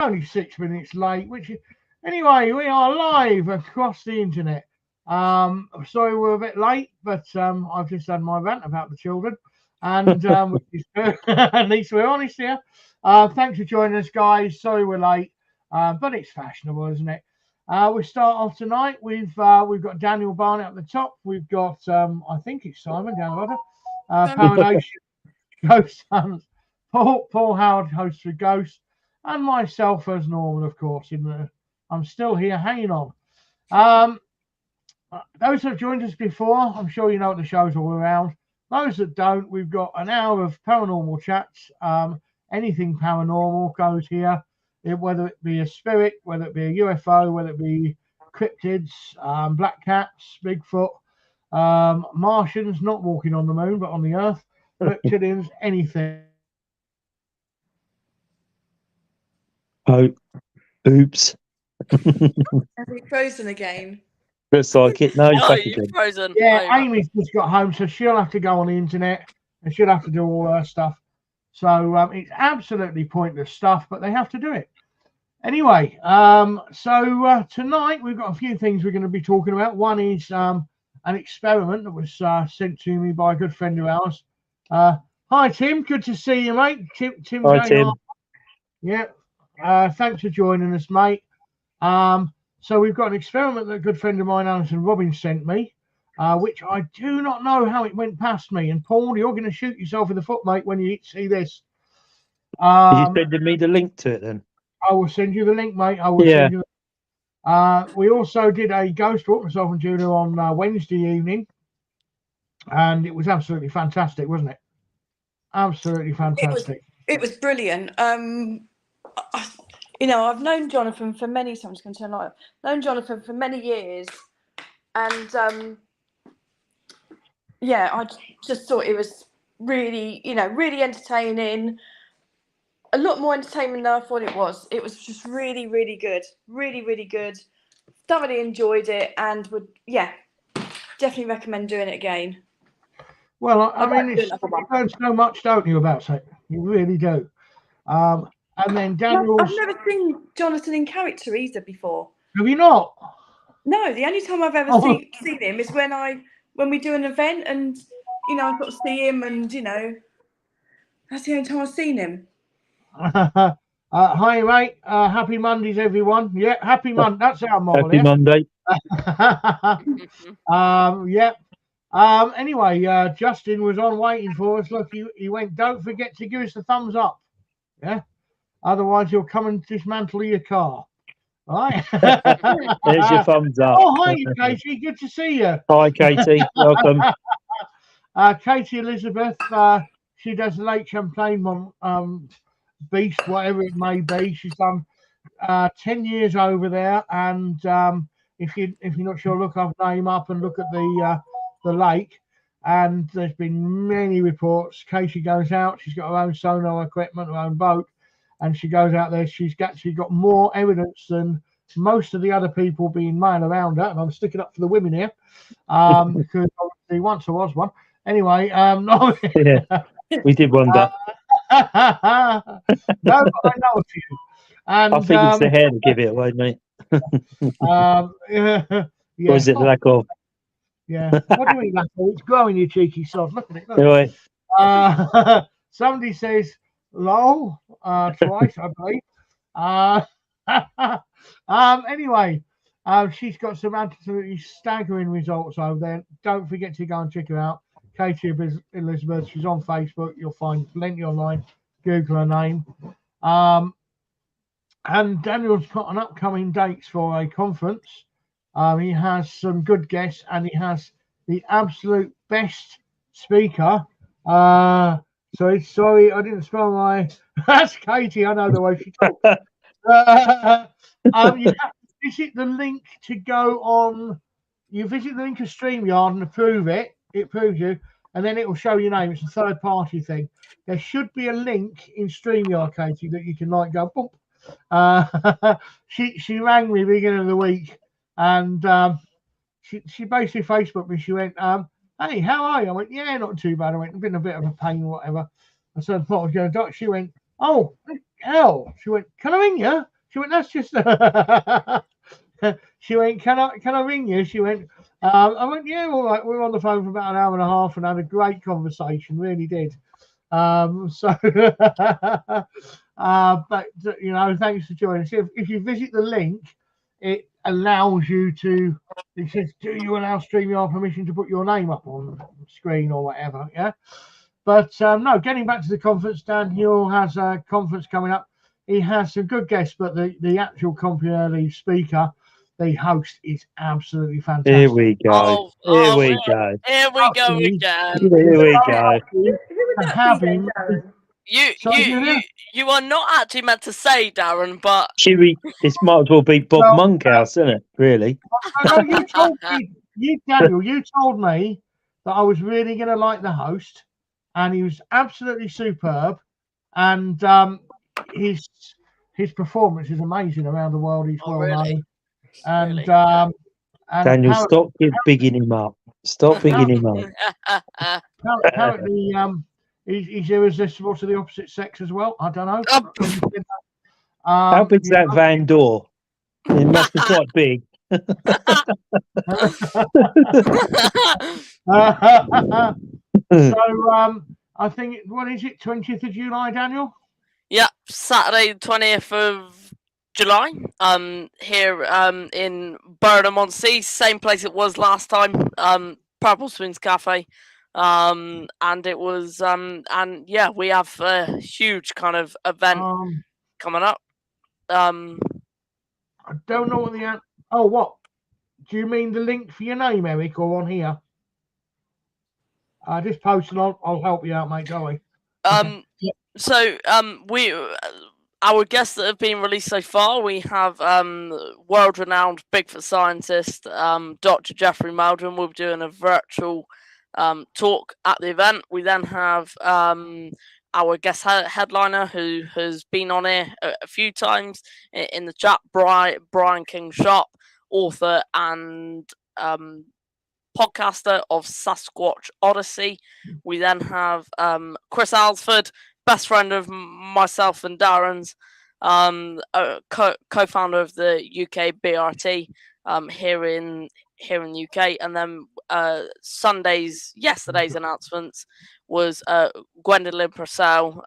only 6 minutes late, anyway, we are live across the internet. Sorry we're a bit late, but I've just had my rant about the children, and which is at least we're honest here. Thanks for joining us, guys. Sorry we're late, but it's fashionable, isn't it? We start off tonight. We've got Daniel Barnett at the top. We've got I think it's Simon down the bottom. Paranation, Ghost Hunt, Paul Howard, host for Ghost, and myself as normal, of course. I'm still here hanging on. Those that have joined us before, I'm sure you know what the show's all around. Those that don't, we've got an hour of paranormal chats. Anything paranormal goes here, whether it be a spirit, whether it be a UFO, whether it be cryptids, black cats, Bigfoot, Martians not walking on the moon but on the Earth, reptilians, anything. Oh, oops. Have we frozen again? Looks like it. No, you're frozen. Yeah, Amy's just got home, so she'll have to go on the internet and she'll have to do all her stuff. So it's absolutely pointless stuff, but they have to do it. Anyway, so tonight we've got a few things we're going to be talking about. One is an experiment that was sent to me by a good friend of ours. Hi, Tim. Good to see you, mate. Tim. Hi, Tim. Yeah. Thanks for joining us, mate. So we've got an experiment that a good friend of mine, Alison Robbins, sent me, which I do not know how it went past me. And Paul, you're going to shoot yourself in the foot, mate, when you see this. Are you sending me the link to it then? I will send you the link, mate. I will send you. We also did a ghost walk, myself and Judah, on Wednesday evening, and it was absolutely fantastic, wasn't it? Absolutely fantastic. It was brilliant. You know, I've known Jonathan for many times. Known Jonathan for many years, and yeah, I just thought it was really, really entertaining. A lot more entertainment than I thought it was. It was just really, really good. Really, really good. Thoroughly enjoyed it, and would definitely recommend doing it again. Well, I mean, you learn so much, don't you, about it? You really do. And then Daniel's... I've never seen Jonathan in character either before. Have you not? No, the only time I've ever seen him is when we do an event, and I got to see him, and that's the only time I've seen him. Hi, mate. Happy Mondays, everyone. Yeah, happy Monday. That's our model. Happy Monday. Yeah. Anyway, Justin was on waiting for us. Look, he went, don't forget to give us a thumbs up. Yeah. Otherwise, you'll come and dismantle your car. All right. There's your thumbs up. Oh, hi, Katie. Good to see you. Hi, Katie. Welcome. Katie Elizabeth. She does Lake Champlain Beast, whatever it may be. She's done 10 years over there, and if you're not sure, look her name up and look at the lake. And there's been many reports. Katie goes out. She's got her own sonar equipment, her own boat. And she goes out there. She's actually got more evidence than most of the other people being male around her. And I'm sticking up for the women here, because obviously once I was one. Anyway, no. Yeah, we did wonder. No, but I know a few. And I think it's the hair to give it away, mate. Yeah. Or is it the lack of? Yeah. What do you mean lack of? It's growing, you cheeky sod. Look at it. Look. Anyway. Somebody says lol twice, I believe. Anyway, she's got some absolutely staggering results over there. Don't forget to go and check her out. Katie Elizabeth. She's on Facebook. You'll find plenty online. Google her name. And Daniel's got an upcoming dates for a conference. He has some good guests, and he has the absolute best speaker. Sorry, I didn't spell my. That's Katie. I know the way she talks. You have to visit the link to go on. You visit the link of StreamYard and approve it. It approves you, and then it will show your name. It's a third-party thing. There should be a link in StreamYard, Katie, that you can go boom. She rang me beginning of the week, and she basically Facebooked me. She went, "Hey, how are you?" I went, "Yeah, not too bad." I went, "Been a bit of a pain, whatever." I said, "I thought I was going to die." She went, "Oh, hell? She went, can I ring you? She went, that's just. She went, can I ring you? She went, I went, yeah, all right. We were on the phone for about an hour and a half and had a great conversation. Really did. So, but thanks for joining us. If you visit the link, it allows you to. It says, do you allow StreamYard permission to put your name up on the screen or whatever? Yeah. But no, getting back to the conference, Daniel has a conference coming up. He has some good guests, but the actual the speaker, the host, is absolutely fantastic. Here we go. Here we go. Here we go again. Here we go. You are not actually meant to say, Darren, but This might as well be Bob Monkhouse, isn't it? Really? No, you told me, Daniel, you told me that I was really going to like the host, and he was absolutely superb, and his performance is amazing around the world. He's well known, and really? and Daniel, stop bigging him up. Stop bigging him up. Apparently, he's irresistible to the opposite sex as well. I don't know. How big's that van door? It must be quite big. So I think, what is it, 20th of July, Daniel? Yeah, Saturday, 20th of July. Here in Burnham-on-Sea, same place it was last time. Purple Swings Cafe. And it was and yeah, we have a huge kind of event coming up. I don't know what what do you mean, the link for your name, Eric, or on here? Just post and I'll help you out, mate. Don't worry. So our guests that have been released so far, we have world-renowned Bigfoot scientist Dr. Jeffrey Meldrum will be doing a virtual talk at the event. We then have our guest headliner who has been on here a few times in the chat, Brian King Sharp, author and podcaster of Sasquatch Odyssey. We then have Chris Alsford, best friend of myself and Darren's, co-founder of the UK BRT here in the UK. And then yesterday's announcements was Gwendolyn Purcell,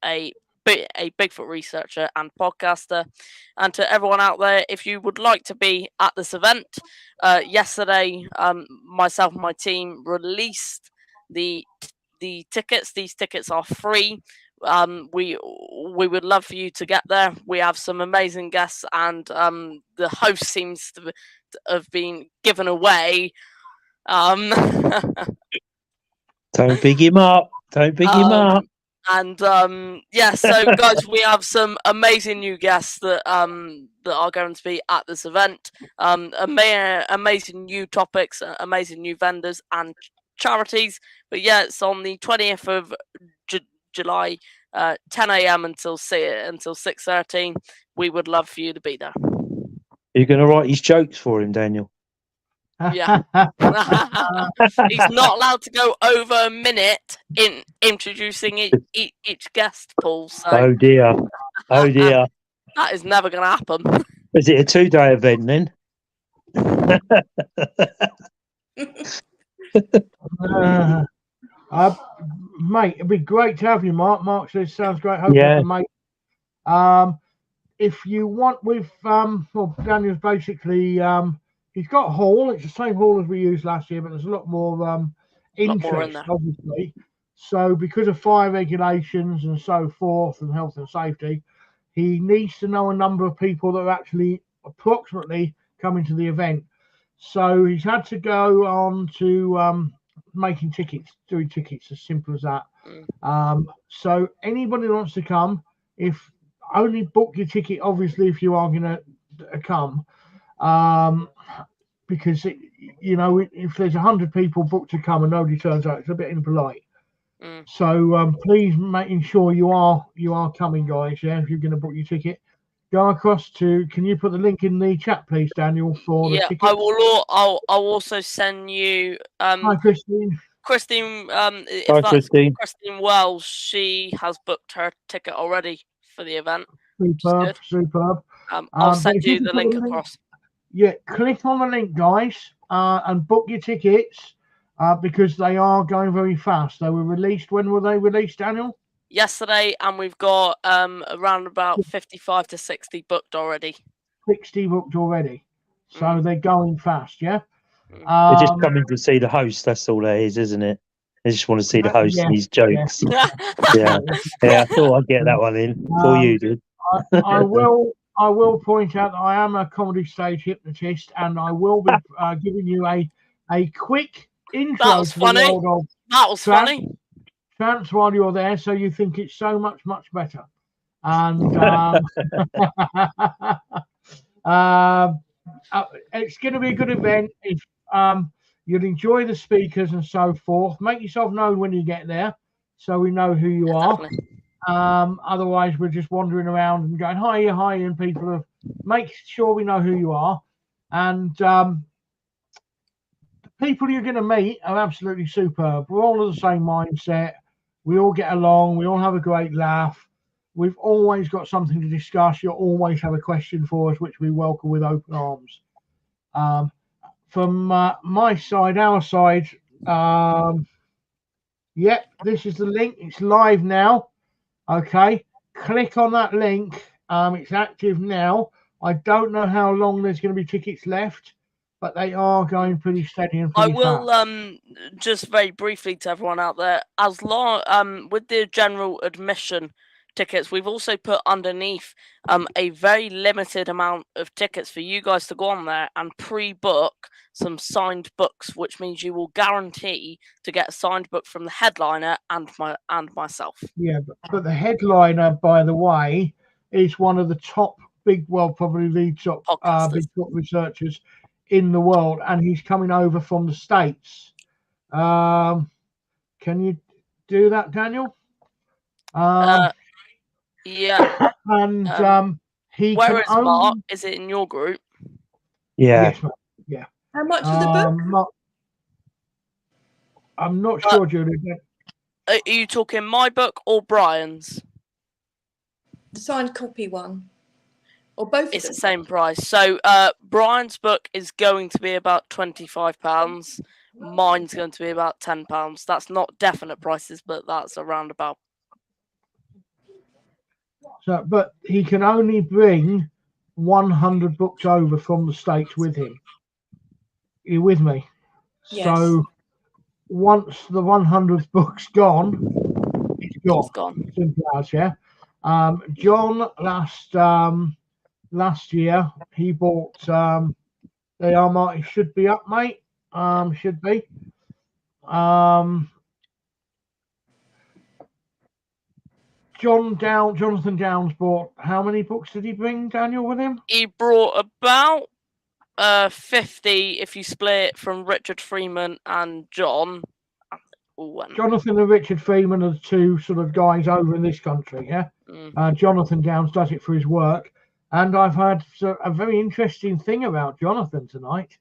a Bigfoot researcher and podcaster. And to everyone out there, if you would like to be at this event, yesterday myself and my team released the tickets. These tickets are free. We would love for you to get there. We have some amazing guests, and the host seems to have been given away. Don't big him up. Don't big him up. And so guys, we have some amazing new guests that are going to be at this event. Amazing new topics, amazing new vendors and charities. But yeah, it's on the 20th of July, 10 a.m. until 6:13. We would love for you to be there. You're going to write his jokes for him, Daniel? Yeah. He's not allowed to go over a minute in introducing each guest, Paul. So. Oh dear. That is never going to happen. Is it a 2-day event then? Mate, it'd be great to have you, Mark. Mark says sounds great. Hope yeah. Mate. If you want, Daniel's basically he's got a hall. It's the same hall as we used last year, but there's a lot more interest, obviously. So because of fire regulations and so forth and health and safety, he needs to know a number of people that are actually approximately coming to the event. So he's had to go on to making tickets, doing tickets, as simple as that. So anybody who wants to come, if only book your ticket, obviously, if you are going to come, because if there's 100 people booked to come and nobody turns out, it's a bit impolite. So please making sure you are coming, guys. Yeah, if you're going to book your ticket, go across to. Can you put the link in the chat, please, Daniel, for the ticket? I will. I'll also send you. Hi, Christine. Christine. Hi, Christine. Christine Wells. She has booked her ticket already for the event. Superb, superb. I'll But send if you can the put link across. Yeah, click on the link, guys, and book your tickets because they are going very fast. They were released. When were they released, Daniel? Yesterday, and we've got around about 55 to 60 booked already. 60 booked already. So they're going fast, yeah? They're just coming to see the host. That's all that is, isn't it? They just want to see the host and his jokes. Yeah. I thought I'd get that one in before you did. I will point out that I am a comedy stage hypnotist, and I will be giving you a quick intro to the world of That was funny. trance while you're there, so you think it's so much better. And it's going to be a good event. If you'll enjoy the speakers and so forth, make yourself known when you get there, so we know who you are. Definitely. Otherwise, we're just wandering around and going hi, and people have make sure we know who you are. And the people you're going to meet are absolutely superb. We're all of the same mindset. We all get along. We all have a great laugh. We've always got something to discuss. You'll always have a question for us, which we welcome with open arms. From my side, our side, this is the link. It's live now. Okay, click on that link. It's active now. I don't know how long there's going to be tickets left, but they are going pretty steady and pretty fast. I will just very briefly to everyone out there, as long with the general admission tickets, we've also put underneath a very limited amount of tickets for you guys to go on there and pre-book some signed books, which means you will guarantee to get a signed book from the headliner and myself. Yeah, but the headliner, by the way, is one of the top probably the top big top researchers in the world, and he's coming over from the States. Can you do that, Daniel? Yeah. And he where can is Mark? Is it in your group? Yeah. Yes, yeah. How much for the book? I'm not sure, Julie. Are you talking my book or Brian's? The signed copy one. Or both It's of them? the same price. So Brian's book is going to be about £25. Mine's going to be about £10. That's not definite prices, but that's around about. So, but he can only bring 100 books over from the States with him. You with me? Yes. So once the 100th book's gone, it's gone. It's gone. Simple as, yeah. John last year he bought they are Mark, it should be up, mate. Should be. Jonathan Downs bought how many books did he bring, Daniel, with him? He brought about 50 if you split it from Richard Freeman and John. Jonathan and Richard Freeman are the two sort of guys over in this country, yeah? Jonathan Downs does it for his work. And I've heard a very interesting thing about Jonathan tonight.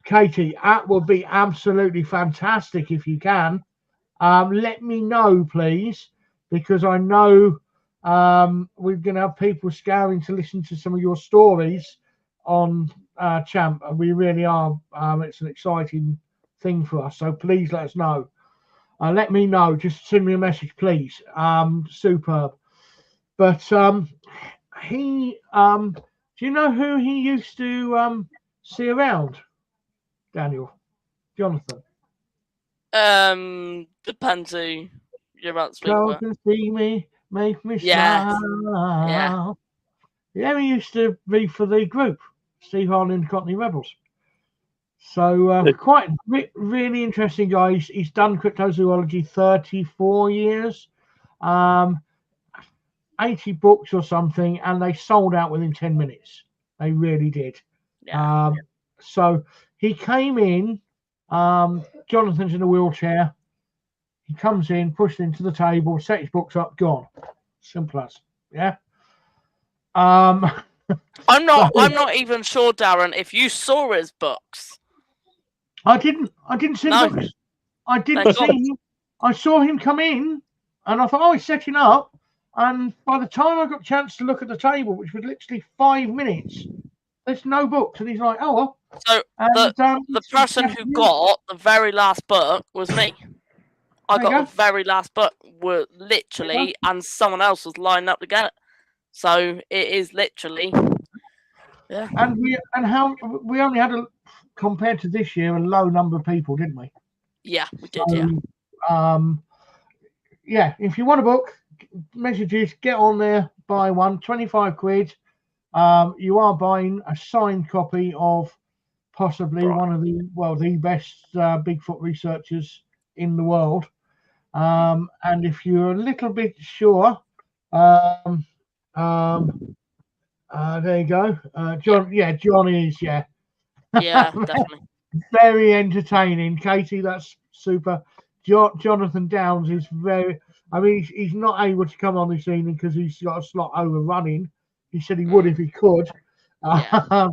Katie, that would be absolutely fantastic if you can. Let me know, please, because I know we're going to have people scouring to listen to some of your stories on Champ. And we really are. It's an exciting thing for us. So please let us know. Let me know. Just send me a message, please. Superb. But he, do you know who he used to see around, Daniel? Jonathan. Depends who you're about to speak about. Come see me, make me smile. Yeah, he used to be for the group, Steve Harley and the Cockney Rebels. So quite really interesting guy. He's done cryptozoology 34 years. 80 books or something, and they sold out within 10 minutes. They really did. So he came in. Jonathan's in a wheelchair. He comes in, pushed into the table, set his books up, gone. Simple as, yeah. I'm not even sure, Darren, if you saw his books. I didn't see books. I didn't see him. I saw him come in. And I thought, oh, he's setting up. And by the time I got a chance to look at the table, which was literally 5 minutes, there's no books. And he's like, oh, well. So the person who got the very last book was me. I got the very last book, were literally, and someone else was lining up to get it. So it is literally, yeah. And we only had compared to this year, a low number of people, didn't we? Yeah, we did. Yeah. If you want a book, messages, get on there, buy one, 25 quid. You are buying a signed copy of possibly one of the best Bigfoot researchers in the world. And if you're a little bit sure, there you go. John, John is, yeah, definitely. Very entertaining. Katie, that's super. Jonathan Downs is very, I mean, he's not able to come on this evening because he's got a slot overrunning. He said he would if he could. Yeah.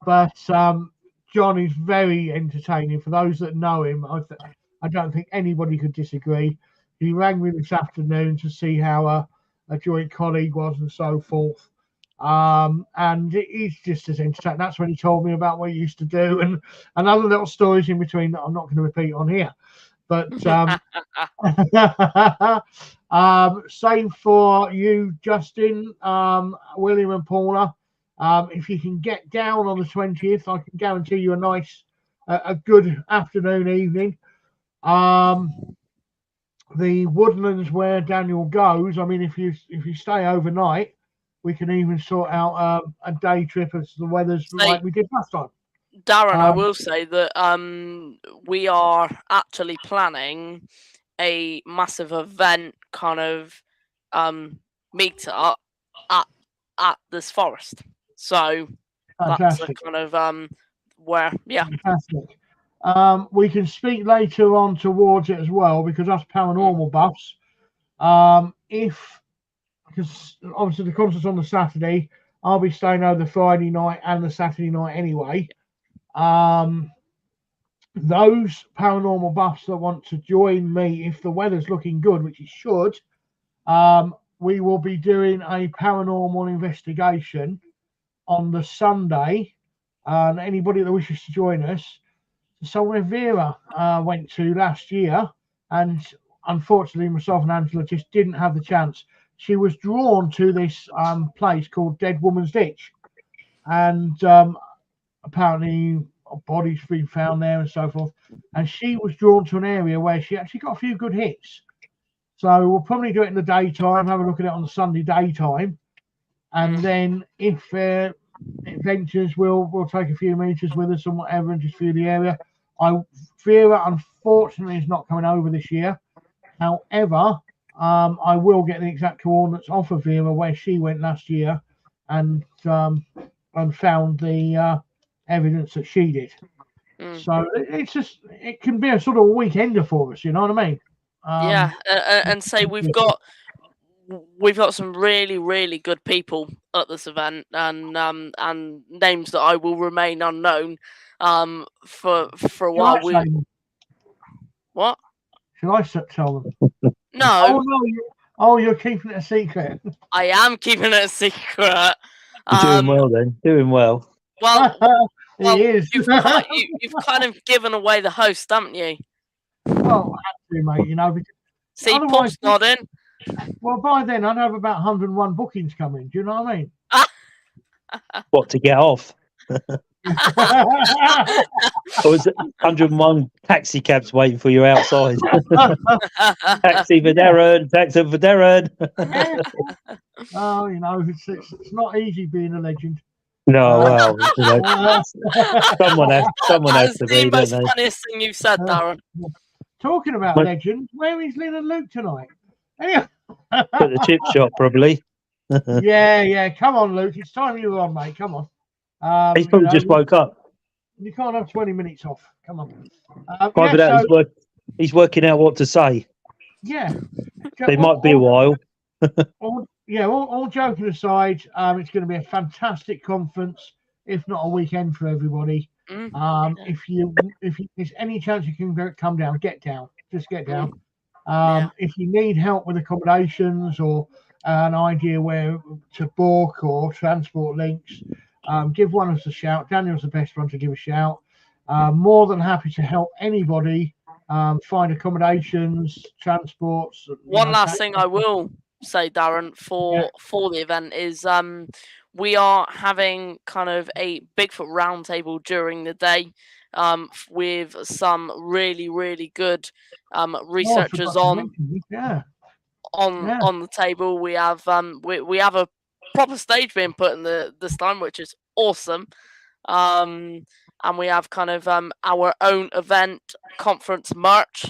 But John is very entertaining. For those that know him, I don't think anybody could disagree. He rang me this afternoon to see how a joint colleague was and so forth. And he's just as entertaining. That's when he told me about what he used to do and other little stories in between that I'm not going to repeat on here. But same for you, Justin, William and Paula. If you can get down on the 20th, I can guarantee you a good afternoon, evening. The woodlands where Daniel goes, I mean, if you stay overnight, we can even sort out a day trip as the weather's like we did last time. Darren, I will say that we are actually planning a massive event kind of meet-up at this forest. So fantastic. That's a kind of where, yeah. Fantastic. We can speak later on towards it as well, because us paranormal buffs, because obviously the concert's on the Saturday, I'll be staying over the Friday night and the Saturday night anyway. Those paranormal buffs that want to join me, if the weather's looking good, which it should, we will be doing a paranormal investigation on the Sunday. And anybody that wishes to join us, somewhere Vera went to last year, and unfortunately myself and Angela just didn't have the chance. She was drawn to this place called Dead Woman's Ditch, and apparently a body's been found there and so forth, and she was drawn to an area where she actually got a few good hits. So we'll probably do it in the daytime, have a look at it on the Sunday daytime, and then if it ventures, we'll take a few meters with us and whatever and just view the area. Vera unfortunately is not coming over this year. However, I will get the exact coordinates off of Vera where she went last year, and found the evidence that she did. So it can be a sort of a weekender for us, you know what I mean? Yeah, and say we've got some really, really good people at this event, and names that I will remain unknown for a while. What? Should I tell them? No. Oh, you're keeping it a secret. I am keeping it a secret. Doing well then. Doing well. Well, he is. You've kind of given away the host, haven't you? Well, I have to, mate. You know. See, Paul's nodding. Well, by then I'd have about 101 bookings coming. Do you know what I mean? What, to get off? Or was it 101 taxi cabs waiting for you outside? Taxi for Darren, taxi for Darren. Oh, you know, it's not easy being a legend. No, well, you know, someone has to be. That's the most funniest thing you've said, Darren. Talking about legends, where is Lynn and Luke tonight? Anyway. At the chip shop, probably. Yeah. Come on, Luke. It's time you were on, mate. Come on. He's probably just woke up. You can't have 20 minutes off. Come on. He's working out what to say. Yeah. It might be a while. All joking aside, it's going to be a fantastic conference, if not a weekend for everybody. If there's any chance you can come down, get down. Just get down. If you need help with accommodations or an idea where to book or transport links, give one of us a shout. Daniel's the best one to give a shout. More than happy to help anybody find accommodations, transports. One last thing I will say, Darren, for the event is we are having kind of a Bigfoot roundtable during the day with some really, really good researchers on the table. We have we have a proper stage being put in this time, which is awesome. And we have kind of our own event conference merch,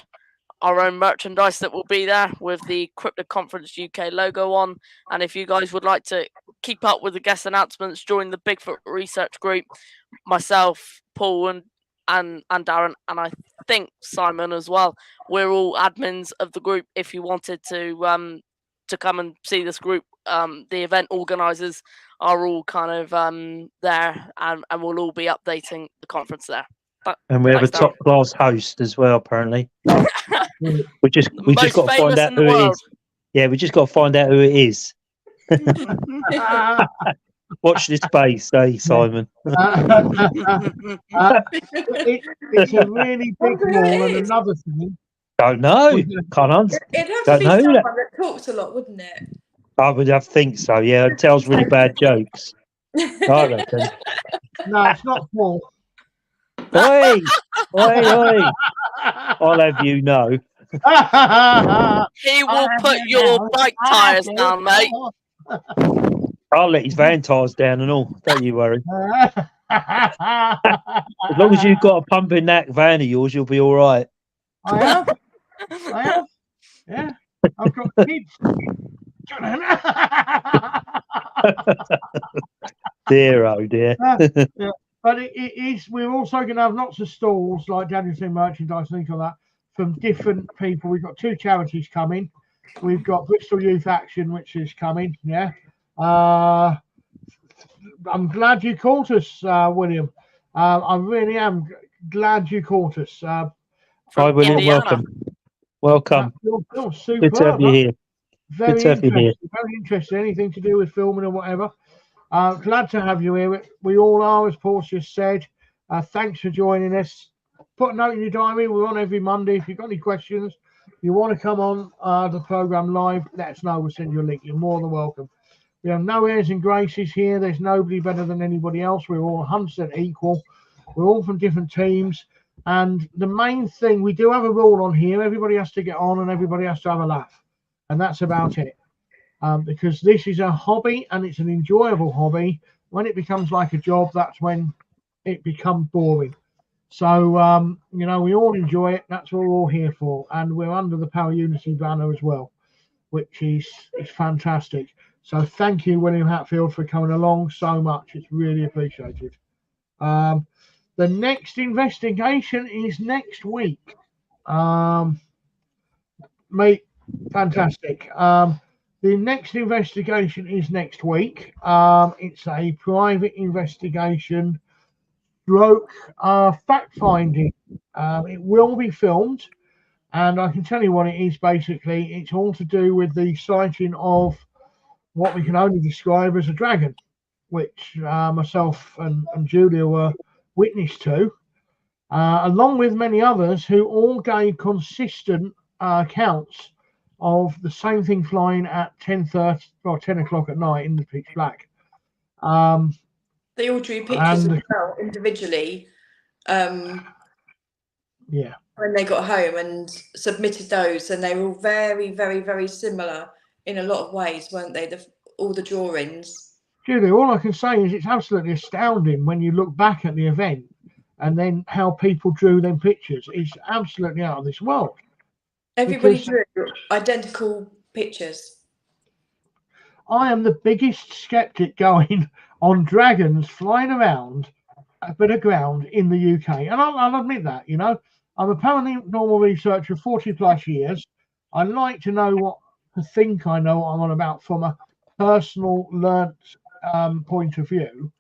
our own merchandise that will be there with the Cryptid Conference UK logo on. And if you guys would like to keep up with the guest announcements, join the Bigfoot research group. Myself, Paul, and Darren, and I think Simon as well. We're all admins of the group. If you wanted to come and see this group, the event organisers are all kind of there, and we'll all be updating the conference there. And we have a top class host as well, apparently. we just got to find out who it is. Yeah, we just got to find out who it is. Watch this space, Simon. It's a really big mall, and another thing. Don't know. Can't answer. It'd have to be someone that talks a lot, wouldn't it? I would have think so. Yeah, it tells really bad jokes. I reckon. No, it's not Paul. Oi! I'll have you know. He will put your bike tyres down, mate. I'll let his van tyres down and all. Don't you worry. As long as you've got a pump in that van of yours, you'll be all right. I have. Yeah. I've got kids. Dear, oh dear. Yeah. But it is. We're also going to have lots of stalls like Daniel said, merchandise, things like that from different people. We've got 2 charities coming. We've got Bristol Youth Action, which is coming. Yeah. I'm glad you caught us, William. I really am glad you caught us. Hi, William. Indiana. Welcome. Super. Good to have you here. Very interesting. Anything to do with filming or whatever. Glad to have you here. We all are, as Paul just said. Thanks for joining us. Put a note in your diary. We're on every Monday. If you've got any questions, you want to come on the program live, let us know. We'll send you a link. You're more than welcome. We have no airs and graces here. There's nobody better than anybody else. We're all 100% equal. We're all from different teams. And the main thing, we do have a rule on here. Everybody has to get on and everybody has to have a laugh. And that's about it. Because this is a hobby and it's an enjoyable hobby. When it becomes like a job, that's when it becomes boring. So, we all enjoy it. That's what we're all here for. And we're under the Power Unity banner as well, which is fantastic. So thank you, William Hatfield, for coming along so much. It's really appreciated. The next investigation is next week. Mate, fantastic. The next investigation is next week. It's a private investigation fact finding. It will be filmed, and I can tell you what it is. Basically, it's all to do with the sighting of what we can only describe as a dragon, which myself and Julia were witness to, along with many others who all gave consistent accounts of the same thing flying at 10:30 or 10 o'clock at night in the pitch black. They all drew pictures as well individually. Yeah. When they got home and submitted those, and they were all very, very, very similar in a lot of ways, weren't they? All the drawings. Julie, all I can say is it's absolutely astounding when you look back at the event and then how people drew them pictures. It's absolutely out of this world. Everybody drew identical pictures. I am the biggest skeptic going on dragons flying around a bit of ground in the UK. And I'll admit that, I'm a paranormal researcher 40 plus years. I like to know what to think I know what I'm on about from a personal learnt point of view.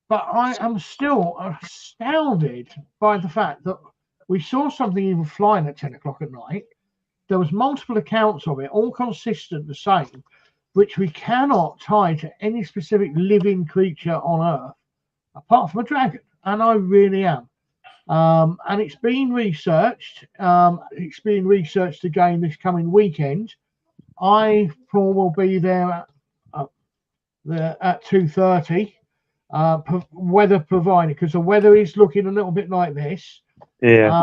But I am still astounded by the fact that we saw something even flying at 10 o'clock at night. there was multiple accounts of it, all consistent the same, which we cannot tie to any specific living creature on Earth, apart from a dragon. And I really am. And it's been researched. It's being researched again this coming weekend. I will be there at 2:30. Weather provided, because the weather is looking a little bit like this. Yeah.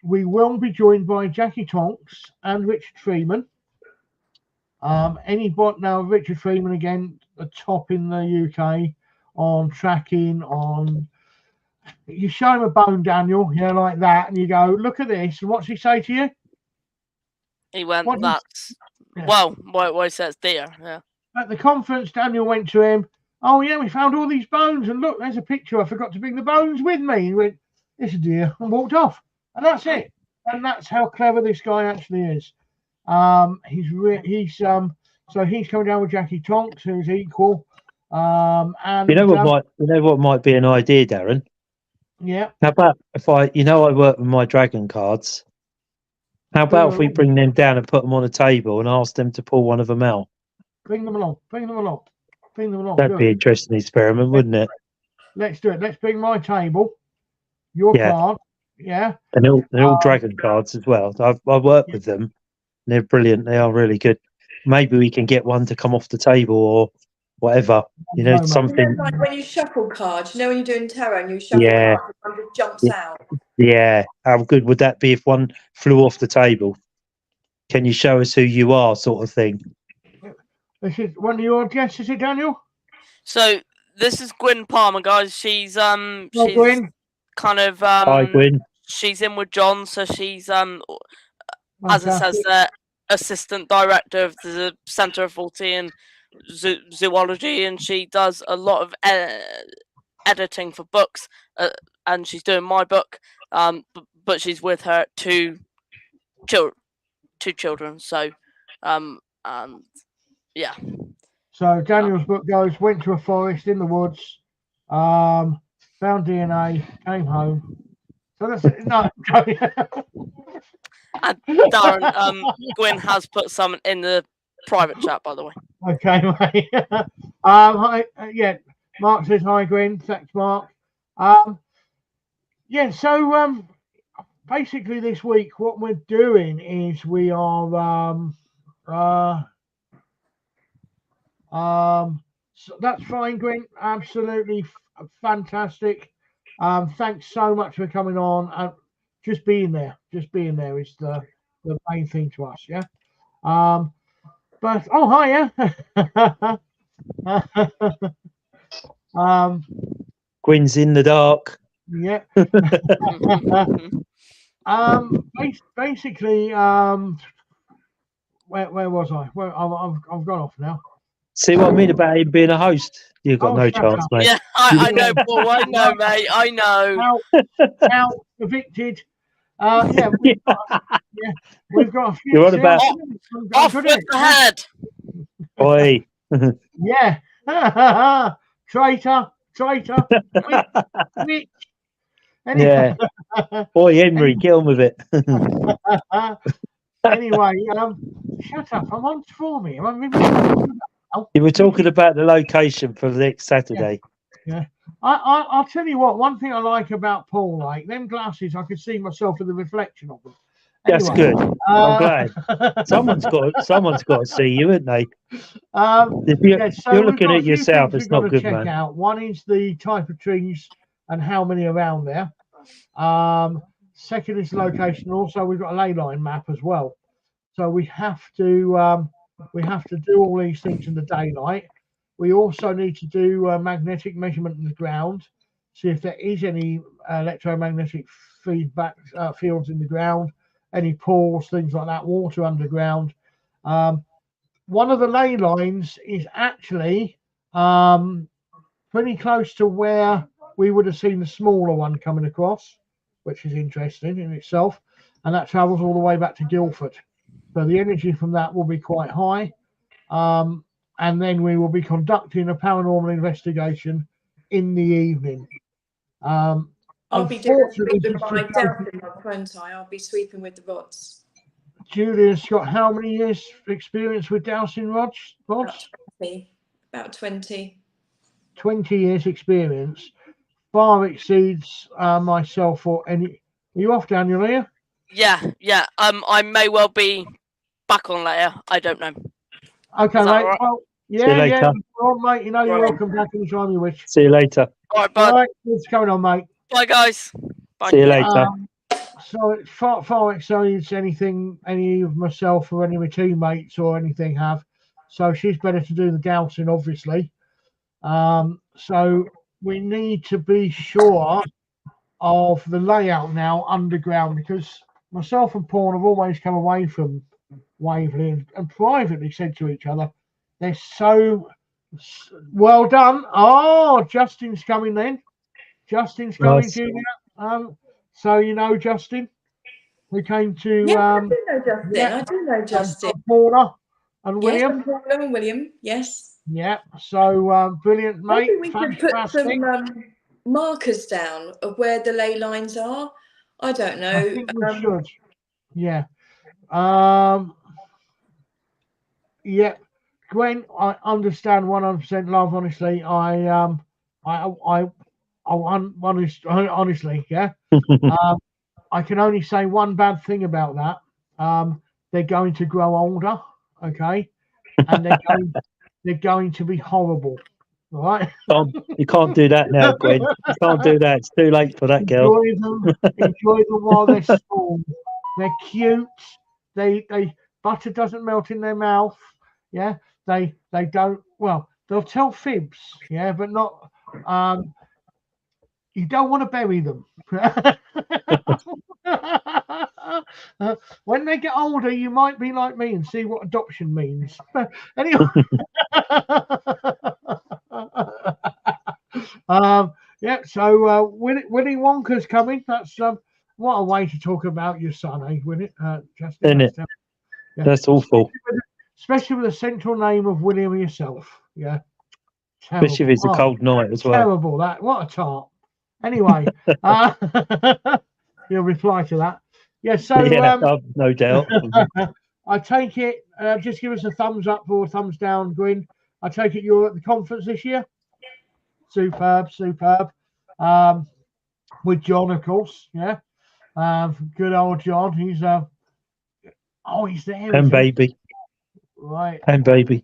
We will be joined by Jackie Tonks and Richard Freeman. Now Richard Freeman again, the top in the UK on tracking. On you show him a bone, Daniel, like that, and you go, look at this, and what's he say to you? He went, that's why he says deer. Yeah. At the conference, Daniel went to him. Oh yeah, we found all these bones, and look, there's a picture. I forgot to bring the bones with me. He went, it's a deer, and walked off, and that's it. And that's how clever this guy actually is. So he's coming down with Jackie Tonks, who's equal. And what might be an idea, Darren? Yeah. How about if I work with my dragon cards. How about if we bring them down and put them on a table and ask them to pull one of them out? Bring them along. That'd be an interesting experiment, wouldn't it? Let's do it. Let's bring my table, your card, and they're all dragon cards as well. I work with them. They're brilliant. They are really good. Maybe we can get one to come off the table or whatever. Something. Like when you shuffle cards, when you're doing tarot and you shuffle cards, one just jumps out. Yeah. How good would that be if one flew off the table? Can you show us who you are, sort of thing? This is one of your guests, is it, Daniel? So this is Gwyn Palmer, guys. She's Gwyn. Kind of Hi, Gwyn. She's in with John, so she's as it says there, assistant director of the Centre of Fortean Zoology, and she does a lot of editing for books, and she's doing my book, but she's with her two children. So, yeah. So Daniel's book went to a forest in the woods, found DNA, came home. So that's it. No. And Darren, Gwyn has put some in the private chat, by the way. Okay, mate. Hi, Mark says hi, Gwyn. Thanks, Mark. So basically this week, what we're doing is we are so that's fine, Gwyn. Absolutely fantastic. Thanks so much for coming on. Just being there is the main thing to us, yeah. But hiya. Gwyn's in the dark. Yeah. Basically, where was I? I've gone off now. See what I mean about him being a host? You've got no chance, mate. Yeah, I know, Paul. I know, mate. I know. Out evicted. We've got a few. You're on about off with the head. Oi. Yeah. Traitor. Witch. Anyway. Yeah. Boy, Henry, get on with it. Anyway, shut up. I'm on for me. You were talking about the location for next Saturday. Yeah. I'll tell you what, one thing I like about Paul, like them glasses, I could see myself in the reflection of them. Anyway, that's good. I'm glad. Someone's got to see you, haven't they? If you're looking at yourself, it's not good, man. Out. One is the type of trees and how many around there. Second is the location. Also, we've got a ley line map as well. So we have to do all these things in the daylight. We also need to do magnetic measurement in the ground, see if there is any electromagnetic feedback fields in the ground, any pores, things like that, water underground. One of the ley lines is actually pretty close to where we would have seen the smaller one coming across, which is interesting in itself, and that travels all the way back to Guildford. So the energy from that will be quite high. And then we will be conducting a paranormal investigation in the evening. I'll be doing sweeping by Delphin, won't I? I'll be sweeping with the rods. Julia's got how many years experience with dowsing rods? About 20. 20 years experience. Far exceeds myself or any. Are you off, Daniel, here? Yeah. I may well be back on later. I don't know. Okay, mate. Right? Well, See you later. yeah. Well, mate, you know you're Right. welcome back anytime you wish. See you later. All right, All bye. right, what's going on, mate? Bye, guys. Bye. See you later. So it's far exceeds anything any of myself or any of my teammates or anything have. So she's better to do the dowsing, obviously. So we need to be sure of the layout now underground, because myself and Paul have always come away from Waverley and privately said to each other, they're so well done. Oh, Justin's coming then. Justin's coming, Nice. Julia. So you know Justin, we came to I do know Justin. I do know Justin. Paula and William. Yes, Paula and William. Yes. Yeah. So brilliant, mate. Maybe we could put some markers down of where the ley lines are. I don't know. I think we should. Yeah. Yeah. Gwen, I understand 100%. Love, honestly, honestly, yeah. I can only say one bad thing about that. They're going to grow older, okay, and they're going to be horrible. All right. You can't do that now, Gwen. You can't do that. It's too late for that girl. Enjoy them while they're small. They're cute. They butter doesn't melt in their mouth. Yeah. They don't. Well, they'll tell fibs. Yeah, but not. You don't want to bury them. When they get older, you might be like me and see what adoption means. Anyway. Yeah, so Willy Wonka's coming. That's what a way to talk about your son, eh, Willie? Justin, Isn't it? Yeah. That's awful. Especially with the central name of William yourself. Yeah. Terrible. Especially if it's a cold night as well. Terrible, that. What a tart. Anyway, you'll reply to that. Yeah, so no doubt. I take it, just give us a thumbs up or a thumbs down, Gwyn. I take it you're at the conference this year. Superb. With John, of course, yeah. Good old John. He's he's there. And baby. Right. And baby.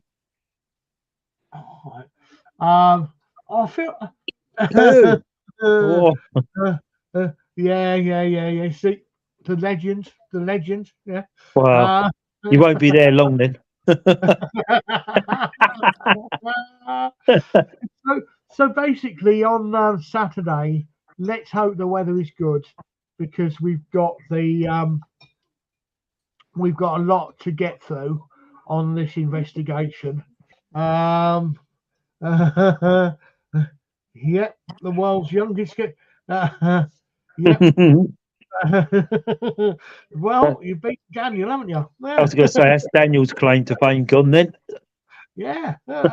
I feel. Yeah. See, the legend. Yeah. Wow. You won't be there long then. So basically, on Saturday, let's hope the weather is good, because we've got a lot to get through on this investigation. Yeah, the world's youngest. Yeah. Well, you beat Daniel, haven't you? I was going to say, that's Daniel's claim to fame gone then. Yeah. Get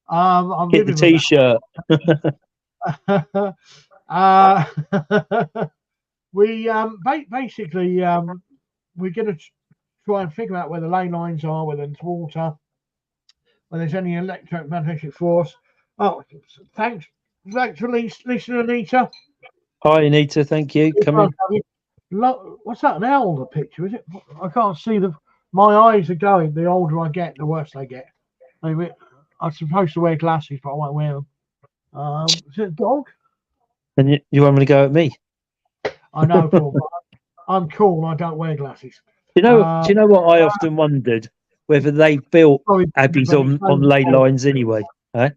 the T-shirt. We basically we're going to try and figure out where the ley lines are, whether it's water, whether there's any electromagnetic force. Oh, thanks for listening, Anita. Hi, Anita. Thank you. Come on. What's that? An owl? The picture, is it? I can't see the. My eyes are going. The older I get, the worse they get. I'm supposed to wear glasses, but I won't wear them. Is it a dog? And you want me to go at me? I know, Paul. I'm cool. I don't wear glasses. Do you know what I often wondered? Whether they built abbeys on ley lines anyway. Eh?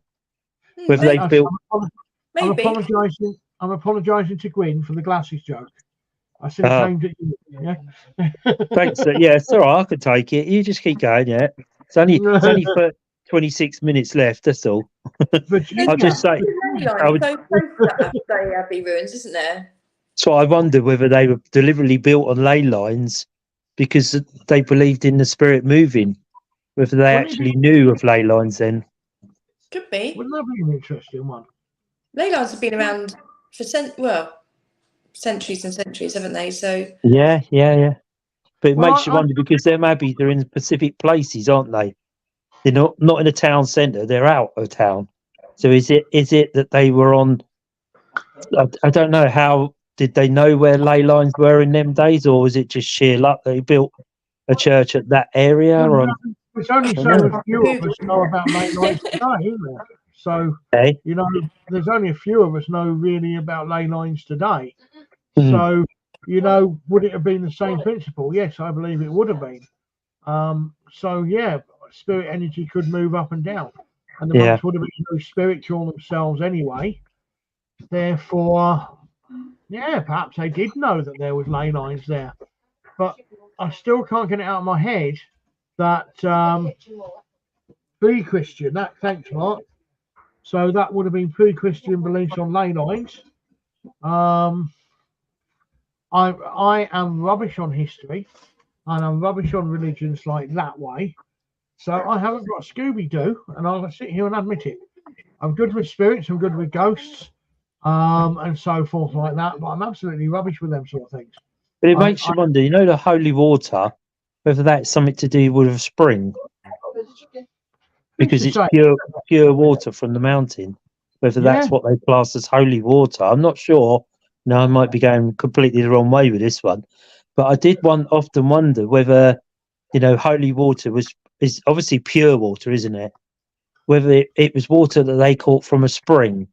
Whether they built. Maybe. I'm apologising to Gwyn for the glasses joke. I said it aimed at you. Yeah. Thanks. Yeah, it's all right. I can take it. You just keep going. Yeah. It's only for 26 minutes left. That's all. I'll just say. Abbey ruins, isn't there? So I wondered whether they were deliberately built on ley lines because they believed in the spirit moving. Whether they actually knew of ley lines then. Could be. Wouldn't that be an interesting one? Ley lines have been around for centuries and centuries, haven't they? So yeah. But it makes you wonder, because them abbeys are in specific places, aren't they? They're not in a town centre. They're out of town. So is it that they were on? I don't know. How did they know where ley lines were in them days, or was it just sheer luck that he built a church at that area? Or it's only so few of us know about ley lines today, isn't there? So you know, there's only a few of us know really about ley lines today. So you know, would it have been the same principle? Yes, I believe it would have been. So yeah, spirit energy could move up and down, and the monks would have been very spiritual themselves anyway. Therefore, yeah, perhaps they did know that there was ley lines there, but I still can't get it out of my head that pre-Christian. Thanks, Mark. So that would have been pre-Christian beliefs on ley lines. I am rubbish on history, and I'm rubbish on religions like that way. So I haven't got Scooby-Doo, and I'll sit here and admit it. I'm good with spirits, I'm good with ghosts, and so forth like that, but I'm absolutely rubbish with them sort of things. But it makes you wonder, you know, the holy water, whether that's something to do with a spring, because it's pure water from the mountain, whether that's what they class as holy water. I'm not sure. No, I might be going completely the wrong way with this one, but I did often wonder whether, you know, holy water is obviously pure water, isn't it? Whether it was water that they caught from a spring,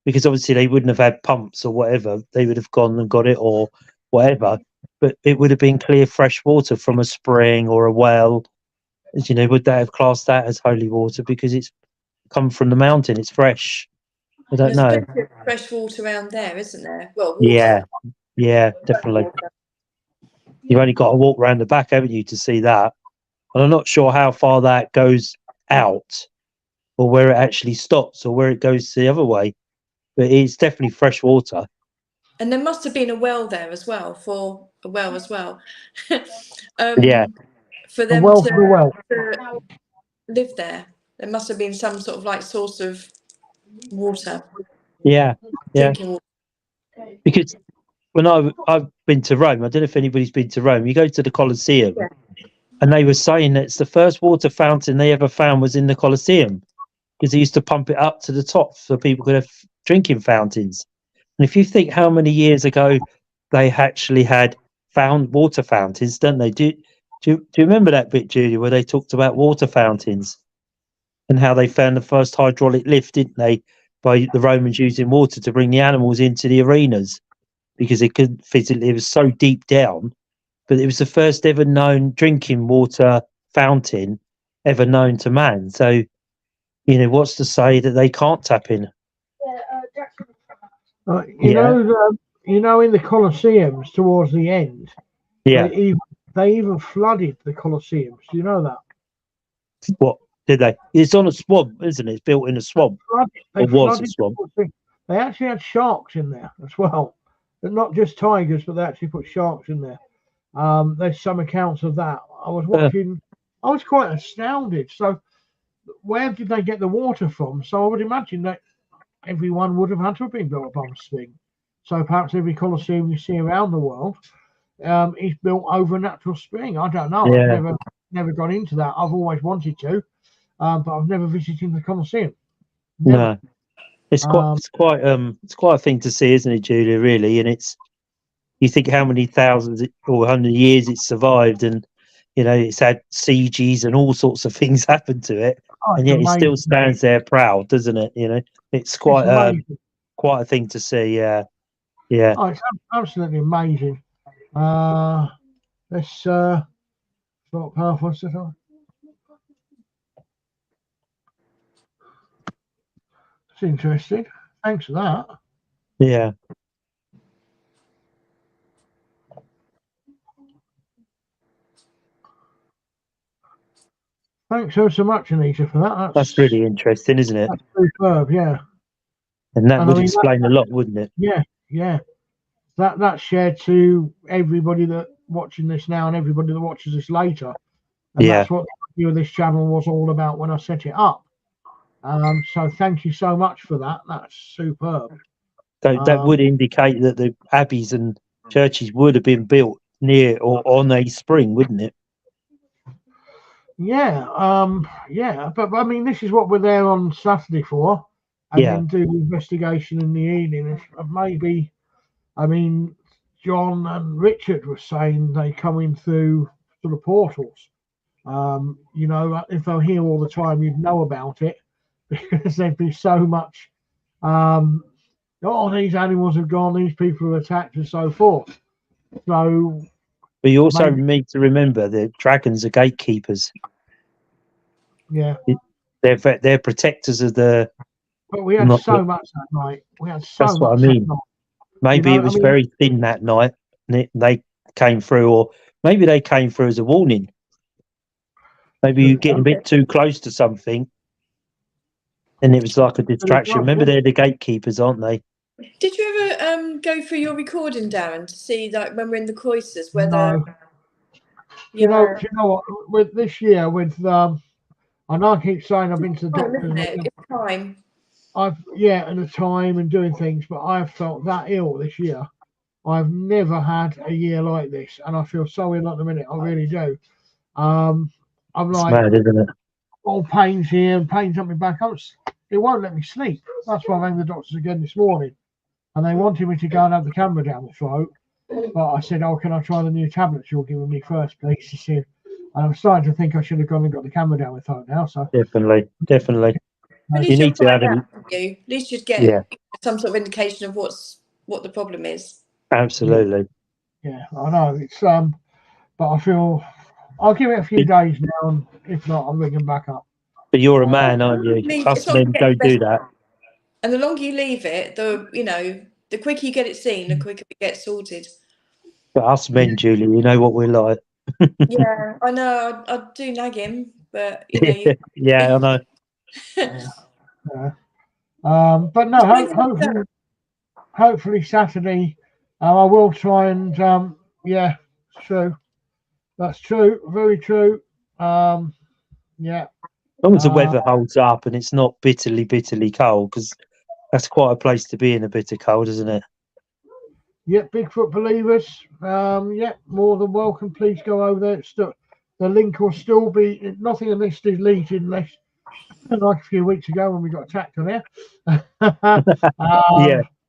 because obviously they wouldn't have had pumps or whatever. They would have gone and got it or whatever, but it would have been clear fresh water from a spring or a well. You know, would they have classed that as holy water because it's come from the mountain? It's fresh. I don't know. There's plenty of fresh water around there, isn't there? Well, water. Yeah, definitely. You've only got to walk around the back, haven't you, to see that? And I'm not sure how far that goes out, or where it actually stops, or where it goes the other way. But it's definitely fresh water. And there must have been a well there as well, for for them to live there. There must have been some sort of like source of water. Drinking water. Because when I've been to Rome, I don't know if anybody's been to Rome. You go to the Colosseum, and they were saying that it's the first water fountain they ever found was in the Colosseum, because they used to pump it up to the top so people could have drinking fountains. And if you think how many years ago they actually had found water fountains, don't they? Do you remember that bit, Julia, where they talked about water fountains and how they found the first hydraulic lift, didn't they, by the Romans using water to bring the animals into the arenas because they couldn't physically, it was so deep down. But it was the first ever known drinking water fountain ever known to man. So, you know, what's to say that they can't tap in? You know, in the Colosseums towards the end, they even flooded the Colosseums. Do you know that? What did they? It's on a swamp, isn't it? It's built in a swamp. It was a swamp. They actually had sharks in there as well, but not just tigers, but they actually put sharks in there. There's some accounts of that. I was watching. I was quite astounded. So, where did they get the water from? So I would imagine that everyone would have had to have been built upon a spring. So perhaps every Colosseum you see around the world is built over a natural spring. I don't know. I've never gone into that. I've always wanted to, but I've never visited the Colosseum. Never. No, it's quite a thing to see, isn't it, Julia? Really, and you think how many thousands or 100 years it's survived, and you know it's had sieges and all sorts of things happen to it, and yet it still stands there proud, doesn't it? You know, it's quite a thing to see. Yeah. Oh, it's absolutely amazing. Let's sort powerful stuff. It's interesting. Thanks for that. Yeah. Thanks so much, Anita, for that. That's really interesting, isn't it? That's superb, yeah. And that would explain a lot, wouldn't it? Yeah. That's shared to everybody that watching this now and everybody that watches this later. And that's what the view of this channel was all about when I set it up. So thank you so much for that. That's superb. That would indicate that the abbeys and churches would have been built near or on a spring, wouldn't it? Yeah, but I mean, this is what we're there on Saturday for, and Yeah. then do the investigation in the evening. Maybe, I mean, John and Richard were saying they come in through sort of portals. You know, if they're here all the time, you'd know about it because there'd be so much. Oh, these animals have gone, these people have attacked, and so forth. So, But you also maybe, need to remember that dragons are gatekeepers. yeah. They're protectors of the. But we had Not, so much that night. We had so that's what I much that mean. night. Maybe You know, it was I mean, very thin that night, and they came through, or maybe they came through as a warning. Maybe you get a bit too close to something, and it was like a distraction. Remember, they're the gatekeepers, aren't they? Did you ever go through your recording, Darren, to see like when we're in the cloisters whether? no. Yeah. Do you know what? With this year, I know I keep saying I've been to the Time, doctor. isn't it? It's time. And the time and doing things, but I've felt that ill this year. I've never had a year like this, and I feel so ill at the minute. I really do. I'm It's like, mad, isn't it? all pains here and pains up my back. It won't let me sleep. That's why I rang the doctors again this morning, and they wanted me to go and have the camera down the throat. But I said, "Oh, can I try the new tablets you're giving me first, please?" He said, and I'm starting to think I should have gone and got the camera down the throat now. So Definitely. At least You need to have find it. out, don't you? At least you'd get Yeah, some sort of indication of what the problem is. absolutely. yeah, I know it's but I feel I'll give it a few days now, and if not, I'm ringing back up. But you're a man, aren't you? It's Us not men getting don't do better. that. And the longer you leave it, the quicker you get it seen, the quicker it gets sorted. But us men, Julie, you know what we're like. Yeah, I know. I do nag him, but you know. Yeah, I know. But no, hopefully Saturday, I will try and yeah, it's true. That's true. Very true. Yeah. As long as the weather holds up and it's not bitterly cold, because that's quite a place to be in a bitter cold, isn't it? Yeah, Bigfoot believers. Yeah, more than welcome. Please go over there. The link will still be nothing of this deleted unless like a few weeks ago when we got attacked on here.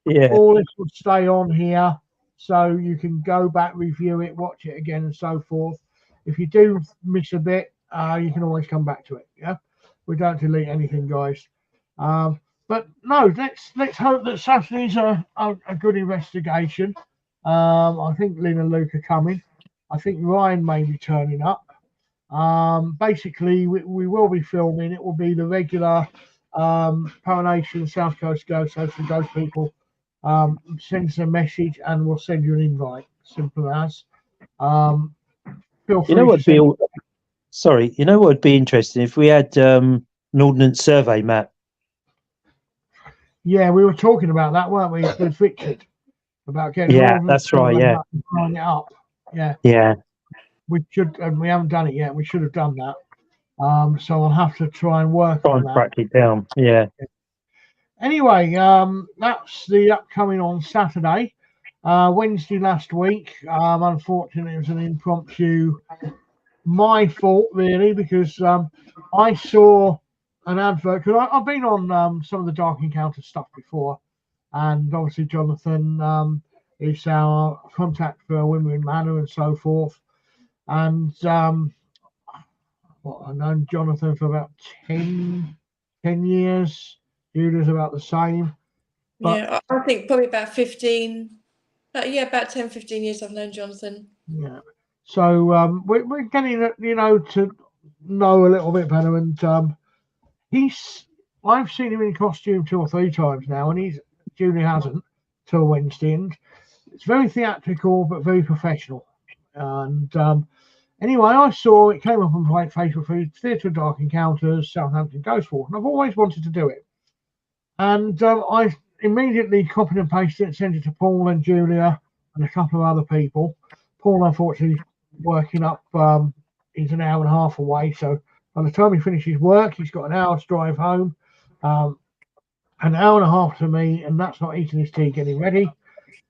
Yeah. All this will stay on here, so you can go back, review it, watch it again, and so forth. If you do miss a bit, you can always come back to it. Yeah, we don't delete anything, guys. But no, let's hope that Saturday's a good investigation. I think Lynn and Luke are coming. I think Ryan may be turning up. Basically, we will be filming. It will be the regular Paranation South Coast Ghost, Social Ghost people. Send us a message and we'll send you an invite. Simple as. Feel free You know what? to send. You know what would be interesting if we had an ordnance survey map. Yeah, we were talking about that, weren't we, with Richard? About getting Yeah, an that's right. Yeah, and throwing it up. Yeah, yeah. we should, and we haven't done it yet. We should have done that. So I'll have to try and work Try on and that. track it down. Yeah. Anyway, that's the upcoming on Saturday. Wednesday last week, unfortunately, it was an impromptu. My fault, really, because I saw an advert. Because I've been on some of the Dark Encounter stuff before, and obviously Jonathan is our contact for Women Manor and so forth. And I've known Jonathan for about 10 years. Judah's about the same. But, yeah, I think probably about 15. About 10, 15 years I've known Jonathan. Yeah. So we're getting to know a little bit better, and I've seen him in costume 2 or 3 times now, and Julie hasn't till Wednesday, and it's very theatrical but very professional. And anyway, I saw it came up on my Facebook feed, Theatre of Dark Encounters, Southampton Ghost Walk, and I've always wanted to do it. And I immediately copied and pasted it, sent it to Paul and Julia and a couple of other people. Paul, unfortunately, working up, he's an hour and a half away. So by the time he finishes work, he's got an hour's drive home, an hour and a half to me, and that's not eating his tea, getting ready.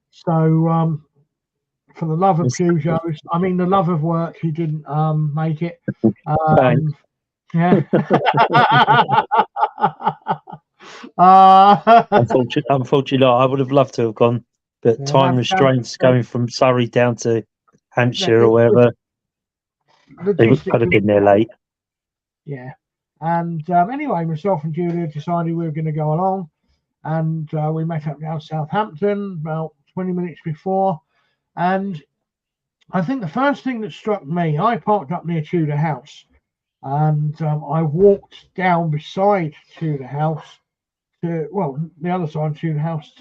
So for the love of Yes. Peugeots, I mean the love of work, he didn't make it. Thanks. Yeah. Unfortunately, not. I would have loved to have gone, but Yeah, time that's restraints going from Surrey down to Hampshire or wherever, they could have been there late. Yeah. And anyway, myself and Julia decided we were going to go along, and we met up down Southampton about 20 minutes before. And I think the first thing that struck me, I parked up near Tudor House, and I walked down beside Tudor House to, well, the other side of Tudor House.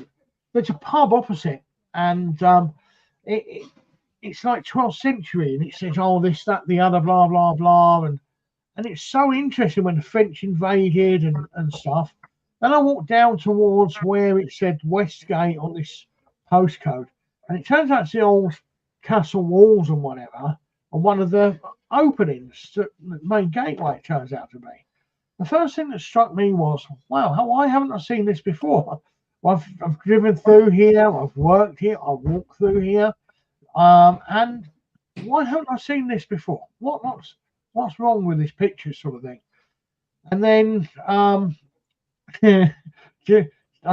There's a pub opposite, and it's like 12th century, and it says, oh, this, that, the other, blah, blah, blah. And it's so interesting when the French invaded and stuff. Then I walked down towards where it said Westgate on this postcode, and it turns out it's the old castle walls and whatever, and one of the openings to the main gateway, it turns out to be. The first thing that struck me was, wow, why haven't I seen this before? Well, I've driven through here, I've worked here, I've walked through here, and why haven't I seen this before? What's wrong with this picture, sort of thing? And then I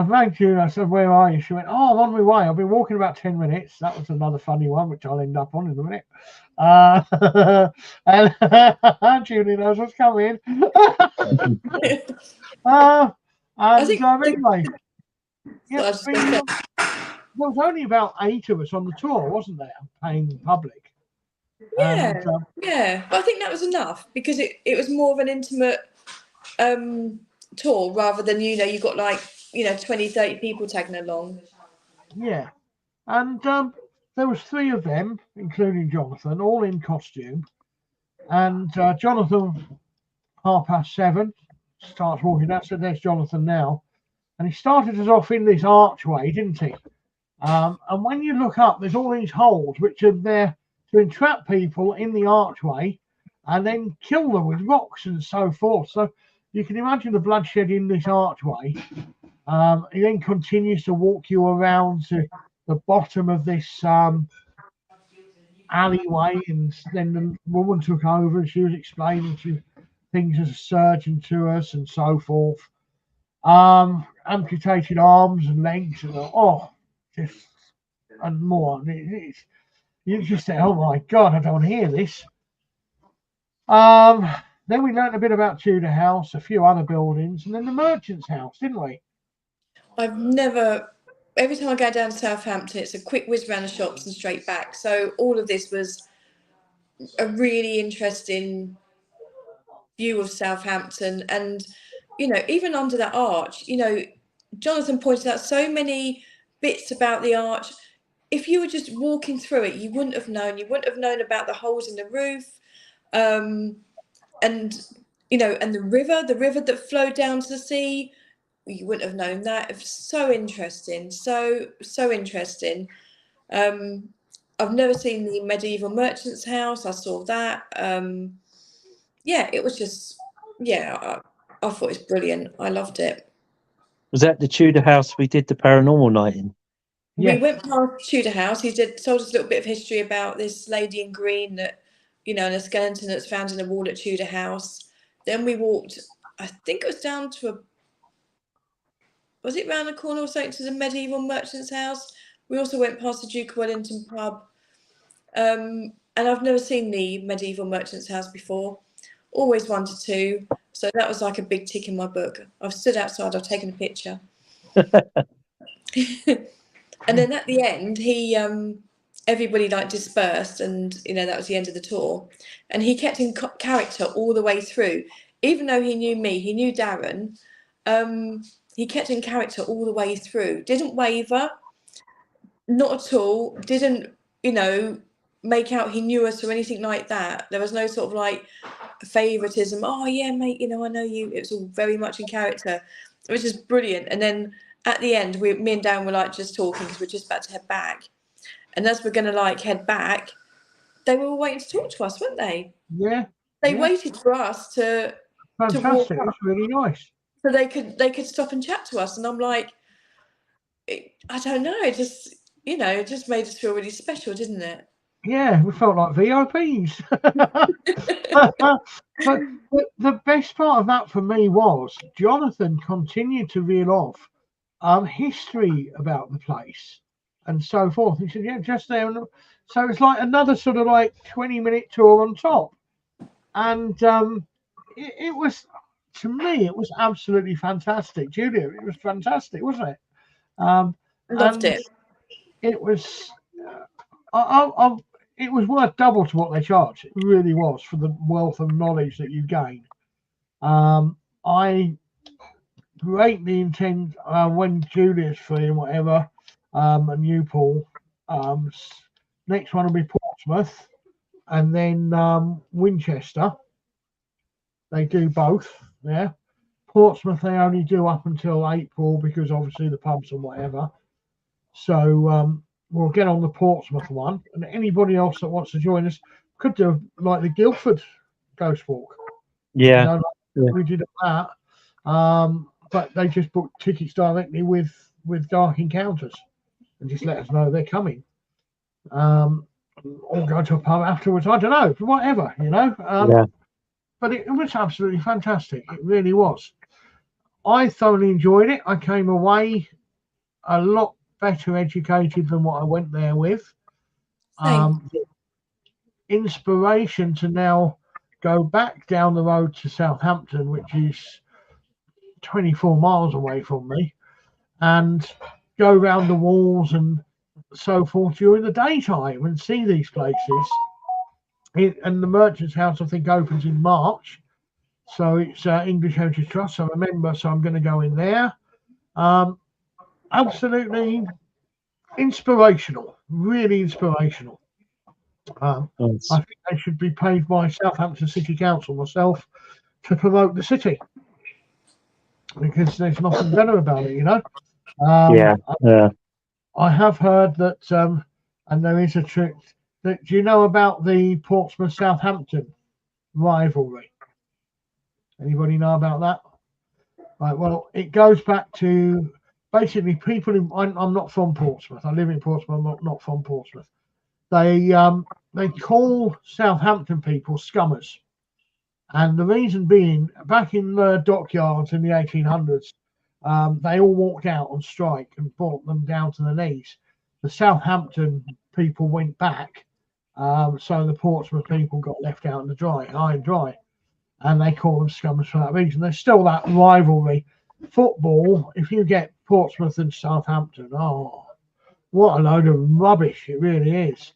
rang you and I said, where are you? She went, oh, I'm on my way. I've been walking about 10 minutes. That was another funny one, which I'll end up on in a minute. And Julie knows what's coming. Anyway, yeah, there was only about 8 of us on the tour, wasn't there? Paying public. Yeah, yeah. But I think that was enough because it was more of an intimate tour rather than, you got like, 20, 30 people tagging along. Yeah. And there was 3 of them, including Jonathan, all in costume. And Jonathan, 7:30, starts walking out. So there's Jonathan now. And he started us off in this archway, didn't he? And when you look up, there's all these holes which are there to entrap people in the archway and then kill them with rocks and so forth. So you can imagine the bloodshed in this archway. He then continues to walk you around to the bottom of this alleyway, and then the woman took over and she was explaining things as a surgeon to us and so forth. Amputated arms and legs and just and more. You just say, oh my God, I don't hear this. Then we learned a bit about Tudor House, a few other buildings, and then the Merchant's House, didn't we? Every time I go down to Southampton, it's a quick whiz around the shops and straight back. So all of this was a really interesting view of Southampton. And, even under that arch, Jonathan pointed out so many bits about the arch. If you were just walking through it, you wouldn't have known. You wouldn't have known about the holes in the roof. And the river that flowed down to the sea. You wouldn't have known that. It was so interesting, so interesting. I've never seen the medieval merchant's house. I saw that. It was just, I thought it's brilliant. I loved it. Was that the Tudor House we did the paranormal night in? Yeah. We went past Tudor House. He told us a little bit of history about this lady in green that, and a skeleton that's found in the wall at Tudor House. Then we walked, I think it was down to was it round the corner or something, to the medieval merchant's house? We also went past the Duke of Wellington pub. And I've never seen the medieval merchant's house before. Always wanted to. So that was like a big tick in my book. I've stood outside, I've taken a picture. And then at the end, everybody like dispersed, and that was the end of the tour. And he kept in character all the way through. Even though he knew me, he knew Darren, he kept in character all the way through. Didn't waver, not at all. Didn't, make out he knew us or anything like that. There was no sort of like favoritism. Oh yeah, mate, I know you. It was all very much in character. It was just brilliant. And then at the end, me and Dan were like just talking because we're just about to head back. And as we're going to like head back, they were all waiting to talk to us, weren't they? Yeah. They waited for us to Fantastic. walk up. It was really nice. So they could stop and chat to us. And I'm like, I don't know. It just, you know, it just made us feel really special, didn't it? Yeah, we felt like VIPs. But the best part of that for me was Jonathan continued to reel off history about the place and so forth. He said, yeah, just there. And so it's like another sort of like 20-minute tour on top. And it was, to me, it was absolutely fantastic. Julia, it was fantastic, wasn't it? Loved And it. it was, it was worth double to what they charged. It really was, for the wealth of knowledge that you gain. I greatly intend, when Julia's free and whatever, and you, Paul, next one will be Portsmouth, and then Winchester. They do both. Yeah. Portsmouth they only do up until April because obviously the pubs and whatever. So we'll get on the Portsmouth one, and anybody else that wants to join us could do like the Guildford Ghost Walk. Yeah. You know, like we did that. But they just booked tickets directly with Dark Encounters and just let us know they're coming. Or go to a pub afterwards. I don't know, whatever, you know. But it was absolutely fantastic. It really was. I thoroughly enjoyed it. I came away a lot better educated than what I went there with. Inspiration to now go back down the road to Southampton, which is 24 miles away from me, and go round the walls and so forth during the daytime and see these places. And the Merchant's House, I think, opens in March. So it's English Heritage Trust. So remember, so I'm going to go in there. Absolutely inspirational, really inspirational. I think they should be paid by Southampton City Council, myself, to promote the city, because there's nothing better about it, you know. I have heard that, and there is a trick. That, do you know about the Portsmouth Southampton rivalry? Anybody know about that? Right. Well, it goes back to basically people in. I'm not from Portsmouth. I live in Portsmouth. I'm not from Portsmouth. They call Southampton people scummers, and the reason being, back in the dockyards in the 1800s, they all walked out on strike and brought them down to the knees. The Southampton people went back, so the Portsmouth people got left out in the high and dry, and they call them scummers for that reason. There's still that rivalry. Football, if you get Portsmouth and Southampton, oh, what a load of rubbish it really is.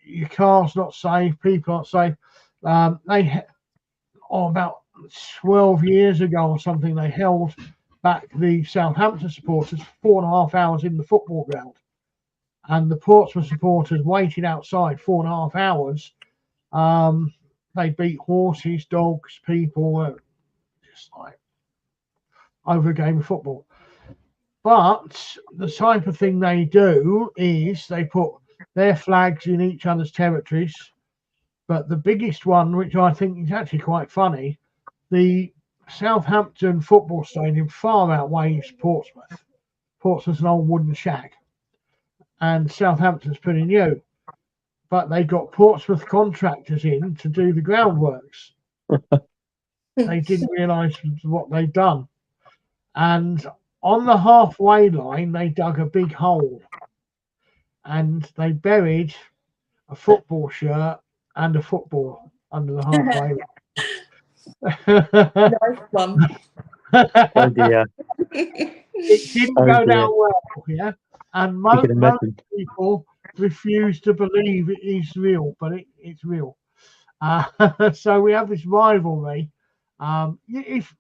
Your car's not safe, people aren't safe. About 12 years ago or something, they held back the Southampton supporters 4.5 hours in the football ground, and the Portsmouth supporters waited outside 4.5 hours. They beat horses, dogs, people, just like over a game of football. But the type of thing they do is they put their flags in each other's territories. But the biggest one, which I think is actually quite funny, the Southampton football stadium far outweighs Portsmouth. Portsmouth's an old wooden shack, and Southampton's pretty new. But they got Portsmouth contractors in to do the groundworks. They didn't realise what they'd done. And on the halfway line, they dug a big hole, and they buried a football shirt and a football under the halfway line. Nice one. Oh dear. It didn't go down well, yeah. And most people refuse to believe it is real, but it's real. So we have this rivalry. If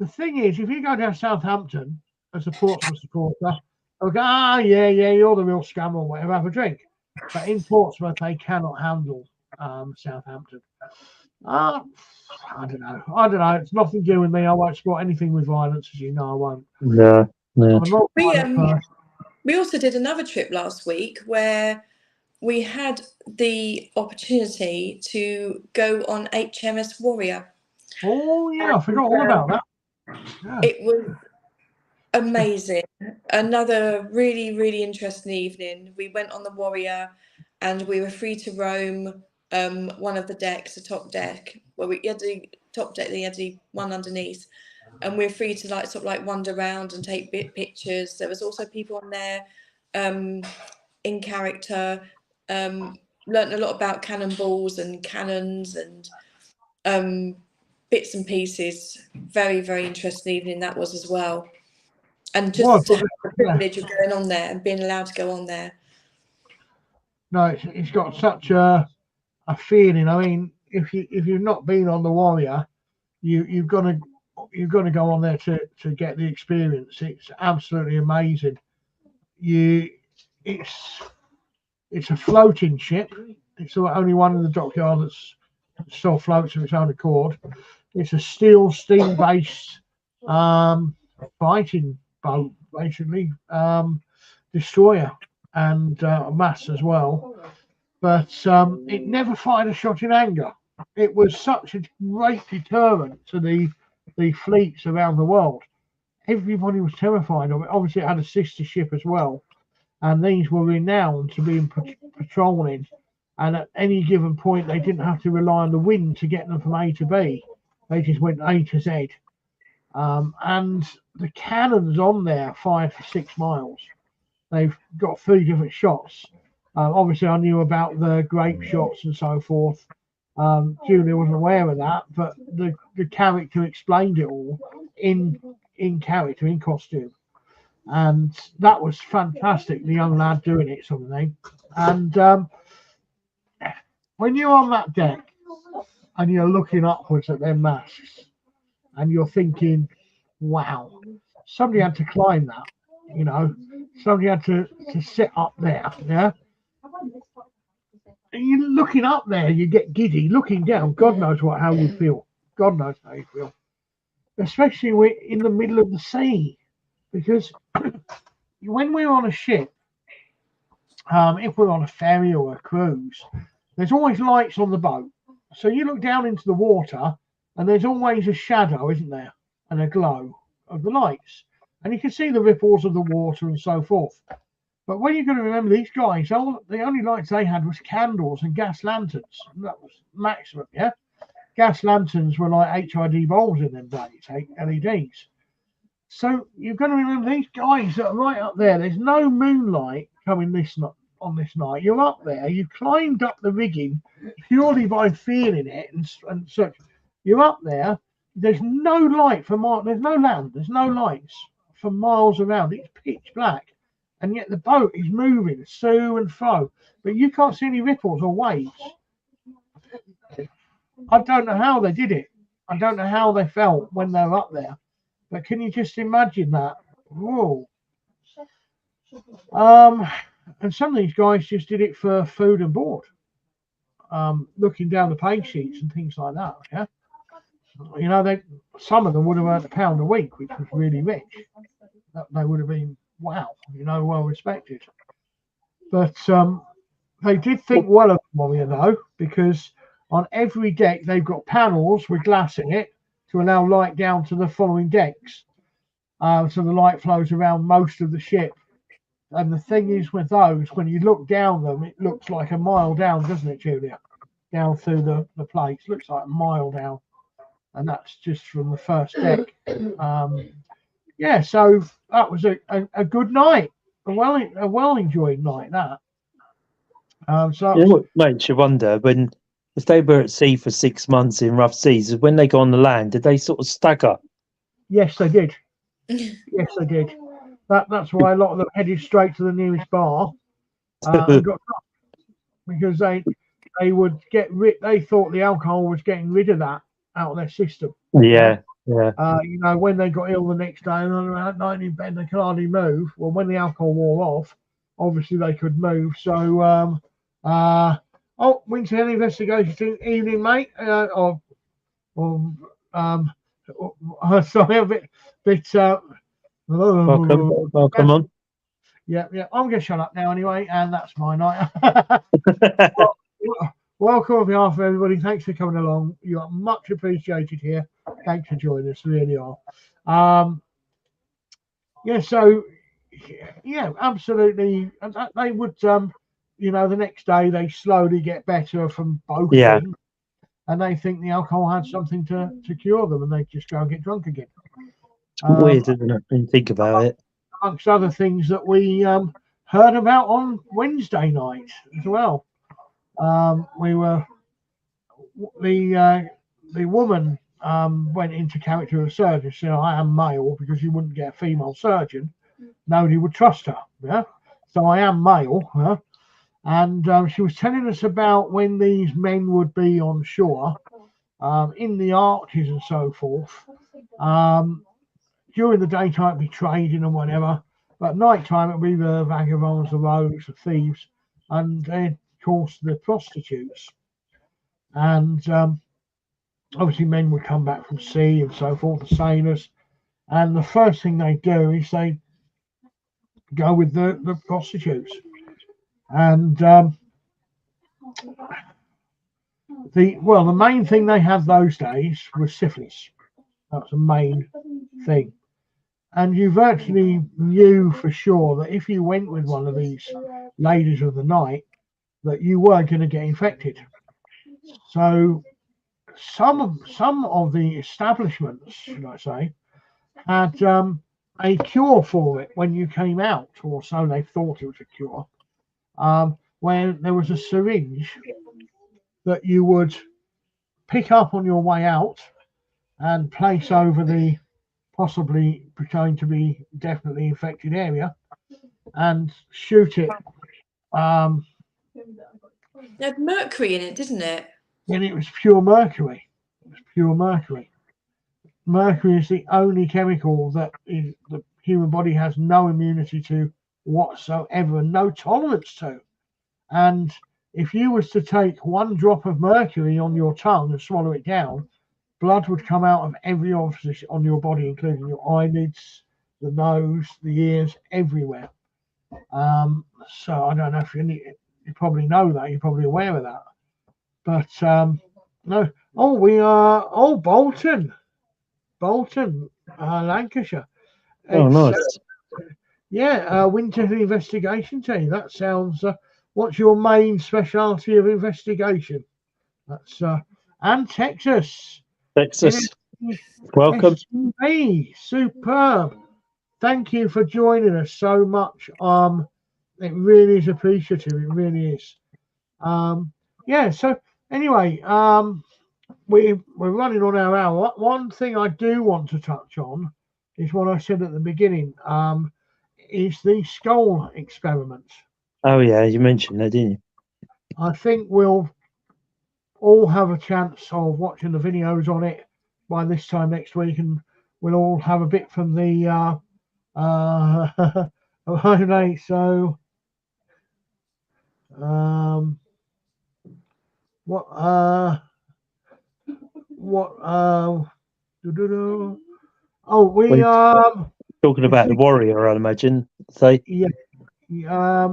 the thing is, if you go down Southampton as a Portsmouth supporter, they'll go, yeah, you're the real scum or whatever, have a drink. But in Portsmouth, they cannot handle Southampton. I don't know. It's nothing to do with me. I won't support anything with violence, as you know. I won't. No. We also did another trip last week where we had the opportunity to go on HMS Warrior. Oh yeah, I forgot all about that. Yeah. It was amazing. another really, really interesting evening. We went on the Warrior, and we were free to roam one of the decks, the top deck. Well, we had the top deck, they had the one underneath, and we were free to like sort of like wander around and take pictures. There was also people on there in character. Learned a lot about cannonballs and cannons and bits and pieces. Very, very interesting evening that was as well. And just to have the privilege of going on there and being allowed to go on there. No, it's got such a feeling. I mean, if you've not been on the Warrior, you've got to go on there to get the experience. It's absolutely amazing. It's a floating ship. It's the only one in the dockyard that's still floats of its own accord. It's a steam based fighting boat, basically, destroyer and mass as well. But it never fired a shot in anger. It was such a great deterrent to the fleets around the world. Everybody was terrified of it. Obviously, it had a sister ship as well, and these were renowned to be patrolling. And at any given point, they didn't have to rely on the wind to get them from A to B. They just went A to Z. And the cannons on there fired for 6 miles. They've got 3 different shots. Obviously, I knew about the grape shots and so forth. Julia wasn't aware of that, but the character explained it all in character, in costume. And that was fantastic, the young lad doing it, sort of thing. And when you're on that deck and you're looking upwards at their masts and you're thinking, wow, somebody had to climb that, you know, somebody had to sit up there, yeah? And you're looking up there, you get giddy. Looking down, God knows how you feel. God knows how you feel. Especially we're in the middle of the sea. Because when we're on a ship, if we're on a ferry or a cruise, there's always lights on the boat. So you look down into the water and there's always a shadow, isn't there? And a glow of the lights. And you can see the ripples of the water and so forth. But when you're going to remember, these guys, the only lights they had was candles and gas lanterns. That was maximum, yeah? Gas lanterns were like HID bulbs in them days, LEDs. So you're going to remember these guys that are right up there. There's no moonlight coming on this night. You're up there. You've climbed up the rigging purely by feeling it and such. You're up there. There's no light for miles. There's no land. There's no lights for miles around. It's pitch black. And yet the boat is moving to and fro. But you can't see any ripples or waves. I don't know how they did it. I don't know how they felt when they were up there. But can you just imagine that? Whoa. And some of these guys just did it for food and board. Looking down the pay sheets and things like that. Yeah. You know, some of them would have earned £1 a week, which was really rich. They would have been, wow, you know, well respected. But they did think well of Warrior though, because on every deck they've got panels with glass in it to allow light down to the following decks. So the light flows around most of the ship. And the thing is with those, when you look down them, it looks like a mile down, doesn't it, Julia? Down through the plates, looks like a mile down. And that's just from the first deck. Yeah, so that was a good night, a well enjoyed night. That. So you know what makes you wonder if they were at sea for 6 months in rough seas, when they got on the land, did they sort of stagger? Yes, they did. Yes, they did. That's why a lot of them headed straight to the nearest bar and got drunk, because they would get rid. They thought the alcohol was getting rid of that out of their system. Yeah. You know, when they got ill the next day and around night in bed, they could hardly move. Well, when the alcohol wore off, obviously they could move. So, Winter Investigation evening, mate. Sorry, a bit. Welcome on. Yeah. I'm gonna shut up now anyway, and that's my night. Welcome on behalf of everybody. Thanks for coming along. You are much appreciated here. Thanks for joining us, really are. Yeah, so yeah, absolutely. And they would, you know, the next day they slowly get better from both Yeah. things, and they think the alcohol had something to cure them, and they just go and get drunk again. Weird, isn't it? When you think about it. Amongst other things that we heard about on Wednesday night as well. We were the woman went into character of surgeon, said, "I am male," because you wouldn't get a female surgeon. Nobody would trust her. Yeah, so I am male. Yeah? And she was telling us about when these men would be on shore, in the arches and so forth. During the daytime, it'd be trading and whatever, but at night time, it'd be the vagabonds, the rogues, the thieves, and of course the prostitutes. And obviously, men would come back from sea and so forth, the sailors. And the first thing they do is they go with the prostitutes. And the main thing they had those days was syphilis. That's the main thing. And you virtually knew for sure that if you went with one of these ladies of the night, that you were going to get infected. So some of the establishments, should I say, had a cure for it when you came out, or so they thought it was a cure, where there was a syringe that you would pick up on your way out and place over the possibly going to be definitely infected area and shoot it. It had mercury in it, didn't it? And it was pure mercury. It was pure mercury. Mercury is the only chemical that the human body has no immunity to whatsoever, no tolerance to. And if you was to take one drop of mercury on your tongue and swallow it down, blood would come out of every orifice on your body, including your eyelids, the nose, the ears, everywhere. So I don't know if you probably know that, you're probably aware of that. But no. Oh, we are. Oh, Bolton, Lancashire. Oh, nice. Yeah, winter investigation team. That sounds. What's your main specialty of investigation? That's and Texas. Texas. Welcome. STV, superb. Thank you for joining us so much. It really is appreciative. It really is. Yeah. So anyway, we're running on our hour. One thing I do want to touch on is what I said at the beginning. Is the skull experiment. Oh yeah, you mentioned that, didn't you? I think we'll all have a chance of watching the videos on it by this time next week, and we'll all have a bit from the okay, so what oh, we talking about the warrior, I'd imagine. Say yeah, yeah.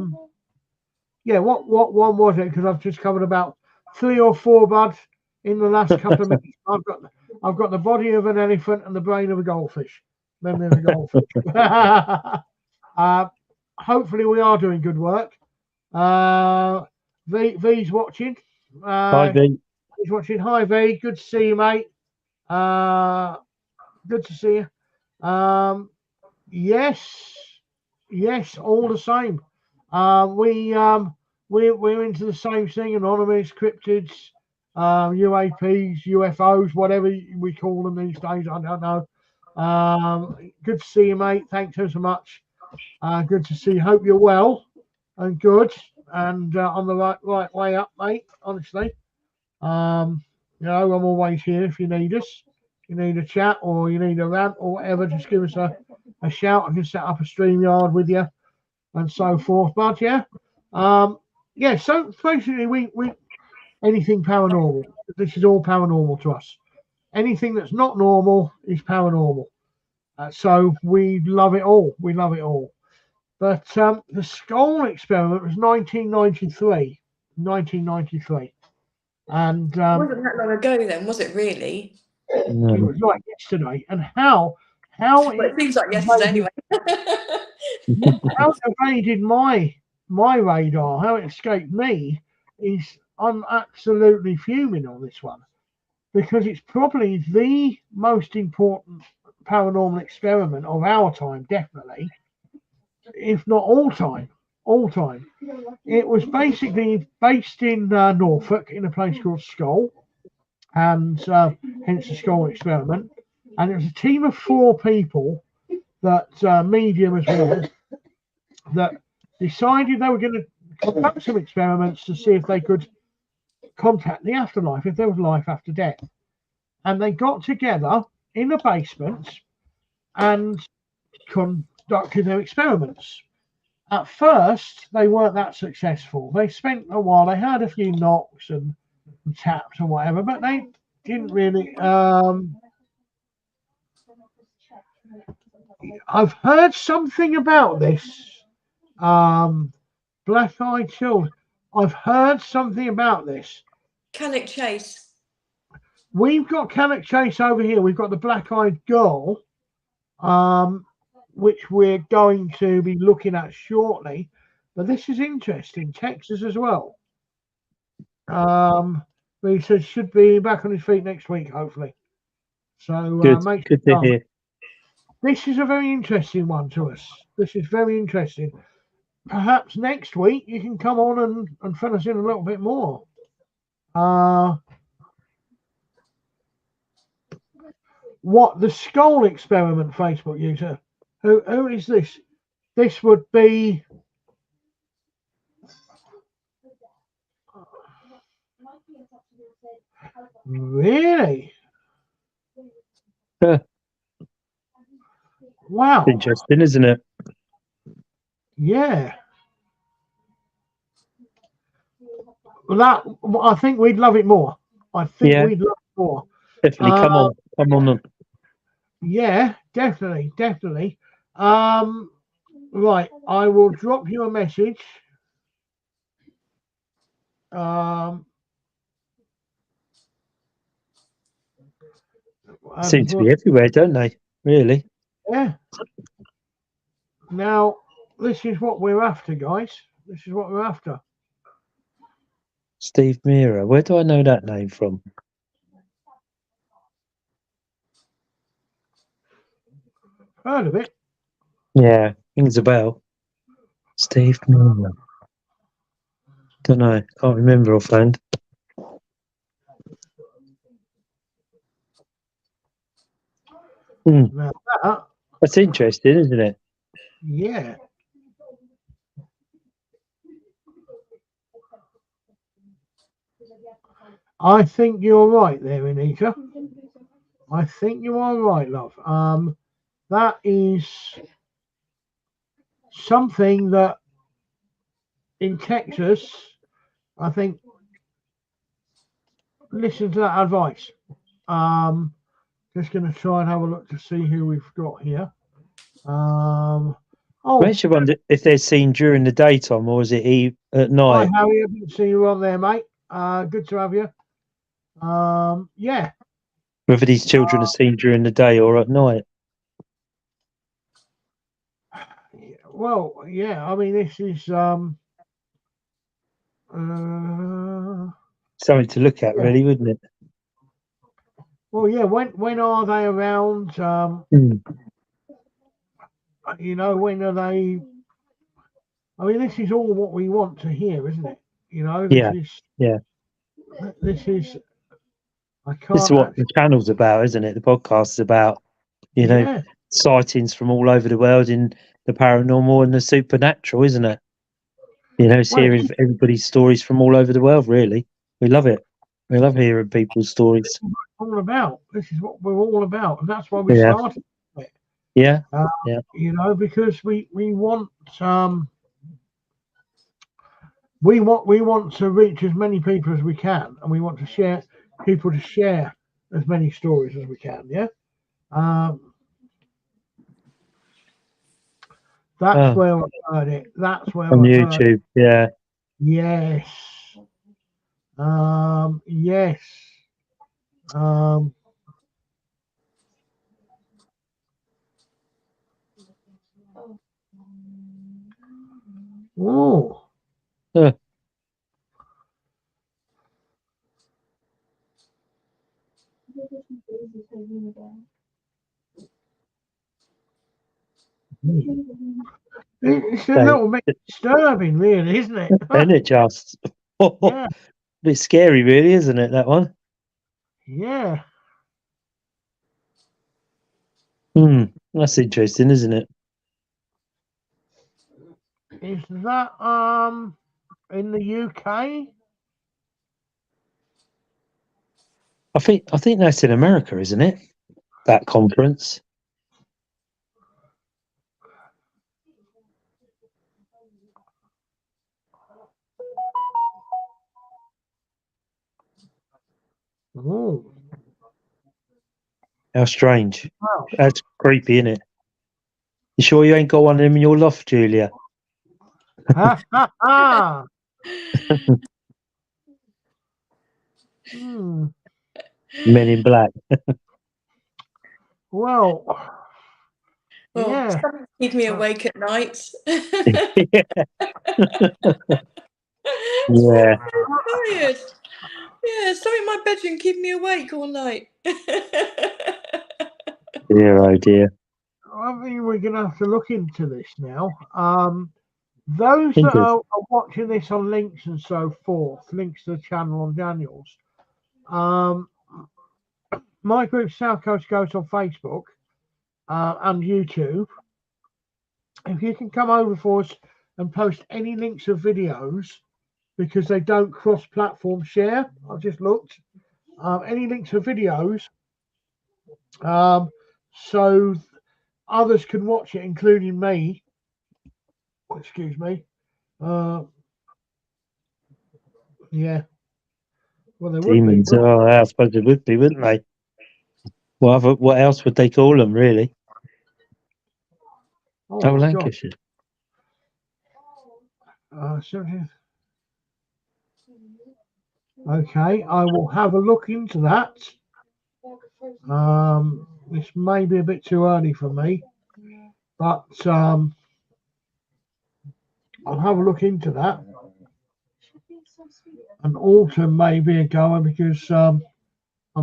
What one was it? Because I've just covered about 3 or 4 buds in the last couple of minutes. I've got the body of an elephant and the brain of a goldfish. Then there's a goldfish. Hopefully we are doing good work. V's watching. hi V. He's watching. Hi V, good to see you, mate. Good to see you. Yes, all the same. We're into the same thing: anonymous, cryptids, UAPs, UFOs, whatever we call them these days. I don't know. Good to see you, mate. Thanks so much. Good to see you. Hope you're well and good and on the right way up, mate. Honestly, you know, I'm always here if you need us. You need a chat or you need a rant or whatever, just give us a shout. I can set up a StreamYard with you and so forth. But yeah, yeah. So basically, we anything paranormal. This is all paranormal to us. Anything that's not normal is paranormal. So we love it all. We love it all. But the skull experiment was 1993. 1993. And It wasn't that long ago then, was it really? It was like yesterday. And how well, it seems like yesterday anyway. how it evaded my radar, how it escaped me, is I'm absolutely fuming on this one because it's probably the most important paranormal experiment of our time, definitely, if not all time. All time. It was basically based in Norfolk in a place called Skull, and hence the Skull experiment. And it was a team of 4 people that medium as well that decided they were going to conduct some experiments to see if they could contact the afterlife, if there was life after death. And they got together in a basement and conducted their experiments. At first, they weren't that successful. They spent a while, they had a few knocks and taps and whatever, but they didn't really. I've heard something about this. Black-eyed children. I've heard something about this. Cannock Chase. We've got Cannock Chase over here. We've got the black-eyed girl, which we're going to be looking at shortly. But this is interesting. Texas as well. But he says should be back on his feet next week, hopefully. So Good to hear. This is a very interesting one to us. This is very interesting. Perhaps next week you can come on and fill us in a little bit more. What the Skull Experiment Facebook user? Who is this? This would be. Really? Wow. Interesting, isn't it? Yeah. Well, I think we'd love it more. I think we'd love it more. Definitely, come on. Yeah, definitely. Right, I will drop you a message. Seem to be everywhere, don't they? Really? Yeah. Now, this is what we're after, guys. This is what we're after. Steve Mira. Where do I know that name from? Heard of it? Yeah, rings a bell. Steve Mira. Don't know. Can't remember offhand. Now that's interesting, isn't it? Yeah. I think you're right there, Anita. I think you are right, love. That is something that in Texas, I think, listen to that advice. Just going to try and have a look to see who we've got here. Makes you wonder if they're seen during the daytime or is it at night? Hi, Harry. I didn't see you on there, mate. Good to have you. Yeah. Whether these children are seen during the day or at night. Well, yeah. I mean, this is something to look at, really, wouldn't it? Well, yeah. When are they around? You know, when are they? I mean, this is all what we want to hear, isn't it? You know. This is. I can't. This is what the channel's about, isn't it? The podcast's about, you know, sightings from all over the world in the paranormal and the supernatural, isn't it? You know, it's hearing everybody's stories from all over the world, really. We love it. We love hearing people's stories. This is what it's all about. This is what we're all about. And that's why we started it. Yeah. You know, because we want we want to reach as many people as we can, and we want to share as many stories as we can. Yeah. That's where I heard it. That's where on YouTube. Yeah. Yes. Yes. Oh, Uh, it's a they, little bit disturbing, really, isn't it? and it just Yeah, bit scary, really, isn't it? That one. yeah. That's interesting, isn't it? Is that in the UK? I think that's in America, isn't it? That conference. Oh, How strange. wow. That's creepy, isn't it? You sure you ain't got one of them in your loft, Julia? Ha ha ha. Hmm. Men in Black. Well, Well, yeah. something to keep me awake at night. Yeah. I'm tired. Yeah, something in my bedroom keeping me awake all night. Dear, oh dear. I think we're going to have to look into this now. Those that Fingers. are watching this on links and so forth, links to the channel on Daniel's, my group South Coast Ghosts on Facebook and YouTube. If you can come over for us and post any links of videos, because they don't cross-platform share. I've just looked. Any links of videos, so others can watch it, including me. Excuse me. Yeah. Well, there would be. Demons. Oh, I suppose it would be, wouldn't they? What else would they call them, really? Oh, Oh, my God. Lancashire. 17th. Okay, I will have a look into that. This may be a bit too early for me, but I'll have a look into that. And autumn may be a goer because I'm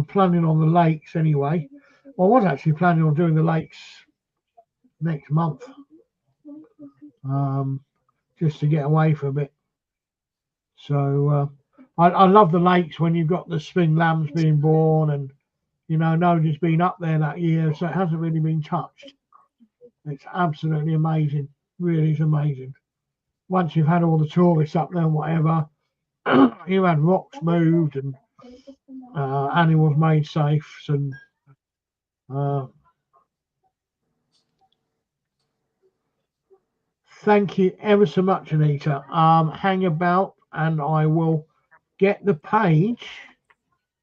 planning on the lakes anyway. Well, I was actually planning on doing the lakes next month, just to get away for a bit. So I love the lakes when you've got the spring lambs being born, and nobody's been up there that year, so it hasn't really been touched. It's absolutely amazing, really is amazing. Once you've had all the tourists up there and whatever, you had rocks moved and animals made safe, and thank you ever so much, Anita. Hang about and I will get the page.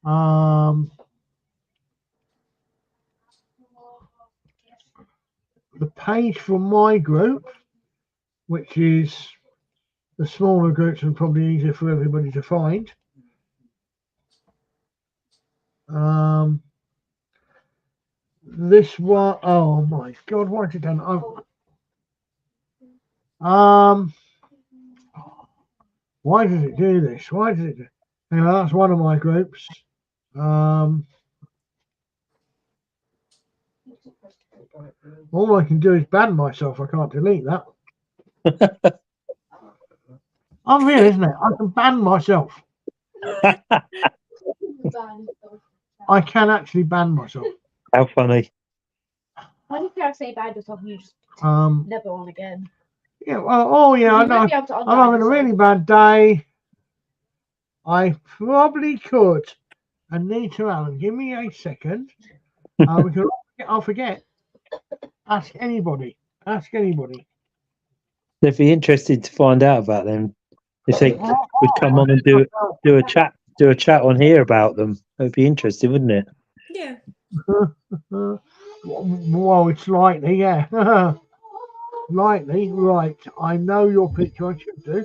The page for my group, which is the smaller groups and probably easier for everybody to find. This one, oh my God, what have you done? Why does it do this? Why does it do? Anyway, that's one of my groups. All I can do is ban myself. I can't delete that. Unreal, isn't it? I can ban myself. I can actually ban myself. How funny. How do you feel say bad yourself and you just never on again? Yeah, well, oh yeah, I know. I'm having a really bad day. I probably could. Anita Allen, give me a second. I'll forget. Ask anybody. Ask anybody. It'd be interesting to find out about them if they would come on and do a chat on here about them. It'd be interesting, wouldn't it? Yeah. Well, it's likely, yeah. Likely, right. I know your picture. I should do.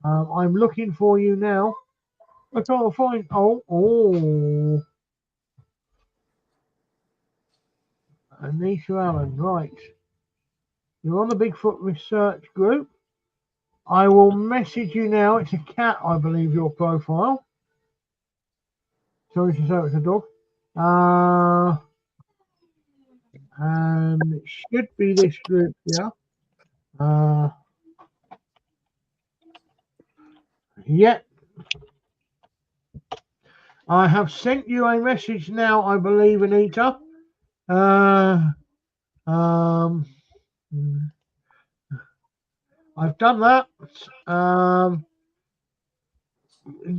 I'm looking for you now. I can't find. Oh. Anita Allen, right. You're on the Bigfoot research group. I will message you now. It's a cat, I believe, your profile. Sorry to say it's a dog. And it should be this group here. Yeah. I have sent you a message now, I believe, Anita. I've done that.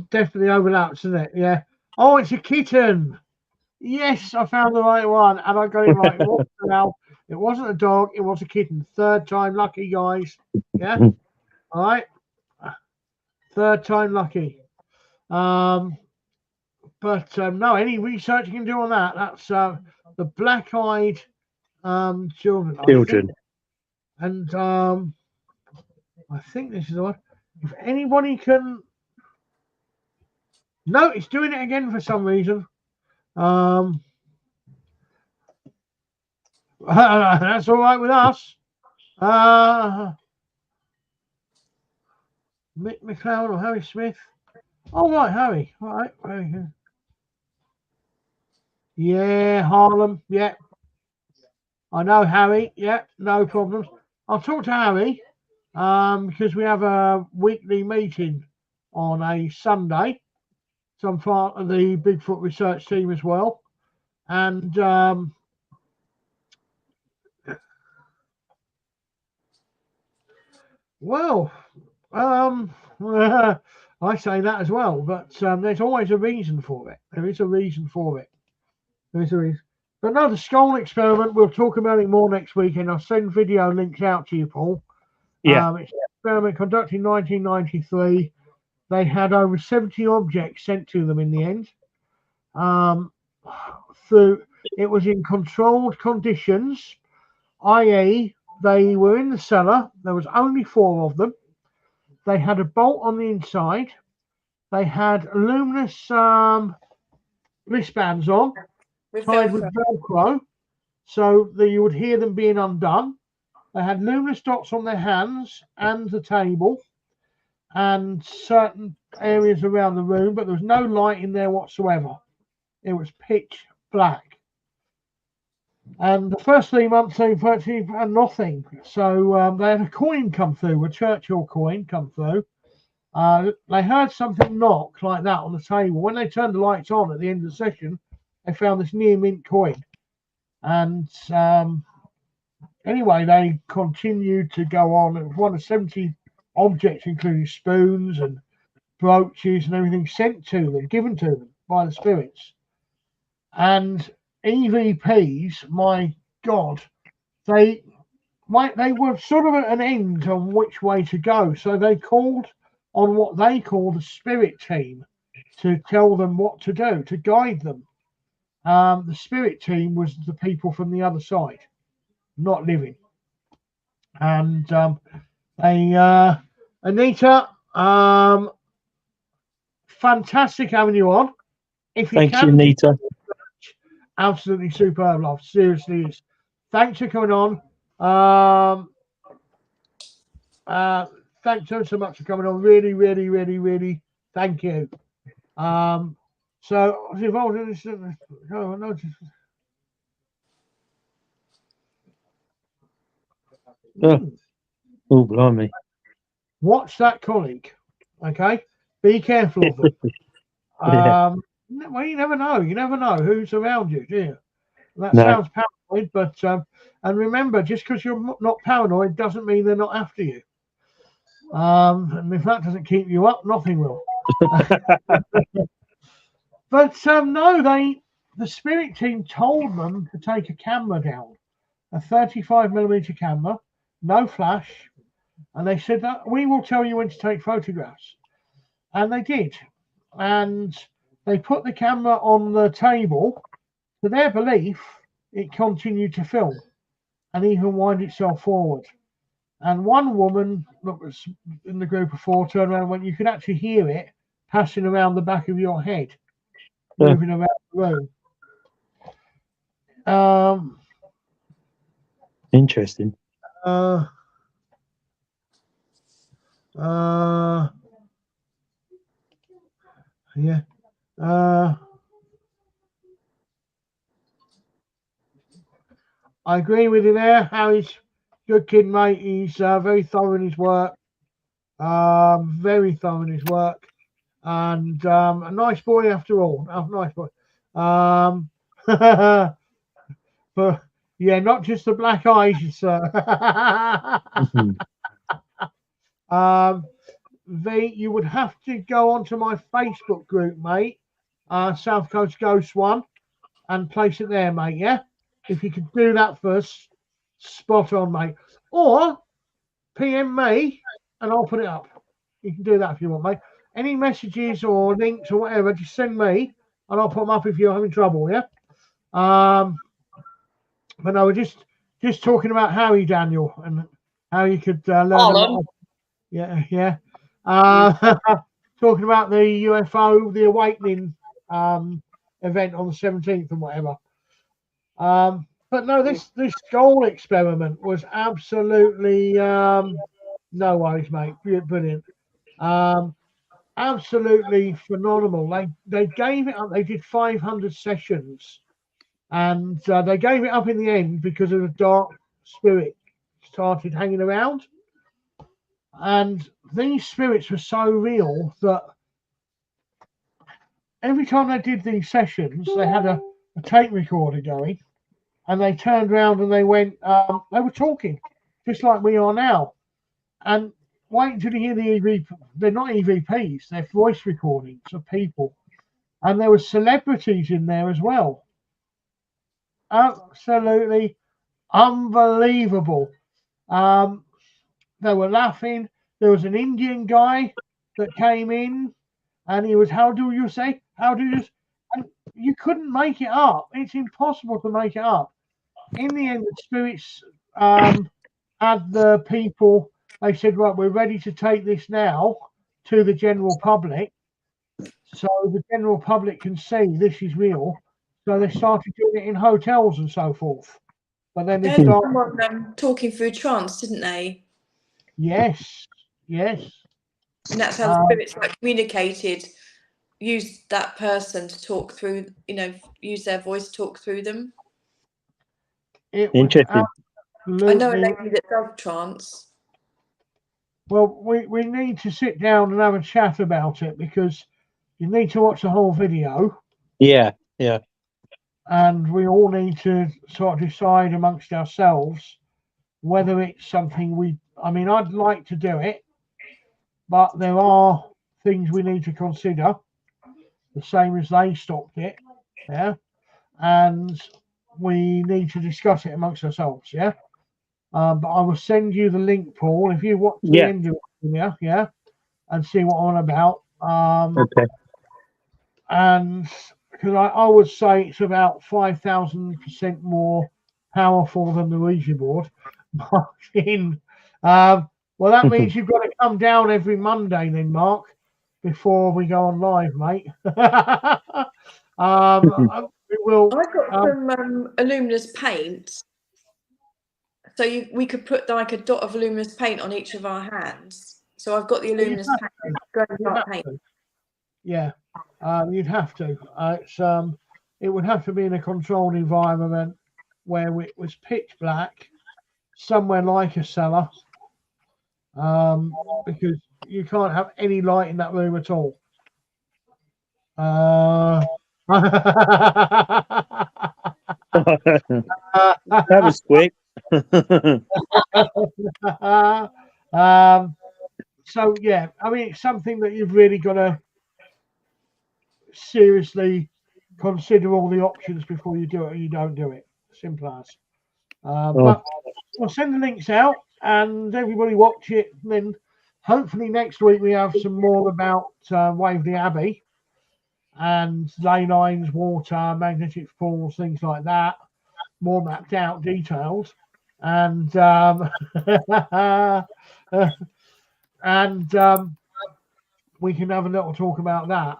Definitely overlaps, isn't it? Yeah. Oh, it's a kitten. Yes, I found the right one, and I got it right. It wasn't a dog, it was a kitten. Third time lucky, guys. Yeah. All right. Third time lucky. But no, any research you can do on that. That's the black-eyed children. Children. And I think this is the one. If anybody can. No, it's doing it again for some reason. That's all right with us. Mick McLeod or Harry Smith. Oh, right, Harry. All right, very good. Yeah, Harlem. Yeah. I know Harry. Yeah, no problems. I'll talk to Harry because we have a weekly meeting on a Sunday. So I'm part of the Bigfoot research team as well. And well, I say that as well, but there's always a reason for it. There is a reason for it. There is a reason. But no, the skull experiment, we'll talk about it more next week, and I'll send video links out to you, Paul. Yeah. It's an experiment conducted in 1993. They had over 70 objects sent to them in the end. It was in controlled conditions, i.e., they were in the cellar. There was only 4 of them. They had a bolt on the inside. They had luminous wristbands on, tied with Velcro, so that you would hear them being undone. They had luminous dots on their hands and the table and certain areas around the room, but there was no light in there whatsoever. It was pitch black. And the first 3 months they virtually had nothing. So they had a coin come through, a Churchill coin come through. They heard something knock like that on the table. When they turned the lights on at the end of the session, they found this near mint coin. And anyway, they continued to go on. It was one of 70 objects, including spoons and brooches and everything sent to them, given to them by the spirits. And EVPs, my God, they were sort of at an end on which way to go. So they called on what they called a spirit team to tell them what to do, to guide them. The spirit team was the people from the other side, not living. And Anita, fantastic having you on. If you Thank can, you, Anita. Absolutely superb, love. Seriously is. Thanks for coming on. Thanks so much for coming on. Really, really, really, really thank you. So if I was in this, Oh, blimey. Watch that colleague. Okay, be careful of them. Yeah. Well, you never know. You never know who's around you, do you? That No. sounds paranoid, but and remember, just because you're not paranoid doesn't mean they're not after you. And if that doesn't keep you up, nothing will. But no, the spirit team told them to take a camera down, a 35mm camera, no flash, and they said that we will tell you when to take photographs, and they did, and they put the camera on the table. To their belief, it continued to film and even wind itself forward. And one woman that was in the group of 4 turned around and went, you could actually hear it passing around the back of your head, moving around the room. Interesting. Yeah. I agree with you there. Harry's a good kid, mate. He's very thorough in his work. Very thorough in his work. And a nice boy after all. A nice boy. But yeah, not just the black eyes, sir. You would have to go onto my Facebook group, mate, South Coast Ghost One, and place it there, mate. Yeah, if you could do that first, spot on, mate. Or PM me, and I'll put it up. You can do that if you want, mate. Any messages or links or whatever, just send me, and I'll put them up if you're having trouble. Yeah. But no, we're just talking about Harry, Daniel, and how you could learn a lot. Yeah. Talking about the UFO, the Awakening event on the 17th and whatever. But no, this skull experiment was absolutely no worries, mate. Brilliant. Absolutely phenomenal. They gave it up. They did 500 sessions, and they gave it up in the end because of a dark spirit started hanging around. And these spirits were so real that every time they did these sessions, they had a tape recorder going, and they turned around and they went, they were talking just like we are now. And wait until you hear the EVP. They're not EVPs, they're voice recordings of people. And there were celebrities in there as well. Absolutely unbelievable. They were laughing. There was an Indian guy that came in, and he was, how do you say? How do you? And you couldn't make it up. It's impossible to make it up. In the end, the spirits had the people. They said, right, we're ready to take this now to the general public, so the general public can see this is real. So they started doing it in hotels and so forth. But then they started someone talking through trance, didn't they? Yes. And that's how the spirits communicated. Used that person to talk through, use their voice to talk through them. Interesting. I know a lady that does trance. Well, we need to sit down and have a chat about it, because you need to watch the whole video. Yeah. And we all need to sort of decide amongst ourselves whether it's something I'd like to do it, but there are things we need to consider, the same as they stopped it, yeah, and we need to discuss it amongst ourselves, yeah. But I will send you the link, Paul, if you watch the end of it, yeah, and see what I'm on about. Okay. And because I would say it's about 5,000% more powerful than the Ouija board. But well, that means you've got to come down every Monday then, Mark, before we go on live, mate. We will. I got some luminous paint, so we could put like a dot of luminous paint on each of our hands. So I've got the luminous paint. Yeah, you'd have to. It would have to be in a controlled environment where it was pitch black, somewhere like a cellar, because you can't have any light in that room at all. That was quick. So yeah, it's something that you've really got to seriously consider all the options before you do it or you don't do it. Simple as. But we'll send the links out and everybody watch it. And then hopefully next week we have some more about Waverley Abbey and ley lines, water, magnetic falls, things like that. More mapped out details. And we can have a little talk about that.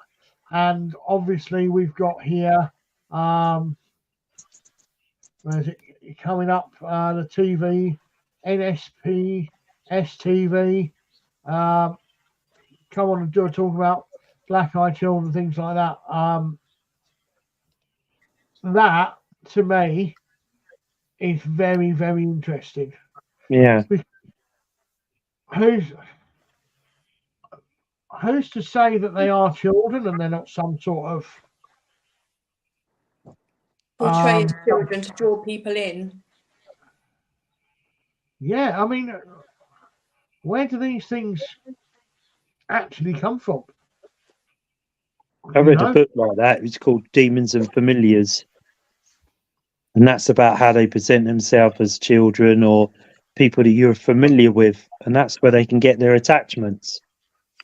And obviously we've got here where is it coming up, the TV NSP, STV, come on and do a talk about black-eyed children, things like that. That to me is very, very interesting. Yeah. Who's to say that they are children and they're not some sort of Portraying children to draw people in. Yeah, I mean, where do these things actually come from? I read a book like that. It's called Demons and Familiars. And that's about how they present themselves as children or people that you're familiar with. And that's where they can get their attachments.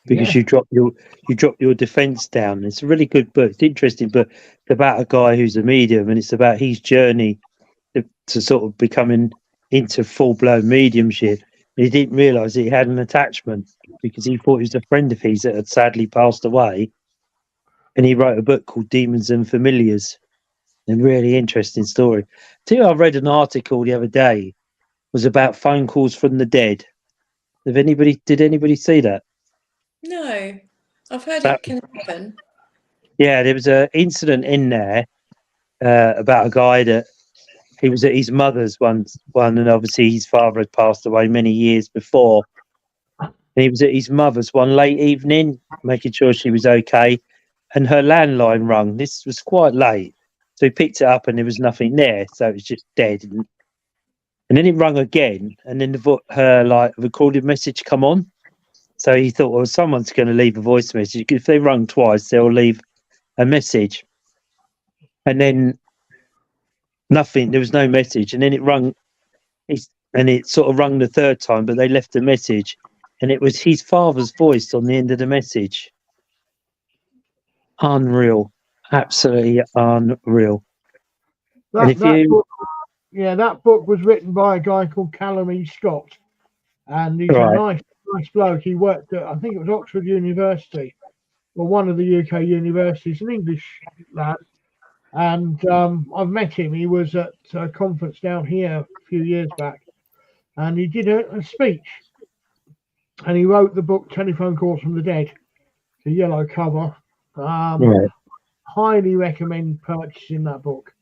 Because you drop your defense down. It's a really good book. It's interesting, but it's about a guy who's a medium, and it's about his journey to sort of becoming into full-blown mediumship. He didn't realise he had an attachment because he thought he was a friend of his that had sadly passed away. And he wrote a book called Demons and Familiars. A really interesting story. I read an article the other day was about phone calls from the dead. Did anybody see that? No, I've heard it can happen. Yeah, there was an incident in there about a guy that he was at his mother's one, and obviously his father had passed away many years before. And he was at his mother's one late evening, making sure she was okay, and her landline rung. This was quite late, so he picked it up and there was nothing there, so it was just dead. And then it rung again, and then her recorded message come on. So he thought, well, someone's going to leave a voice message. If they rung twice, they'll leave a message. And then nothing. There was no message. And then it rung, and it sort of rung the third time, but they left a message, and it was his father's voice on the end of the message. Unreal, absolutely unreal. That book was written by a guy called Callum E. Scott, and he's a nice bloke. He worked at, I think it was Oxford University, or one of the UK universities, an English lad. And I've met him. He was at a conference down here a few years back, and he did a speech. And he wrote the book Telephone Calls from the Dead, the yellow cover. Highly recommend purchasing that book.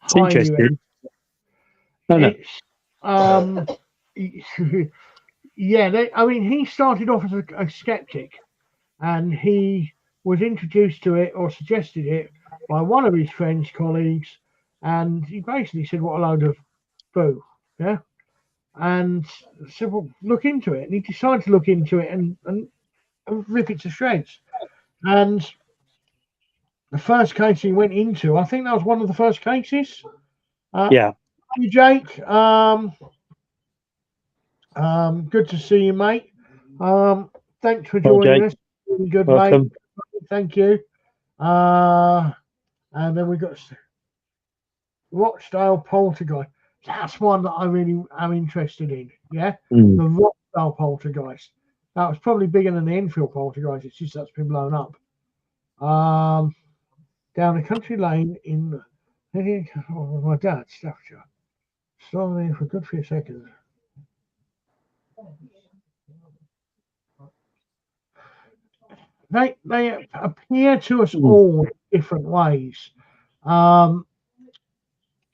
It's interesting. He started off as a skeptic, and he was introduced to it or suggested it by one of his friends, colleagues, and he basically said, what a load of boo, yeah? And said, well, look into it. And he decided to look into it and rip it to shreds. And the first case he went into, I think that was one of the first cases. Jake, good to see you, mate. Thanks for joining us. Really good, welcome. Mate. Thank you. And then we got Rochdale Poltergeist. That's one that I really am interested in. Yeah, the Rochdale Poltergeist. That was probably bigger than the Enfield Poltergeist. It's just that's been blown up. Down a country lane in my dad's Staffordshire. Slowly for a good few seconds. They appear to us all in different ways.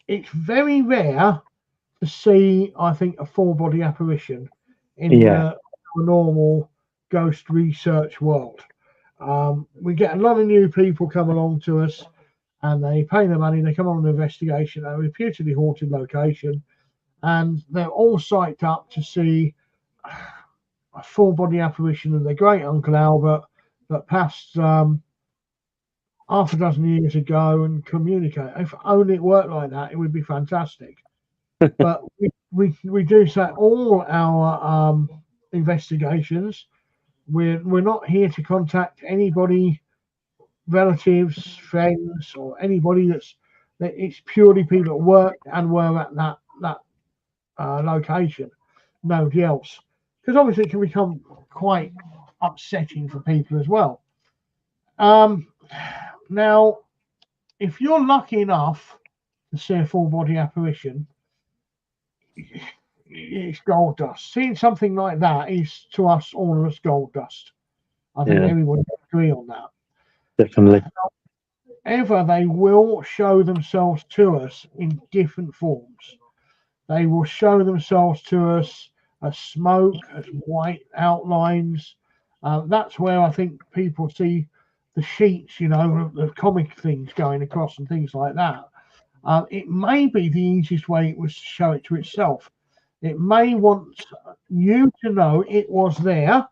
It's very rare to see, I think, a full-body apparition in the normal ghost research world. We get a lot of new people come along to us, and they pay their money, they come on an investigation at a reputedly haunted location, and they're all psyched up to see a full-body apparition of their great Uncle Albert that passed half a dozen years ago and communicate. If only it worked like that, it would be fantastic. But we do say all our investigations. We're not here to contact anybody, relatives, friends, or anybody it's purely people that worked and were at that location. Nobody else, because obviously it can become quite upsetting for people as well. Now, if you're lucky enough to see a full body apparition, it's gold dust. Seeing something like that is to us all as gold dust. I think everyone would agree on that. Definitely. However, they will show themselves to us in different forms. They will show themselves to us as smoke, as white outlines. That's where I think people see the sheets, the comic things going across and things like that. It may be the easiest way it was to show it to itself. It may want you to know it was there,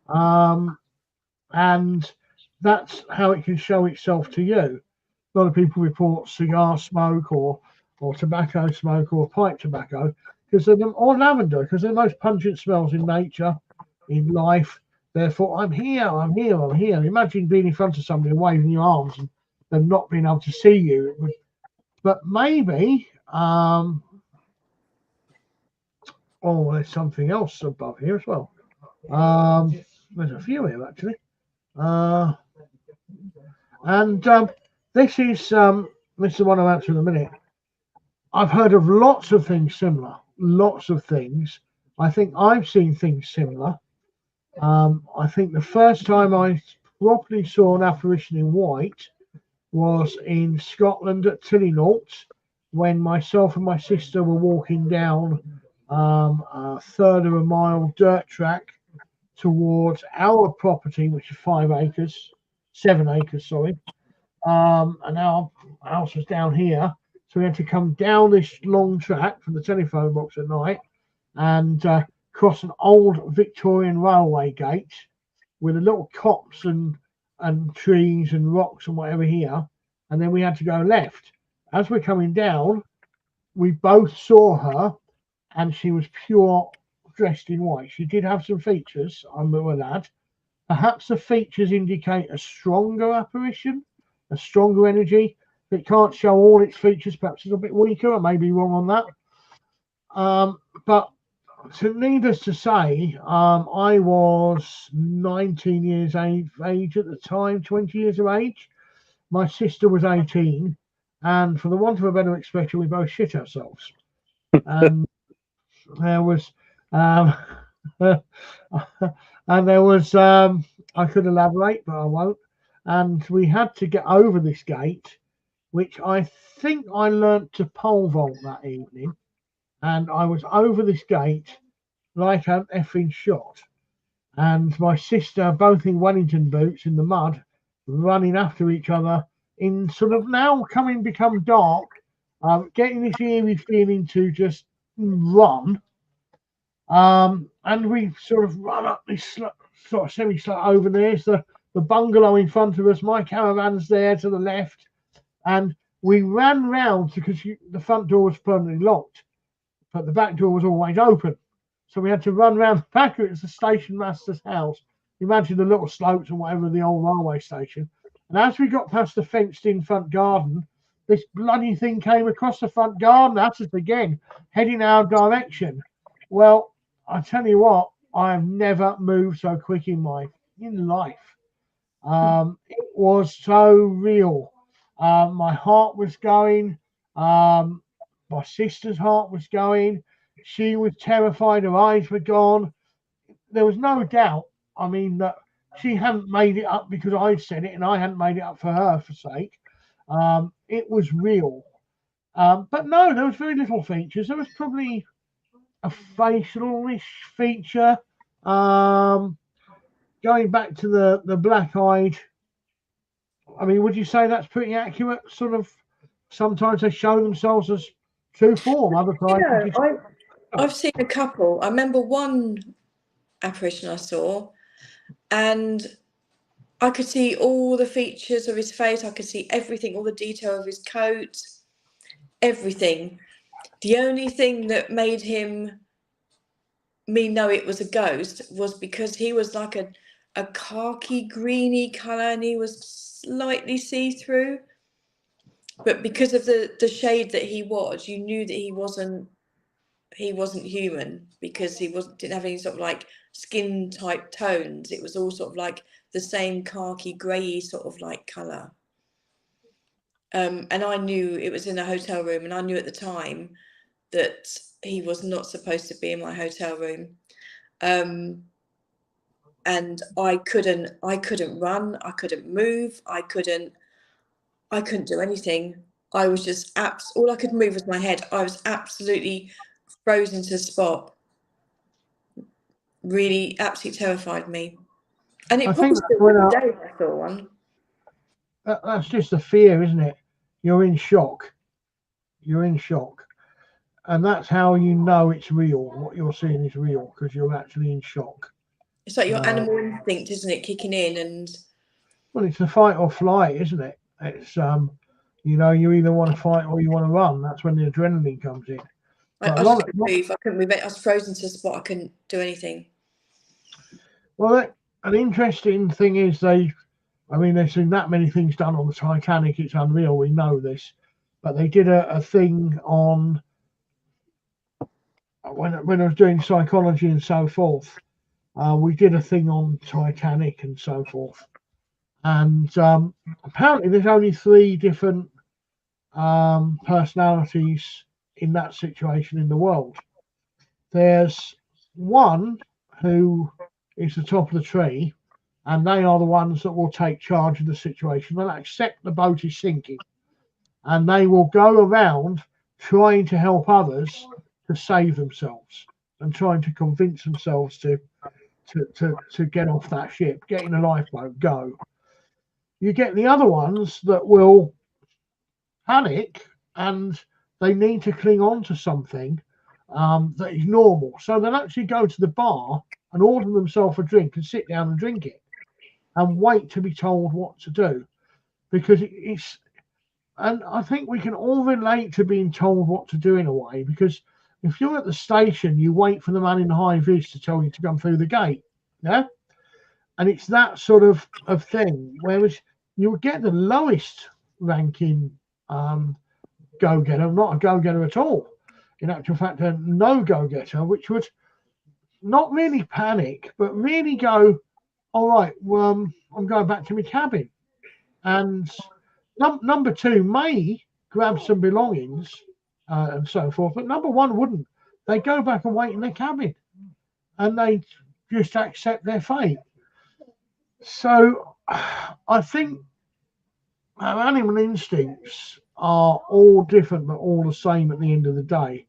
and that's how it can show itself to you. A lot of people report cigar smoke or tobacco smoke or pipe tobacco or lavender, because they're the most pungent smells in nature, in life. Therefore, I'm here, I'm here, I'm here. Imagine being in front of somebody and waving your arms and them not being able to see you. But maybe, there's something else above here as well. There's a few here actually. This is the one I'll answer in a minute. I've heard of lots of things similar, lots of things. I think I've seen things similar. I think the first time I properly saw an apparition in white was in Scotland at Tillinort, when myself and my sister were walking down a third of a mile dirt track towards our property, which is 7 acres, sorry. And our house was down here. So we had to come down this long track from the telephone box at night and cross an old Victorian railway gate with a little copse and trees and rocks and whatever here. And then we had to go left. As we're coming down, we both saw her, and she was pure dressed in white. She did have some features, I'm aware that. Perhaps the features indicate a stronger apparition, a stronger energy. It can't show all its features, perhaps it's a bit weaker. I may be wrong on that. But needless to say, I was 19 years of age at the time, 20 years of age. My sister was 18, and for the want of a better expression, we both shit ourselves. And there was, and there was, I could elaborate, but I won't. And we had to get over this gate, which I think I learnt to pole vault that evening. And I was over this gate like an effing shot. And my sister, both in Wellington boots in the mud, running after each other in sort of now become dark, getting this eerie feeling to just run. And we sort of run up this sort of semi-slut over there. It's the bungalow in front of us. My caravan's there to the left. And we ran round because the front door was permanently locked, but the back door was always open. So we had to run round the back of it. It's the station master's house. Imagine the little slopes and whatever, the old railway station. And as we got past the fenced-in front garden, this bloody thing came across the front garden at us again, heading our direction. Well, I tell you what, I have never moved so quick in life. It was so real. My heart was going. My sister's heart was going. She was terrified. Her eyes were gone. There was no doubt, that she hadn't made it up because I'd said it, and I hadn't made it up for her sake. It was real. But no, there was very little features. There was probably a facial-ish feature. Going back to the black-eyed, would you say that's pretty accurate? Sort of, sometimes they show themselves as true form, other times. I've seen a couple. I remember one apparition I saw, and I could see all the features of his face. I could see everything, all the detail of his coat, everything. The only thing that made me know it was a ghost was because he was like a khaki greeny colour, and he was slightly see-through. But because of the shade that he was, you knew that he wasn't human, because he didn't have any sort of like skin type tones. It was all sort of like the same khaki grey sort of like colour. And I knew it was in a hotel room, and I knew at the time that he was not supposed to be in my hotel room. And I couldn't run, I couldn't move, I couldn't do anything. I was just all I could move was my head. I was absolutely frozen to the spot. Really, absolutely terrified me. And it probably still to this day I saw one. That's just the fear, isn't it? You're in shock. You're in shock. And that's how you know it's real. What you're seeing is real, because you're actually in shock. It's like your animal instinct, isn't it, kicking in? And well, it's a fight or flight, isn't it? It's you know, you either want to fight or you want to run. That's when the adrenaline comes in. I couldn't move. I couldn't move. I was frozen to the spot. I couldn't do anything. Well, an interesting thing is there's been that many things done on the Titanic. It's unreal. We know this, but they did a thing on when I was doing psychology and so forth. We did a thing on Titanic and so forth, and apparently there's only 3 different personalities in that situation in the world. There's one who is the top of the tree, and they are the ones that will take charge of the situation. They'll accept the boat is sinking, and they will go around trying to help others to save themselves and trying to convince themselves to get off that ship, get in a lifeboat, go. You get the other ones that will panic and they need to cling on to something that is normal. So they'll actually go to the bar and order themselves a drink and sit down and drink it and wait to be told what to do, because it's, and I think we can all relate to being told what to do in a way, because if you're at the station, you wait for the man in the high vis to tell you to come through the gate, yeah, and it's that sort of thing. Whereas you would get the lowest ranking go-getter, not a go-getter at all, in actual fact a no go-getter, which would not really panic but really go, all right, well, I'm going back to my cabin. And number 2 may grab some belongings and so forth, but number 1 wouldn't. They go back and wait in their cabin and they just accept their fate. So I think our animal instincts are all different but all the same at the end of the day.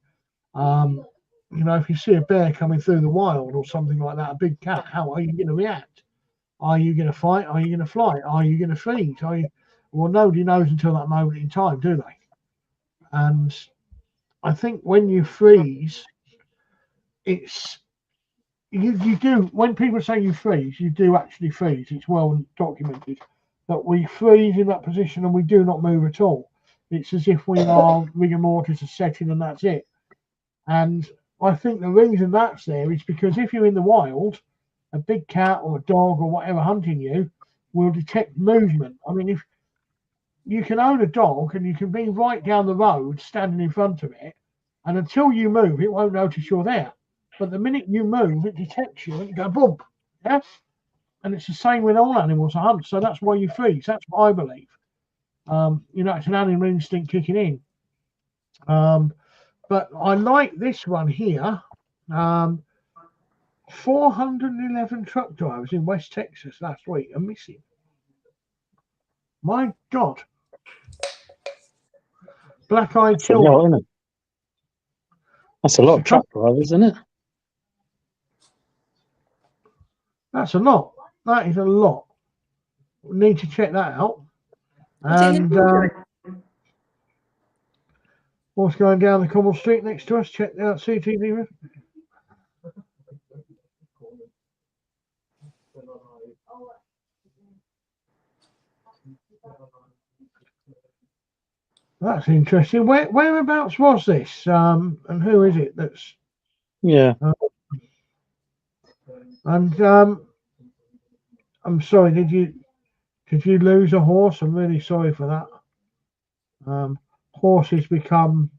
You know, if you see a bear coming through the wild or something like that, a big cat, how are you going to react? Are you going to fight? Are you going to fly? Are you going to freeze? Well, nobody knows until that moment in time, do they? And I think when you freeze, it's you do, when people say you freeze, you do actually freeze. It's well documented that we freeze in that position and we do not move at all. It's as if we are rigor mortis is setting and that's it. And I think the reason that's there is because if you're in the wild, a big cat or a dog or whatever hunting you will detect movement. I mean, if you can own a dog and you can be right down the road standing in front of it, and until you move, it won't notice you're there. But the minute you move, it detects you and you go boom. Yeah? And it's the same with all animals that hunt. So that's why you freeze. That's what I believe. You know, it's an animal instinct kicking in. But I like this one here. 411 truck drivers in West Texas last week are missing. My God. Black-eyed children. That's a lot of truck drivers, isn't it? That's a lot. That is a lot. We need to check that out. And what's going down the cobble street next to us? Check out CTV. That's interesting. Whereabouts was this? And who is it that's? Yeah. And I'm sorry. Did you lose a horse? I'm really sorry for that. Horses become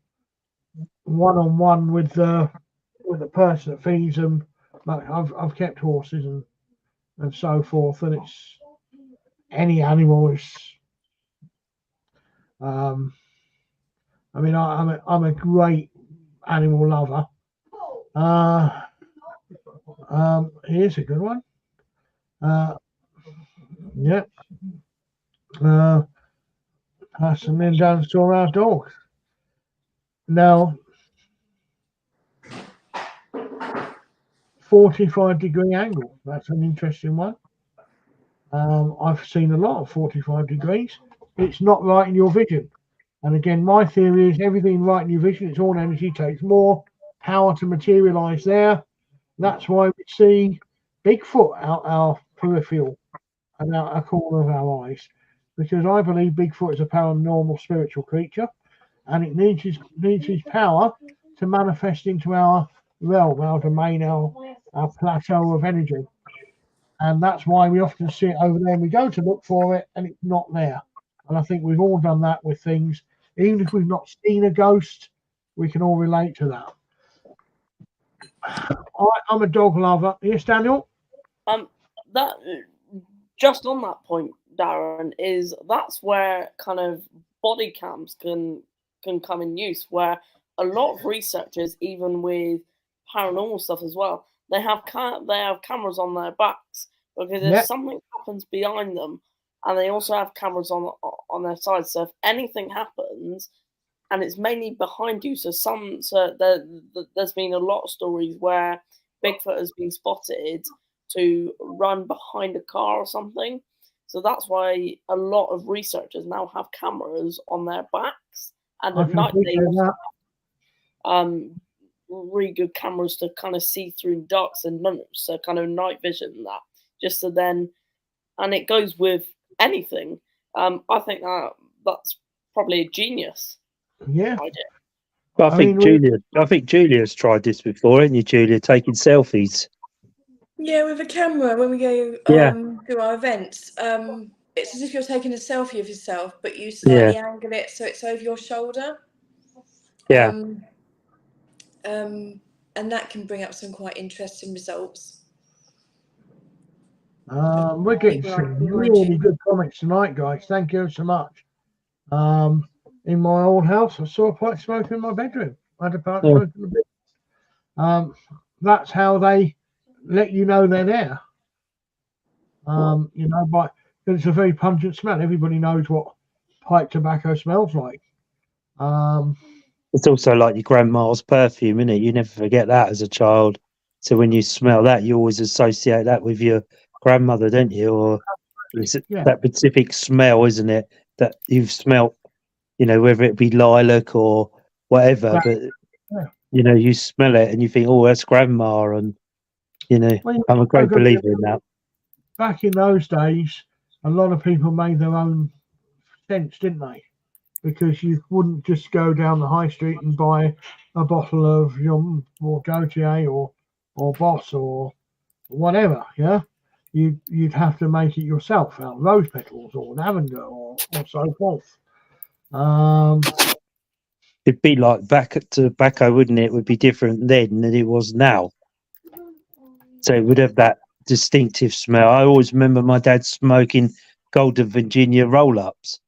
one-on-one with the person that feeds them. Like I've kept horses and so forth, and it's any animal is. I mean, I'm a great animal lover. Here's a good one. Yeah. Passing in down to our dogs. Now, 45-degree angle. That's an interesting one. I've seen a lot of 45 degrees. It's not right in your vision. And again, my theory is everything right in your vision, it's all energy, takes more power to materialize there. That's why we see Bigfoot out our peripheral and out a corner of our eyes. Because I believe Bigfoot is a paranormal spiritual creature and it needs his power to manifest into our realm, our domain, our plateau of energy. And that's why we often see it over there and we go to look for it and it's not there. And I think we've all done that with things. Even if we've not seen a ghost, we can all relate to that. I'm a dog lover. Yes, Daniel? That just on that point, Darren, is that's where kind of body cams can come in use, where a lot of researchers, even with paranormal stuff as well, they have cameras on their backs because if something happens behind them, and they also have cameras on their sides, so if anything happens, and it's mainly behind you, there's been a lot of stories where Bigfoot has been spotted to run behind a car or something. So that's why a lot of researchers now have cameras on their backs, and at night they also have really good cameras to kind of see through ducks and numbers, so kind of night vision and that, just so then, and it goes with anything. I think that's probably a genius idea. Well, I think Julia's tried this before, hasn't you, Julia? Taking selfies. Yeah, with a camera when we go do our events. It's as if you're taking a selfie of yourself, but you slightly angle it so it's over your shoulder. Yeah. And that can bring up some quite interesting results. We're getting some really good comments tonight, guys. Thank you so much. In my old house, I saw a pipe smoke in my bedroom. I had a pipe smoke in the bedroom. That's how they let you know they're there. But it's a very pungent smell. Everybody knows what pipe tobacco smells like. It's also like your grandma's perfume, isn't it? You never forget that as a child. So when you smell that, you always associate that with your grandmother, don't you? Or it's that specific smell, isn't it? That you've smelt, whether it be lilac or whatever, but you smell it and you think, oh, that's grandma. And, I'm a great believer in that. Back in those days, a lot of people made their own scents, didn't they? Because you wouldn't just go down the high street and buy a bottle of Yum or Gautier or Boss or whatever, You'd have to make it yourself out of rose petals or lavender or so forth. It'd be like tobacco, wouldn't it? It would be different then than it was now. So it would have that distinctive smell. I always remember my dad smoking Golden Virginia roll-ups.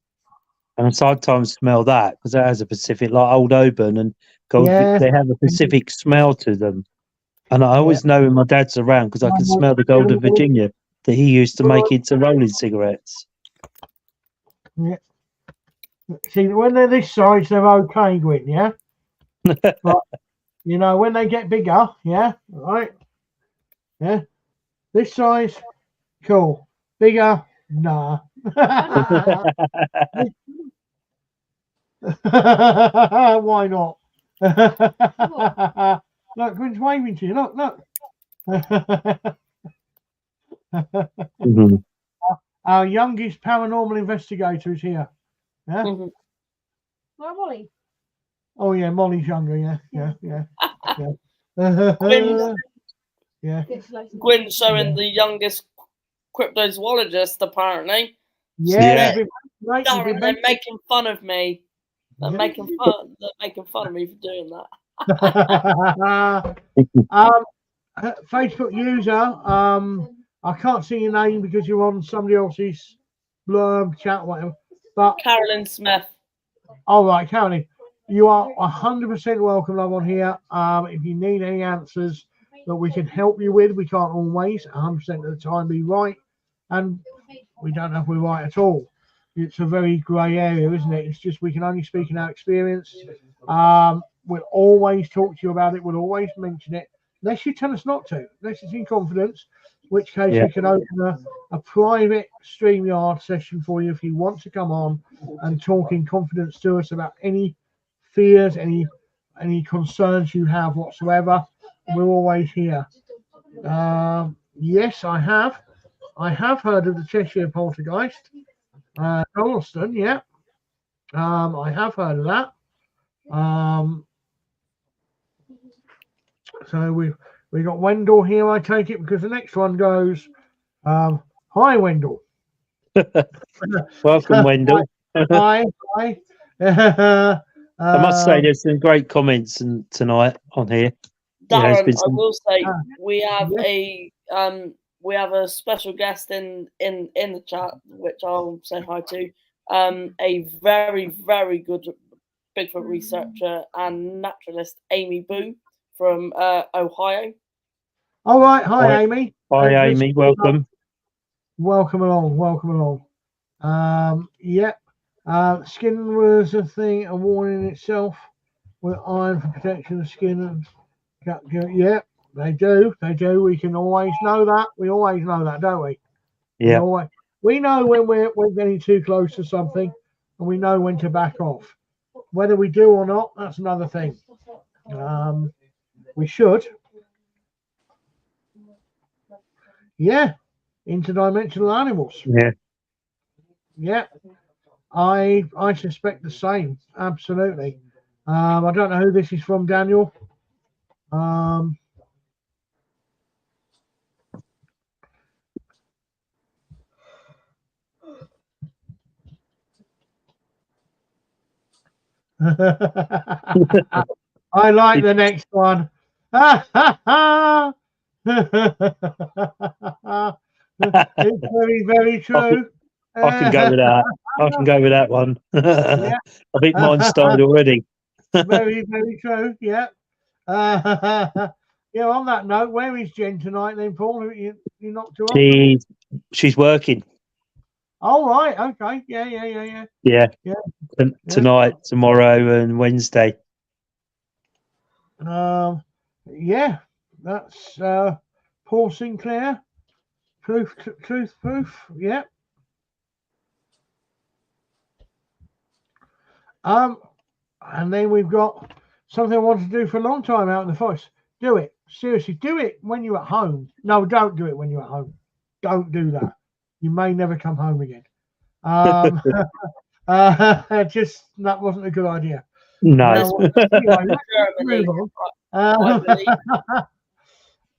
And I sometimes smell that because that has a specific, like Old Oban and Gold, they have a specific smell to them. And I always know when my dad's around because I can smell the Golden Virginia that he used to make into rolling cigarettes. Yeah. See, when they're this size, they're okay, Gwyn, but, when they get bigger, right? Yeah. This size, cool. Bigger, nah. Why not? Look, Gwyn's waving to you. Look. Our youngest paranormal investigator is here. Yeah. Where Molly? Oh yeah, Molly's younger. Yeah. Gwyn's showing the youngest cryptozoologist, apparently. Yeah. Darren, they're making fun of me. They're making fun of me for doing that. Facebook user, I can't see your name because you're on somebody else's blurb chat, whatever. But Carolyn Smith. All right, Carolyn. you are 100% welcome, love, on here. If you need any answers that we can help you with, we can't always 100% of the time be right, and we don't know if we're right at all. It's a very grey area, isn't it? It's just we can only speak in our experience. We'll always talk to you about it. We'll always mention it, unless you tell us not to, unless it's in confidence, in which case we can open a private StreamYard session for you if you want to come on and talk in confidence to us about any fears, any concerns you have whatsoever. We're always here. Yes, I have heard of the Cheshire Poltergeist. Charleston, yeah. I have heard of that. So we got Wendell here, I take it, because the next one goes, hi Wendell. Welcome, Wendell. Hi. I must say, there's some great comments tonight on here. Darren, I will say we have a special guest in the chat, which I'll say hi to. A very, very good Bigfoot researcher and naturalist, Amy Boo from Ohio. All right, hi Amy. Hi Amy, welcome. Welcome along. Skin was a thing, a warning in itself, with iron for protection of skin. And yeah, they do. We can always know that. We always know that, don't we? Yeah. We know when we're getting too close to something, and we know when to back off. Whether we do or not, that's another thing. We should. Yeah, interdimensional animals. Yeah. I suspect the same. Absolutely. I don't know who this is from, Daniel. I like the next one. It's very, very true. I can go with that. I can go with that one. Yeah. I think mine's started already. Very, very true. Yeah. On that note, where is Jen tonight then, Paul? You knocked her off? She's working. Oh, right. Okay. Yeah. Tonight, tomorrow, and Wednesday. That's Paul Sinclair. Truth. Yeah. And then we've got something I wanted to do for a long time out in the forest. Do it. Seriously, do it when you're at home. No, don't do it when you're at home. Don't do that. You may never come home again. Just that wasn't a good idea. No.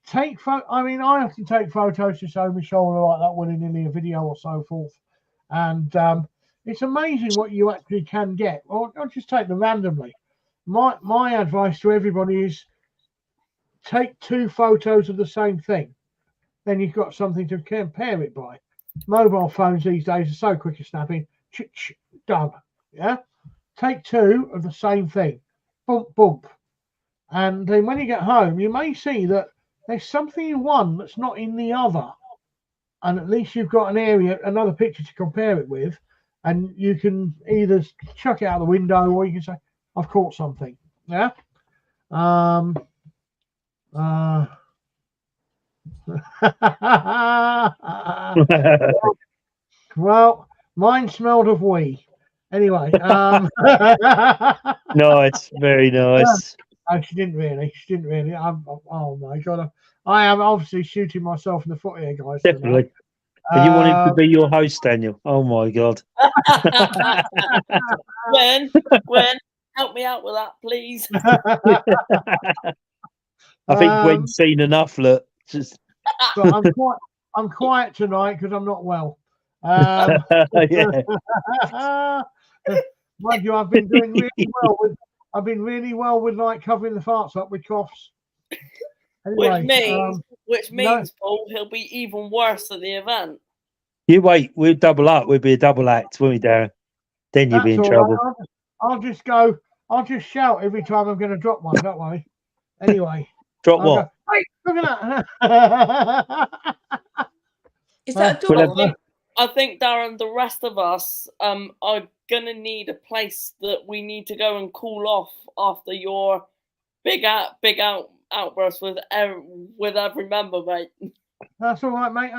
Take photo. I mean, I often take photos just over my shoulder like that, willy-nilly, a video or so forth, and it's amazing what you actually can get. Or just take them randomly. My advice to everybody is take 2 photos of the same thing. Then you've got something to compare it by. Mobile phones these days are so quick at snapping. Done. Yeah. Take 2 of the same thing. Bump. And then when you get home, you may see that there's something in one that's not in the other. And at least you've got another picture to compare it with. And you can either chuck it out the window or you can say, I've caught something. Yeah. Well, mine smelled of wee. Anyway. Nice. Very nice. She didn't really. Oh my God. I am obviously shooting myself in the foot here, guys. Definitely. And you want him to be your host, Daniel? Oh my God. Gwen, help me out with that, please. I think Gwen's seen enough. Look, but I'm quiet tonight because I'm not well. Yeah. Mind you, I've been doing really well with like covering the farts up with coughs. Anyway, which means Paul, he'll be even worse at the event. You wait, we'll double up. We'll be a double act, won't we, Darren? Then you'll be in trouble. Right. I'll just go I'll just shout every time I'm going to drop one. Don't worry. Anyway. Drop I'll what? go, hey, look at that. Is that a We'll dog? have- I think, Darren, the rest of us are gonna need a place that we need to go and cool off after your big outburst with every member, mate. That's all right, mate.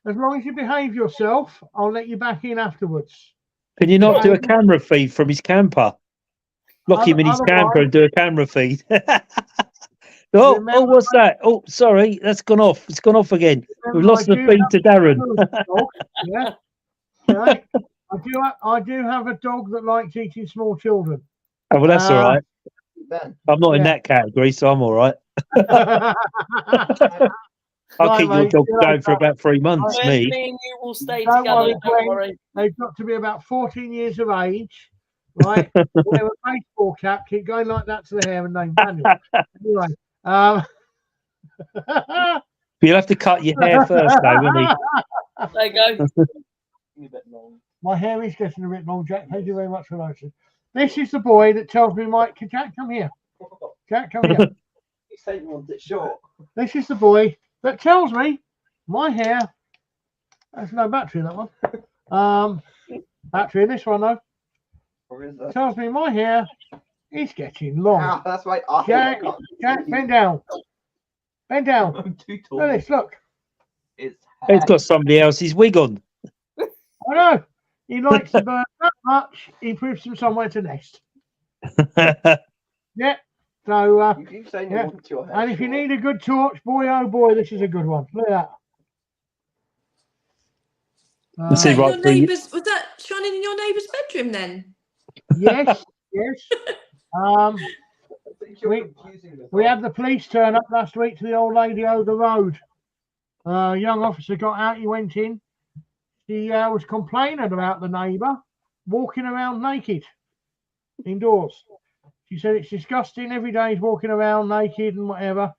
As long as you behave yourself, I'll let you back in afterwards. Can you not do a camera feed from his camper? Lock him in his camper and do a camera feed. Oh, what's that? Oh, sorry, that's gone off. It's gone off again. We've lost the feed to Darren. Yeah. Right. I do have a dog that likes eating small children. Oh, well, that's all right. I'm not in yeah. that category, so I'm all right. I'll Right, keep your mate, dog see you going later. for about 3 months, Me me. and you will stay Don't together. worry, Don't worry. They've got to be about 14 years of age, right? Wear a baseball cap, keep going like that to the hair, and name Daniel. Anyway, You'll have to cut your hair first, though, won't he? There you go. My hair is getting a bit long, Jack. Thank you very much for noticing. This is the boy that tells me, Mike, Jack, come here. Jack, come here. You say you want it short. This is the boy that tells me my hair. There's no battery in that one. Battery in this one, though. Or is that? Tells me my hair is getting long. Ah, that's right. Jack, bend down. Bend down. I'm too tall. Look at this, look. He's got somebody else's wig on. I know. He likes the bird that much, he proves him somewhere to nest. Yeah. So, You keep saying yeah. you want your hair and if you short. need a good torch, boy, oh boy, this is a good one. Look at that. Let's see, Your right, for you. neighbours, was that shining in your neighbour's bedroom then? Yes, yes. I think you're we- confusing the We thought. had the police turn up last week to the old lady over the road. Young officer got out, he went in. He was complaining about the neighbour walking around naked indoors. She said it's disgusting. Every day he's walking around naked and whatever.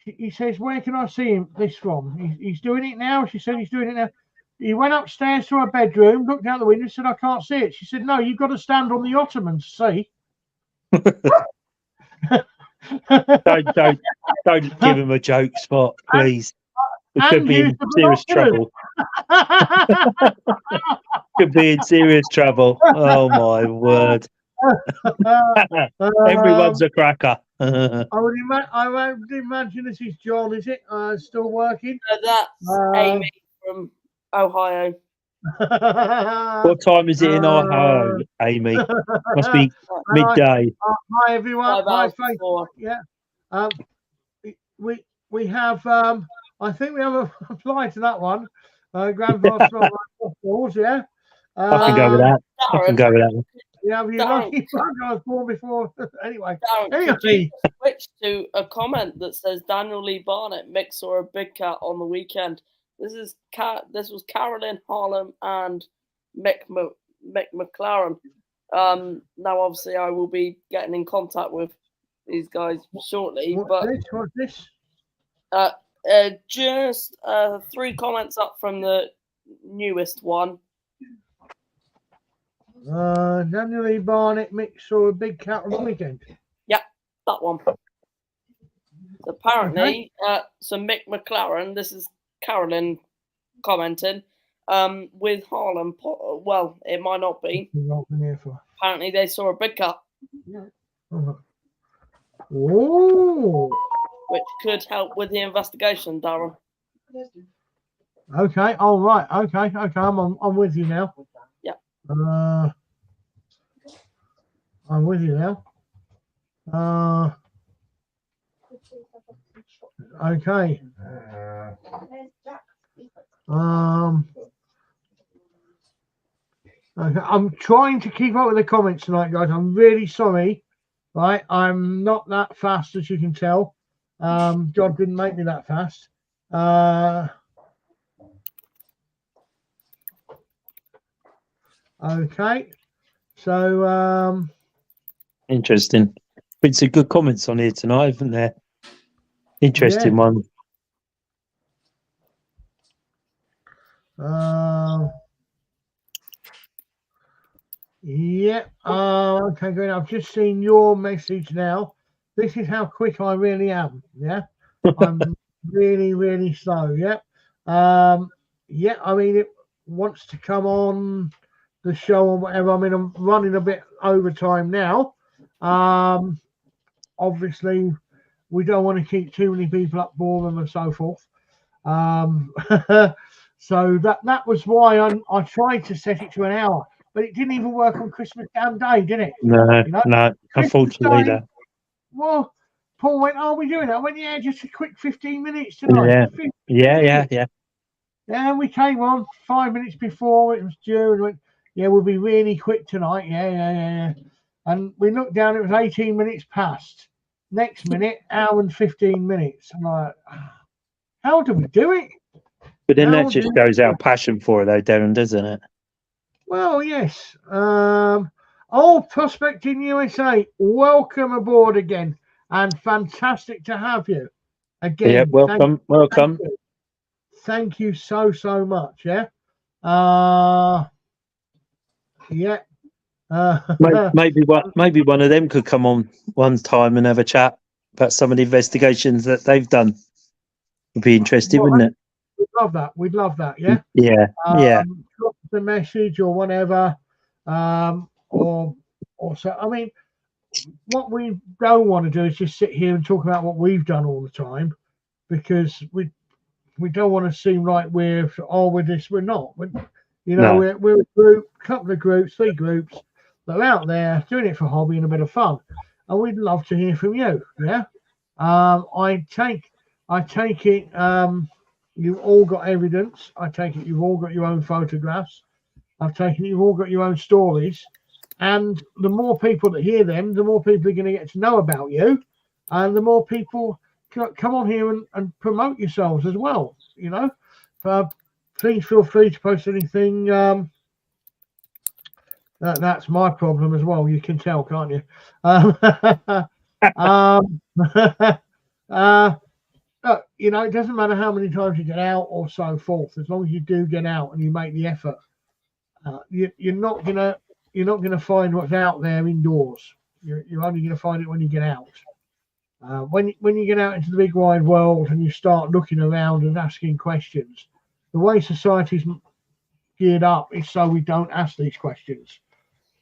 He says, where can I see him this from? He's doing it now. She said he's doing it now. He went upstairs to her bedroom, looked out the window, said, I can't see it. She said, no, you've got to stand on the ottoman to see. Don't give him a joke spot, please. We could and be in use the serious binoculars. trouble. Could be in serious trouble. Oh my word! Everyone's a cracker. I would imagine this is John, is it? Still working? That's Amy from Ohio. What time is it in Ohio, Amy? Must be midday. Hi everyone. 5 Hi, hours Faith. before. Yeah. We have I think we have a reply to that one. Grandpa's from Balls, yeah. I can go with that. I can go with that one. Yeah, you Darren. lucky I was born before. Anyway. Darren, could you Anyway. switch to a comment that says Daniel Lee Barnett mix or a big cat on the weekend? This was Carolyn Harlem and Mick McLaren. Now obviously I will be getting in contact with these guys shortly, What's this? just 3 comments up from the newest one. Daniel Lee Barnett mix or a big cat on the weekend. That one. So apparently, so Mick McLaren, this is Carolyn commenting, with Harlem. Well, it might not be. Apparently, they saw a big cat, Oh. which could help with the investigation, Darren. Okay. All right. Okay. I'm with you now. Yeah. I'm with you now. Okay. Okay. I'm trying to keep up with the comments tonight, guys. I'm really sorry. Right. I'm not that fast, as you can tell. God didn't make me that fast. Okay. So Interesting. Been some good comments on here tonight, haven't there? Interesting one. yeah. Yeah. Okay, good. I've just seen your message now. This is how quick I really am. Yeah. I'm really, really slow. Yeah. Yeah. I mean, it wants to come on the show or whatever. I mean, I'm running a bit over time now. Obviously, we don't want to keep too many people up, bore them, and so forth. So that was why I tried to set it to an hour, but it didn't even work on Christmas damn day, did it? No, You know, no. Christmas Unfortunately, Day, no. well, Paul went, "Are we doing that?" I went, "Yeah, just a quick 15 minutes tonight." Yeah. 15 Yeah, minutes. yeah. Yeah, we came on 5 minutes before it was due and went, "Yeah, we'll be really quick tonight." Yeah. And we looked down, it was 18 minutes past. Next minute, hour and 15 minutes. I'm like, how do we do it? But then How that do just we shows our passion for it, though, Darren, doesn't it? Well, yes. Prospecting USA, welcome aboard again, and fantastic to have you again. Yeah, welcome. Thank you so much. Yeah. Yeah. Maybe one of them could come on one time and have a chat about some of the investigations that they've done. Would be interesting, wouldn't it? We'd love that. Yeah. Yeah. Drop the message or whatever. Or so. I mean, what we don't want to do is just sit here and talk about what we've done all the time, because we don't want to seem like we're this. We're not. We're a group, couple of groups, 3 groups that are out there doing it for hobby and a bit of fun, and we'd love to hear from you. Yeah. I take it. You've all got evidence. I take it you've all got your own photographs. I've taken it you've all got your own stories. And the more people that hear them, the more people are going to get to know about you. And the more people come on here and promote yourselves as well. You know, please feel free to post anything. That's my problem as well. You can tell, can't you? You know, it doesn't matter how many times you get out or so forth. As long as you do get out and you make the effort, you're not gonna find what's out there indoors. You're only gonna find it when you get out. When you get out into the big wide world and you start looking around and asking questions, the way society's geared up is so we don't ask these questions.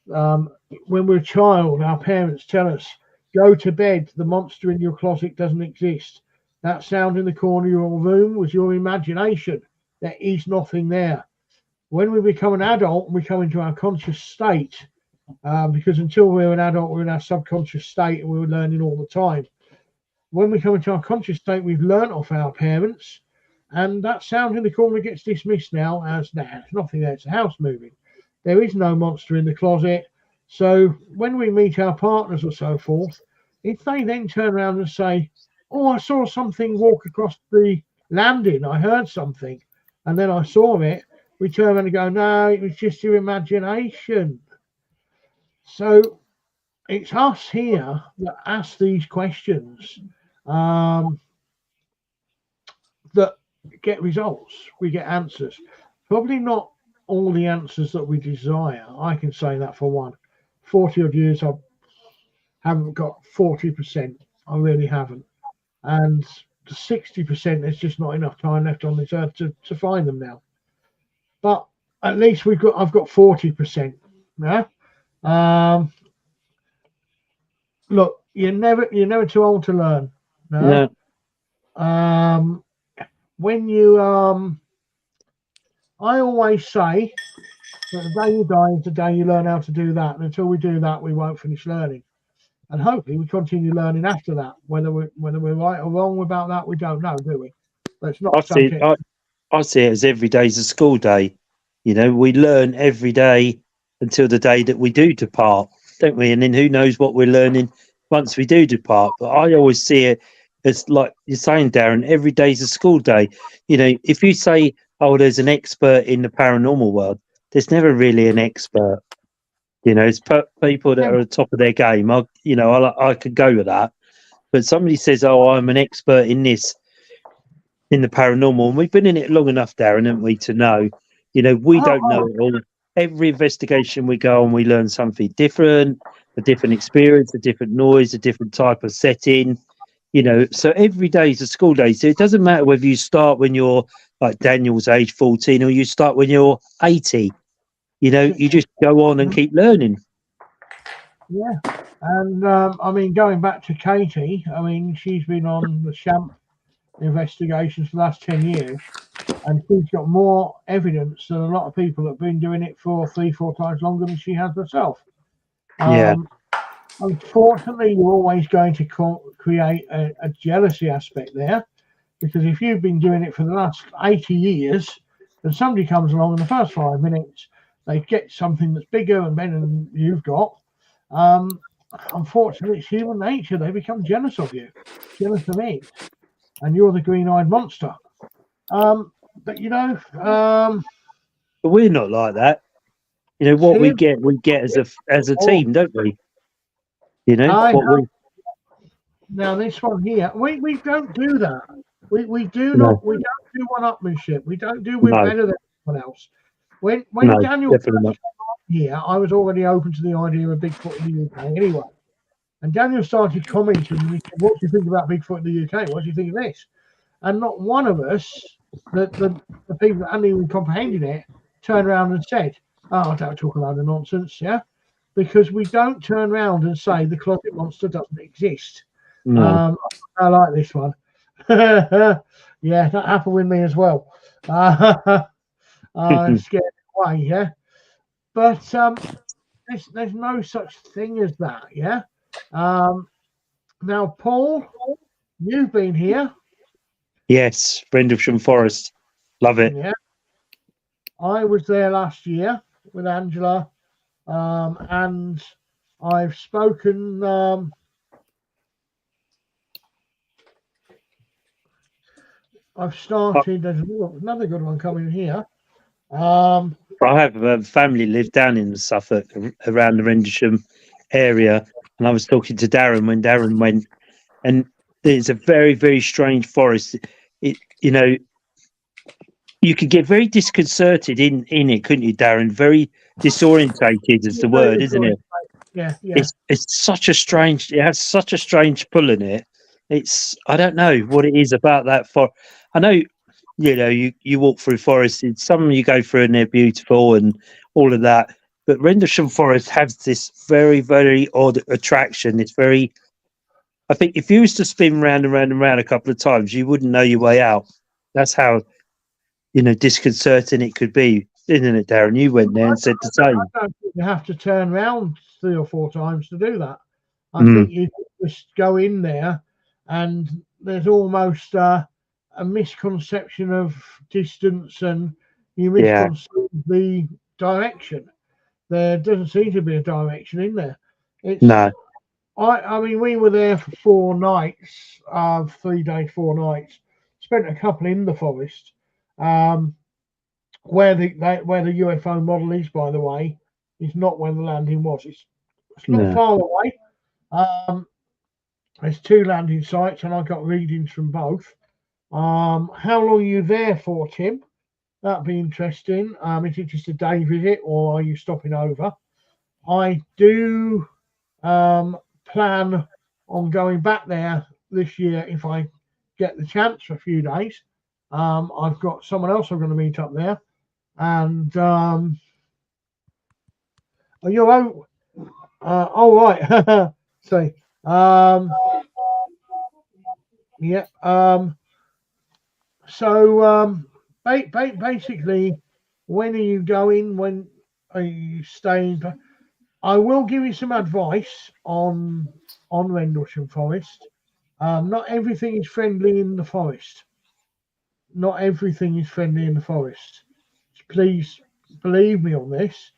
When we're a child, our parents tell us, "Go to bed. The monster in your closet doesn't exist. That sound in the corner of your room was your imagination. There is nothing there." When we become an adult, we come into our conscious state, because until we're an adult, we're in our subconscious state and we're learning all the time. When we come into our conscious state, we've learnt off our parents, and that sound in the corner gets dismissed now as, there's nothing there, it's a house moving. There is no monster in the closet. So when we meet our partners or so forth, if they then turn around and say, "Oh, I saw something walk across the landing, I heard something, and then I saw it," we turn around and go, "No, it was just your imagination." So it's us here that ask these questions, that get results. We get answers. Probably not all the answers that we desire. I can say that for one. 40 odd years, I haven't got 40%. I really haven't. And the 60%, there's just not enough time left on this earth to find them now. But at least I've got 40%. Yeah. Look, you're never too old to learn. No. When you I always say that the day you die is the day you learn how to do that. And until we do that, we won't finish learning. And hopefully we continue learning after that. Whether we're right or wrong about that, we don't know, do we? But it's not I see it as every day's a school day. You know, we learn every day until the day that we do depart, don't we? And then who knows what we're learning once we do depart. But I always see it as, like you're saying, Darren, every day's a school day. You know, if you say, "Oh, there's an expert in the paranormal world," there's never really an expert. You know, it's people that are at the top of their game. I could go with that. But somebody says, "Oh, I'm an expert in this, in the paranormal," and we've been in it long enough, Darren, haven't we, to know, you know, we don't know it all. every investigation we go on, we learn something different, a different experience, a different noise, a different type of setting. You know, so every day is a school day. So it doesn't matter whether you start when you're like Daniel's age 14 or you start when you're 80. You know, you just go on and keep learning. Yeah. And I mean, going back to Katie, I mean, she's been on the Champ investigations for the last 10 years, and she's got more evidence than a lot of people that have been doing it for 3-4 times longer than she has herself. Yeah. Unfortunately, you're always going to create a jealousy aspect there, because if you've been doing it for the last 80 years, and somebody comes along in the first 5 minutes, they get something that's bigger and better than you've got. Unfortunately, it's human nature. They become jealous of you, jealous of it, and you're the green-eyed monster. But you know, But we're not like that. You know, what we Tim, get as a team, don't we? You know, now this one here, we don't do that. We do No. not. We don't do one-upmanship. We don't do we're No. better than anyone else. When No, Daniel definitely not. here, I was already open to the idea of Bigfoot in the UK anyway. And Daniel started commenting, and he said, "What do you think about Bigfoot in the UK? What do you think of this?" And not one of us, the people that hadn't even comprehended it, turned around and said, "Oh, don't talk a load of nonsense," yeah? Because we don't turn around and say the closet monster doesn't exist. No. I like this one. Yeah, that happened with me as well. Scared away, yeah. But there's no such thing as that, yeah. Now, Paul, you've been here. Yes, Rendlesham Forest. Love it. Yeah. I was there last year with Angela, and I've spoken. I've started. There's another good one coming here. I have a family live down in Suffolk, around the Rendlesham area, and I was talking to Darren when Darren went, and it's a very, very strange forest. It, you know, you could get very disconcerted in it, couldn't you, Darren? Very disorientated is the word, isn't it? Yeah. It's such a strange. It has such a strange pull in it. I don't know what it is about that I know, you know, you walk through forests. Some you go through and they're beautiful and all of that. But Rendlesham Forest has this very, very odd attraction. It's very. I think if you was to spin round and round and round a couple of times, you wouldn't know your way out. That's how, you know, disconcerting it could be, isn't it, Darren? You went there and said the same. I don't think you have to turn around 3 or 4 times to do that. I Mm. think you just go in there, and there's almost a misconception of distance, and you Yeah. misconceive the direction. There doesn't seem to be a direction in there. It's No. I mean, we were there for 4 nights, 3 days, 4 nights. Spent a couple in the forest, where the UFO model is. By the way, is not where the landing was. It's not No. far away. There's 2 landing sites, and I got readings from both. How long are you there for, Tim? That'd be interesting. Is it just a day visit, or are you stopping over? I do plan on going back there this year if I get the chance for a few days. I've got someone else I'm going to meet up there, and you're out. All right. So, yeah. So, basically, when are you going? When are you staying? I will give you some advice on Rendlesham Forest. Not everything is friendly in the forest. Not everything is friendly in the forest. Please believe me on this.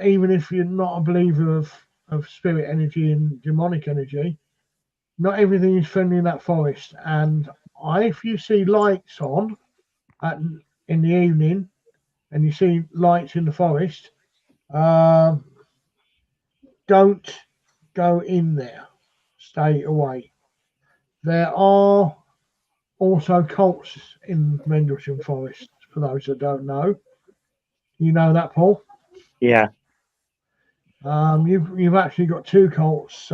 Even if you're not a believer of spirit energy and demonic energy, not everything is friendly in that forest. And if you see lights on in the evening, and you see lights in the forest, don't go in there. Stay away. There are also cults in Rendlesham Forest, for those that don't know. You know that, Paul? Yeah. You've actually got 2 colts.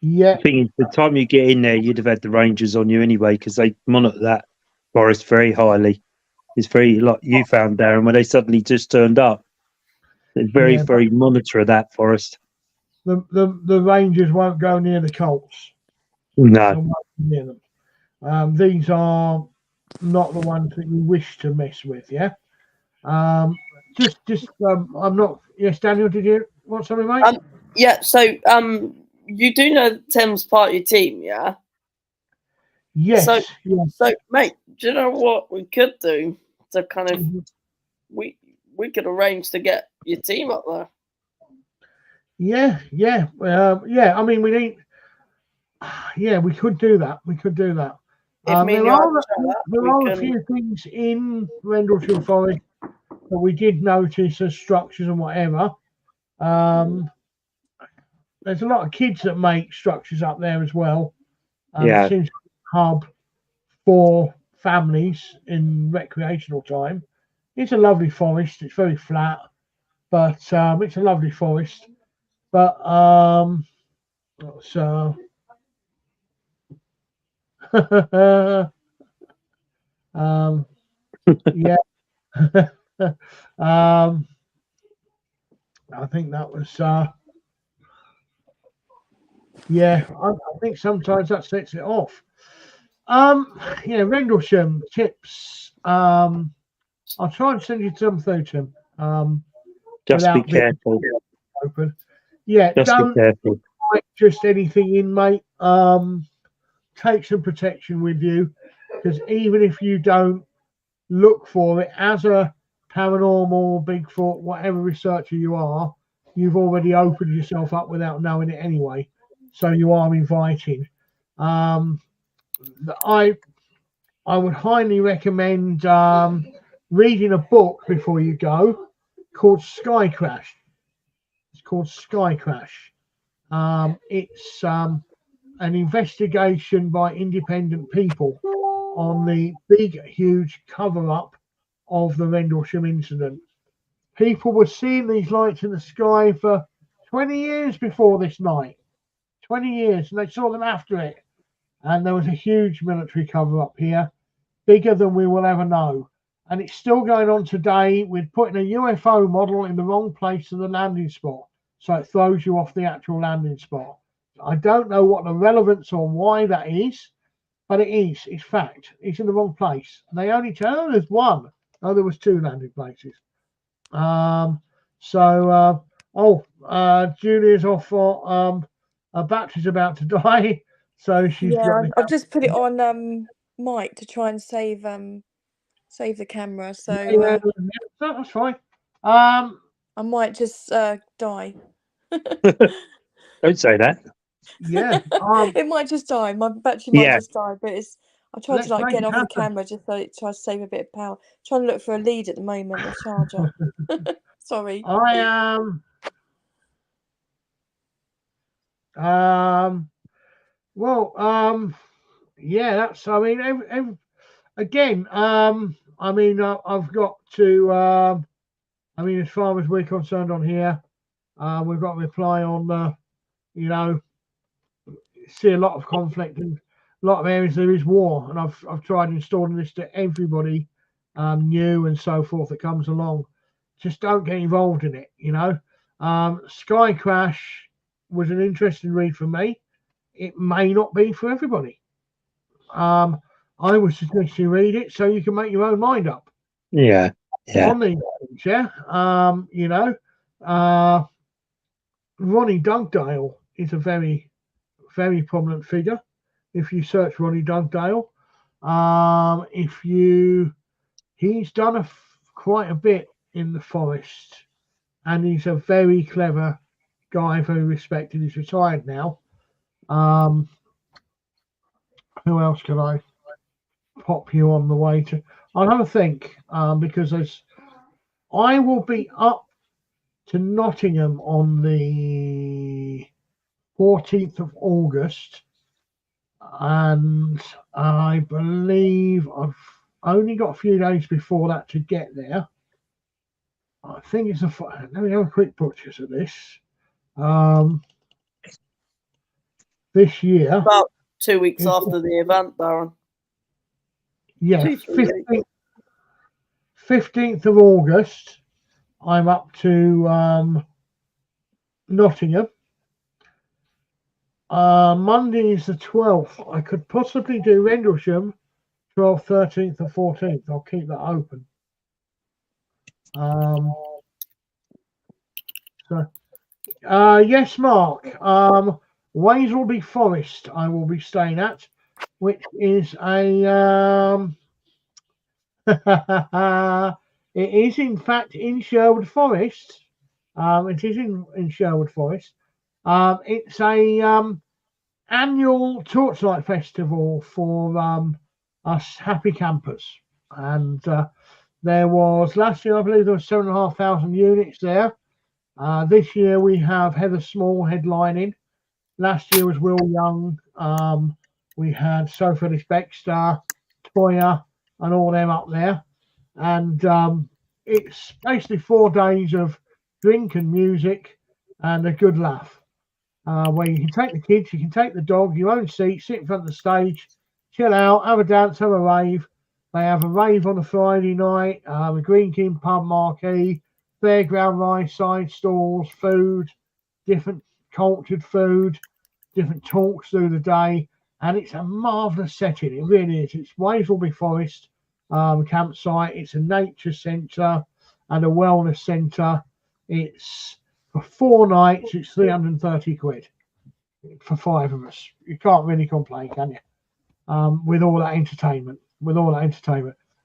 Yeah, The thing is, the time you get in there, you'd have had the rangers on you anyway, because they monitor that forest very highly. It's very, like you found, Darren, when they suddenly just turned up. It's very, Yeah, very monitor of that forest. the rangers won't go near the colts. No. They won't go near them. These are not the ones that you wish to mess with. Yeah. I'm not. Yes, Daniel, did you want something, mate? Yeah. So you do know Tim's part of your team, yeah? Yes. So, Yeah. so mate, do you know what we could do to kind of we could arrange to get your team up there? Yeah. Yeah. I mean, we need. Yeah, we could do that. We could do that. If me and There you are have a chat, there we are a can. few things in Rendlesham Forest that we did notice as structures and whatever. There's a lot of kids that make structures up there as well. Yeah. It seems to be a hub for families in recreational time. It's a lovely forest. It's very flat, but it's a lovely forest. But so yeah. I think that was yeah. I think sometimes that sets it off. Yeah, Rendlesham tips. I'll try and send you some through to him. Just be Without being careful. open. Yeah, Just be don't careful. write just anything in, mate. Take some protection with you, because even if you don't look for it as a paranormal, Bigfoot, whatever researcher you are, you've already opened yourself up without knowing it anyway. So you are inviting. I would highly recommend reading a book before you go called Sky Crash. It's called Sky Crash. It's an investigation by independent people on the big, huge cover up of the Rendlesham incident. People were seeing these lights in the sky for 20 years before this night. 20 years, and they saw them after it. And there was a huge military cover up here, bigger than we will ever know. And it's still going on today with putting a UFO model in the wrong place of the landing spot. So it throws you off the actual landing spot. I don't know what the relevance or why that is, but it is. It's fact. It's in the wrong place. And they only tell there's one. Oh, there was 2 landing places. Julia's off for her battery's about to die, so she's got. I've just put it on mic to try and save the camera. So That's fine. I might just die. Don't say that. Yeah. It might just die. My battery might Yeah. just die, but I tried Let's to make get it off the happen. camera just so it tries to save a bit of power. Trying to look for a lead at the moment, a charger. Sorry. I am. Yeah. That's. I mean, again. I mean, I've got to. I mean, as far as we're concerned on here, we've got to reply on the. You know, see a lot of conflict in a lot of areas. There is war, and I've tried installing this to everybody, new and so forth that comes along. Just don't get involved in it. You know, Sky Crash was an interesting read for me. It may not be for everybody. I would suggest you read it so you can make your own mind up. Yeah. Yeah. On these things, yeah. You know, Ronnie Dugdale is a very, very prominent figure. If you search Ronnie Dugdale, he's done quite a bit in the forest, and he's a very clever guy, very respected. He's retired now. Who else can I pop you on the way to? I'll have a think, because I will be up to Nottingham on the 14th of August, and I believe I've only got a few days before that to get there. I think it's let me have a quick butchers at this. This year, About 2 weeks after the event, Darren. yeah, 2, 3 weeks. 15th of August, I'm up to Nottingham. Monday is the 12th. I could possibly do Rendlesham 12th, 13th, or 14th. I'll keep that open. Yes, Mark. Wazelby Forest I will be staying at, which is a it is in fact in Sherwood Forest. It is in Sherwood Forest. It's a annual torchlight festival for us happy campers, and there was last year I believe there was 7,500 units there. This year we have Heather Small headlining. Last year was Will Young. We had Sophie Baxter, Toya, and all them up there. And it's basically 4 days of drink and music and a good laugh. Where you can take the kids, you can take the dog, your own seat, sit in front of the stage, chill out, have a dance, have a rave. They have a rave on a Friday night, a Green King pub marquee, fairground rice, side stalls, food, different cultured food, different talks through the day, and it's a marvellous setting. It really is. It's Wazelby Forest campsite. It's a nature centre and a wellness centre. It's for 4 nights. It's 330 quid for 5 of us. You can't really complain, can you? With all that entertainment,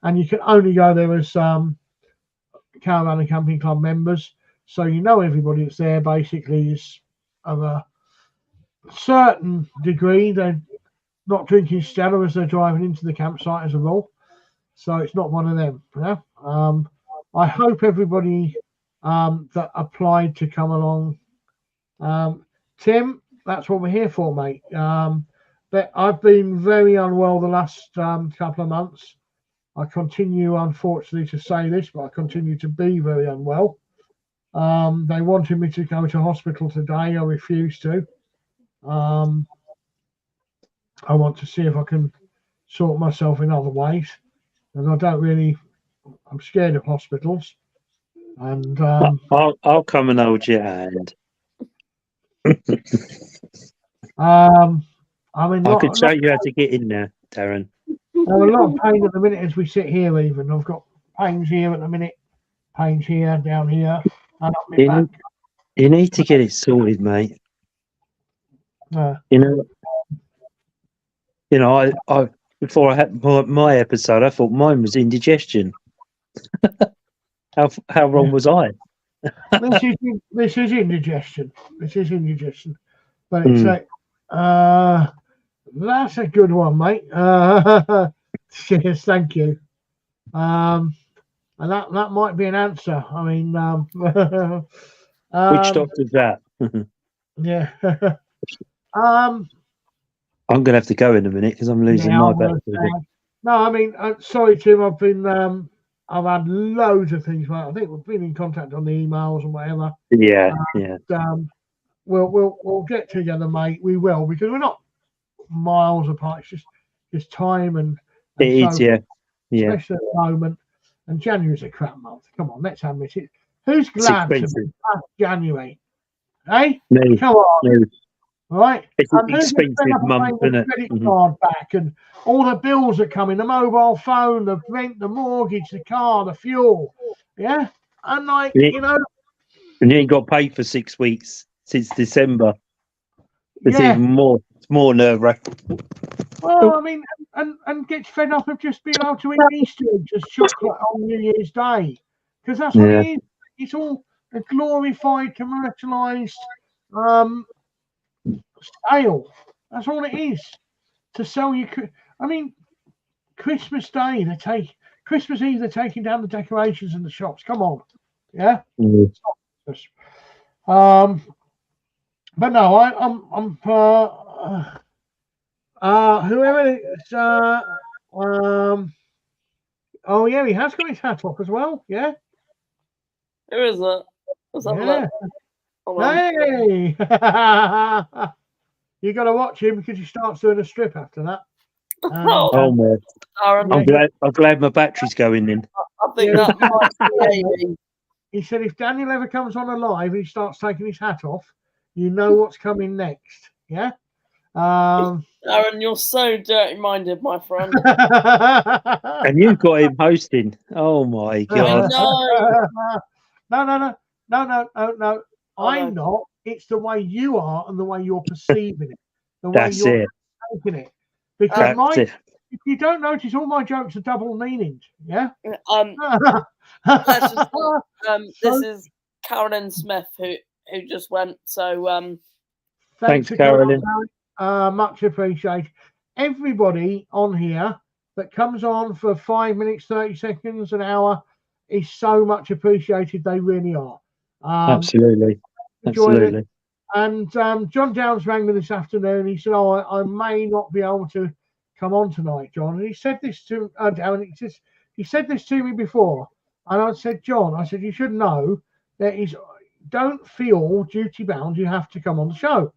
and you can only go there as Caravan and Camping Club members. So you know everybody that's there basically is of a certain degree. They're not drinking Stella as they're driving into the campsite as a rule. So it's not one of them. Yeah? I hope everybody that applied to come along. Tim, that's what we're here for, mate. But I've been very unwell the last couple of months. I continue, unfortunately, to say this, but I continue to be very unwell. They wanted me to go to hospital today. I refused to. I want to see if I can sort myself in other ways. And I don't really, I'm scared of hospitals. And I'll come and hold your hand. I mean, I could show you how to get in there, Darren. I'm a lot of pain at the minute as we sit here. Even I've got pains here at the minute, pains here, down here, and up my back. You need to get it sorted, mate. You know, I before I had my episode, I thought mine was indigestion. How wrong was I? This is indigestion. This is indigestion, but it's like that's a good one, mate. Yes, thank you. And that might be an answer. I mean, which doctor's that? Yeah. I'm gonna have to go in a minute because I'm losing my battery. No, I mean, sorry, Tim. I've been, I've had loads of things. I think we've been in contact on the emails and whatever. Yeah. We'll get together, mate. We will, because we're not miles apart. It's just time and it is, yeah. Especially at the moment. And January's a crap month. Come on, let's admit it. Who's glad to be past January? Hey, me. Come on. Me. All right, it's an expensive month, isn't it? Credit card back and all the bills are coming, the mobile phone, the rent, the mortgage, the car, the fuel. Yeah, and like you know, and you ain't got paid for 6 weeks since December. It's even more. It's more nerve-wracking. Well, I mean, and gets fed up of just being able to eat Easter eggs as chocolate on New Year's Day, because that's what it is. It's all a glorified, commercialised sale. That's all it is to sell you. I mean, Christmas Day Christmas Eve they're taking down the decorations in the shops. Come on, yeah. But no, I'm whoever it's oh yeah, he has got his hat off as well. Yeah. Who is it? Let's have a Yeah. look. Hold on. Hey! You got to watch him because he starts doing a strip after that. Oh, Oh man, Aaron, Yeah. I'm glad my battery's going in. I think Yeah. that might be Amy. He said if Daniel ever comes on alive and he starts taking his hat off, you know what's coming next. Yeah. Aaron, you're so dirty-minded, my friend. And you've got him hosting. Oh my god. No. No. Oh, I'm no. not. It's the way you are and the way you're perceiving it, the way That's you're it. taking it. Because That's it. if you don't notice, all my jokes are double meanings. Yeah. Let's just this So- is Carolyn Smith who just went. So Thanks, for Carolyn. coming, much appreciated. Everybody on here that comes on for 5 minutes, 30 seconds, an hour is so much appreciated. They really are. Absolutely. Enjoying it. Absolutely. And John Downs rang me this afternoon. He said, "Oh, I may not be able to come on tonight, John." And he said this to Darren. He said this to me before, and I said, "John, I said you should know that don't feel duty bound. You have to come on the show.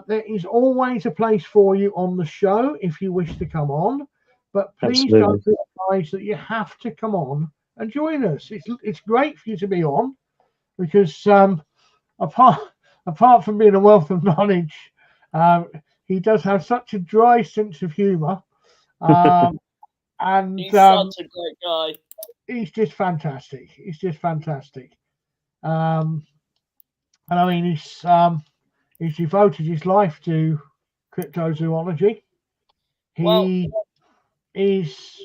There is always a place for you on the show if you wish to come on, but please don't realize that you have to come on and join us. It's great for you to be on because apart from being a wealth of knowledge, he does have such a dry sense of humour, and he's such a great guy. he's just fantastic. And I mean, he's devoted his life to cryptozoology. He is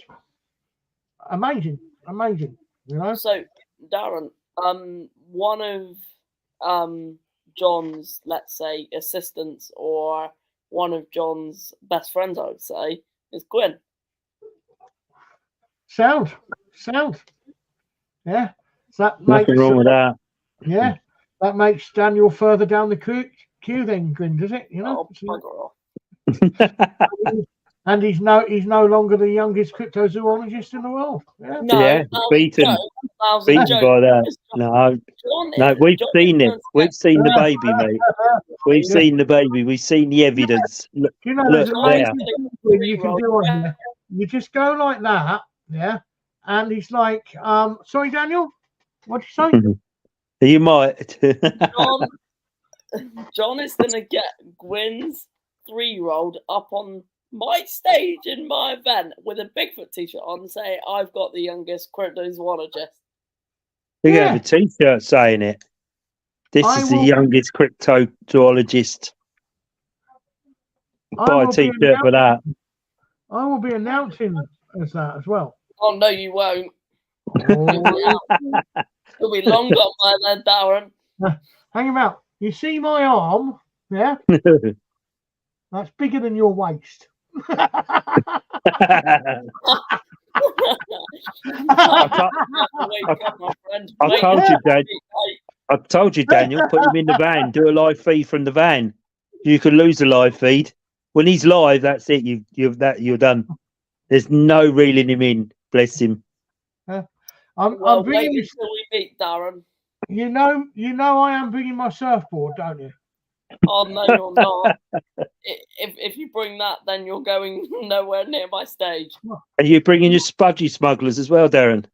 amazing. You know. So Darren, one of John's, let's say, assistants or one of John's best friends, I would say, is Gwyn. Sound. Yeah. So that Nothing makes wrong with that. Yeah, that makes Daniel further down the queue then, Gwyn, does it? You know. Oh, bugger off. And he's no longer the youngest cryptozoologist in the world. Yeah. No, Yeah, beaten by that. No, we've seen it. We've seen the baby, mate. We've seen the baby. We've seen the evidence. Look, You know, look there's a there. amazing thing you can do on here. You just go like that, yeah, and he's like, sorry, Daniel, what'd you say? You might. John is going to get Gwyn's 3-year-old up on my stage in my event with a Bigfoot t-shirt on and say, "I've got the youngest cryptozoologist." You have a t-shirt saying it. This is the youngest cryptozoologist. Buy a t-shirt for that. I will be announcing as that as well. Oh no, you won't. Oh. You'll be long gone by then, Darren. Hang about. You see my arm? Yeah. That's bigger than your waist. I told you, Daniel, put him in the van, do a live feed from the van. You could lose a live feed. When he's live, that's it. You're done. There's no reeling him in. Bless him. I'm wait until we meet, Darren. You know I am bringing my surfboard, don't you? Oh no, you're not. If you bring that, then you're going nowhere near my stage. Are you bringing your spudgy smugglers as well, Darren?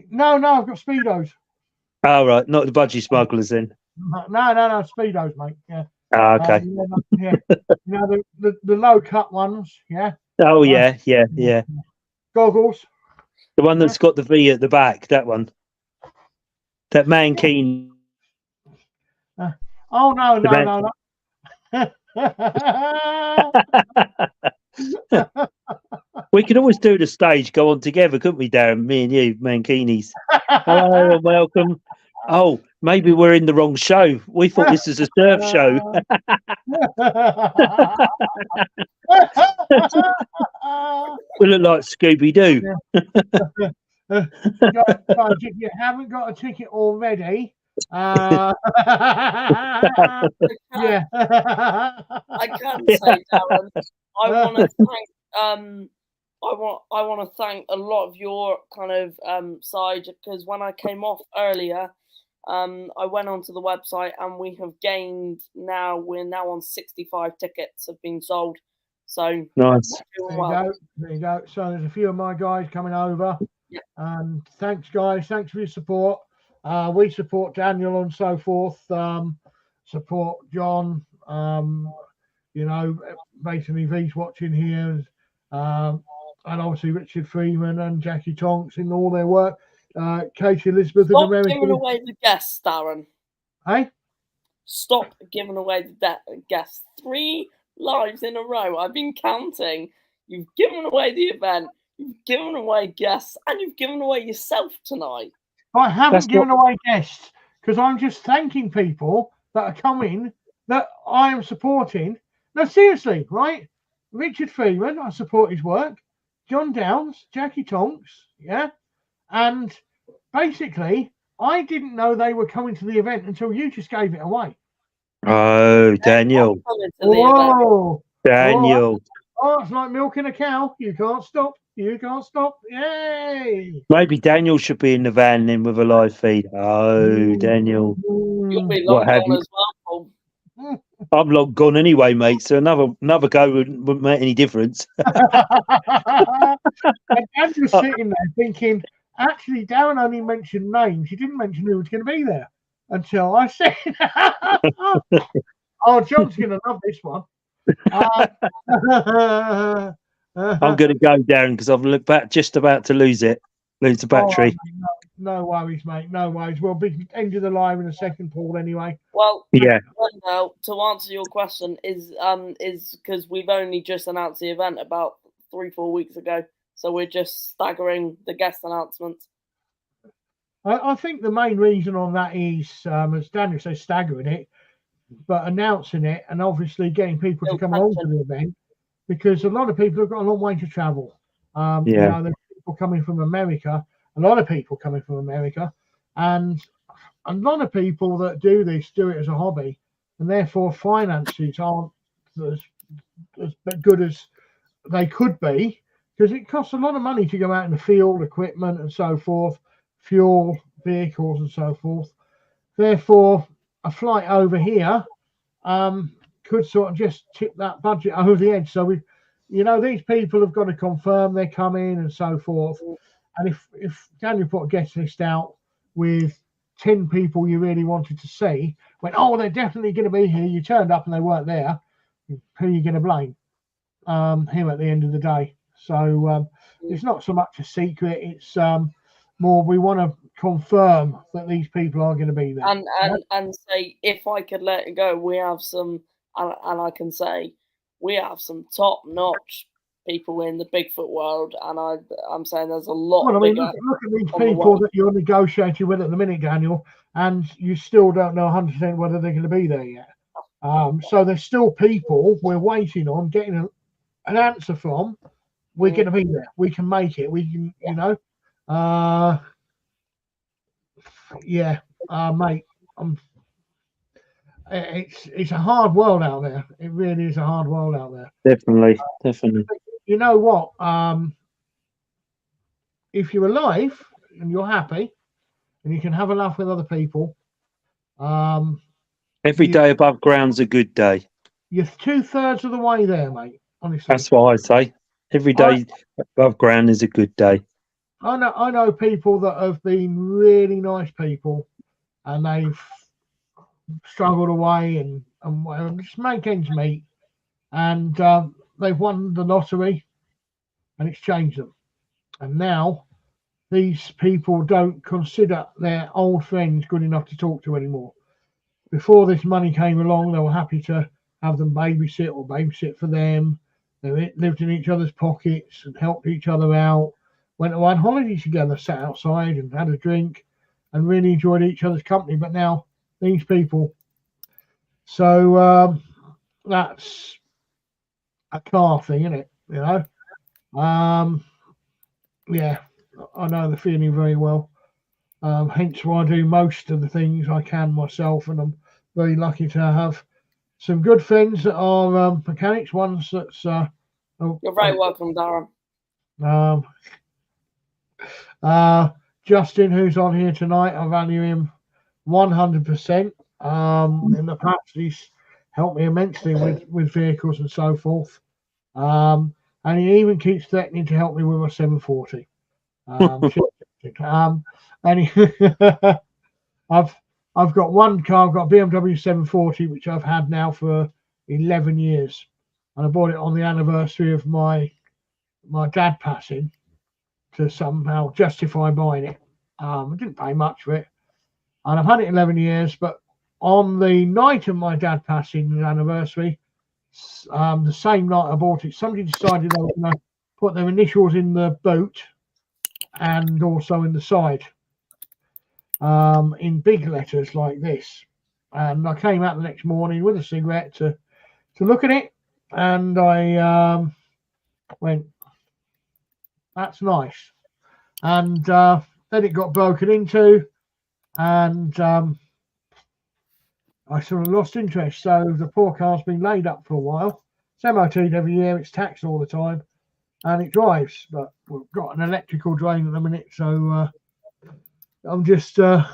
No, I've got speedos. Oh right, not the budgie smugglers then. No, speedos, mate. Yeah. Okay. Yeah. You know the low cut ones, yeah. Oh yeah. Goggles. The one that's got the V at the back, that one. That mankini. Oh no. We could always do the stage, go on together, couldn't we, Darren? Me and you, mankinis. Hello and welcome. Oh, maybe we're in the wrong show. We thought this was a surf show. We look like Scooby-Doo. Guys, if you haven't got a ticket already, yeah. I can say, Darren, I want to thank I want to thank a lot of your kind of side, because when I came off earlier, I went onto the website and we have gained we're now on 65 tickets have been sold. So Nice. doing There you well. go. There you go. So there's a few of my guys coming over. Yeah. And thanks, guys. Thanks for your support. We support Daniel and so forth. Support John. You know, basically, V's watching here. And obviously Richard Freeman and Jackie Tonks in all their work. Katie Elizabeth in Stop America. giving away the guests, Darren. Hey? Stop giving away the guests. 3 lives in a row. I've been counting. You've given away the event. You've given away guests, and you've given away yourself tonight. I haven't That's given away guests because I'm just thanking people that are coming that I am supporting. No, seriously, right? Richard Freeman, I support his work. John Downs, Jackie Tonks, yeah. And basically, I didn't know they were coming to the event until you just gave it away. Oh, Daniel. Coming to the event. Whoa! Daniel. Oh, it's like milking a cow. You can't stop. You can't stop. Yay! Maybe Daniel should be in the van then with a live feed. Oh, Daniel. You'll be What long have gone you- as well, Paul. I'm not gone anyway, mate. So another go wouldn't make any difference. And Dad was sitting there thinking, actually, Darren only mentioned names. He didn't mention who was going to be there until I said, oh, John's going to love this one. I'm going to go down because I've looked back, just about to lose the battery. Oh, no worries, mate. No worries. We'll be end of the live in a second, Paul, anyway. Well, Yeah. now to answer your question is because we've only just announced the event about 3-4 weeks ago, so we're just staggering the guest announcements. I think the main reason on that is, as Daniel says, staggering it, but announcing it and obviously getting people to come along to the event, because a lot of people have got a long way to travel. You know, there's people coming from America, a lot of people coming from America, and a lot of people that do this do it as a hobby, and therefore finances aren't as good as they could be, because it costs a lot of money to go out in the field, equipment and so forth, fuel, vehicles and so forth. Therefore, a flight over here could sort of just tip that budget over the edge. So we, you know, these people have got to confirm they're coming and so forth. And if Daniel put a guest list out with 10 people you really wanted to see, went, oh, they're definitely going to be here. You turned up and they weren't there. Who are you going to blame? Him at the end of the day. So it's not so much a secret. It's more we want to confirm that these people are going to be there. And say, if I could let it go, we have some, and I can say, we have some top-notch people in the Bigfoot world, and I'm saying there's a lot. Well, I mean, look at these people that you're negotiating with at the minute, Daniel, and you still don't know 100% whether they're going to be there yet. So there's still people we're waiting on getting an answer from. We're going to be there. We can make it. We can, you know. Mate. It's a hard world out there. It really is a hard world out there. Definitely. You know what? If you're alive and you're happy and you can have a laugh with other people, every day above ground's a good day. You're 2/3 of the way there, mate. Honestly, that's what I say. Every day above ground is a good day. I know people that have been really nice people, and they've struggled away and just make ends meet, and they've won the lottery, and it's changed them. And now these people don't consider their old friends good enough to talk to anymore. Before this money came along, they were happy to have them babysit or babysit for them. They lived in each other's pockets and helped each other out. Went away on holiday together, sat outside and had a drink and really enjoyed each other's company. But now these people. So that's a car thing, isn't it? You know? Yeah, I know the feeling very well. Hence why I do most of the things I can myself, and I'm very lucky to have some good friends that are mechanics. Ones that's you're very welcome, Darren. Justin, who's on here tonight, I value him 100%. In the past, he's helped me immensely with vehicles and so forth. And he even keeps threatening to help me with my 740. And I've got one car. I've got a BMW 740, which I've had now for 11 years, and I bought it on the anniversary of my dad passing to somehow justify buying it. I didn't pay much for it, and I've had it 11 years. But on the night of my dad passing, the anniversary, the same night I bought it, somebody decided they were going to put their initials in the boot and also in the side, in big letters like this. And I came out the next morning with a cigarette to look at it, and I went, "That's nice." And then it got broken into, and I sort of lost interest. So the poor car's been laid up for a while. It's MOT'd every year. It's taxed all the time, and it drives. But we've got an electrical drain at the minute, so I'm just I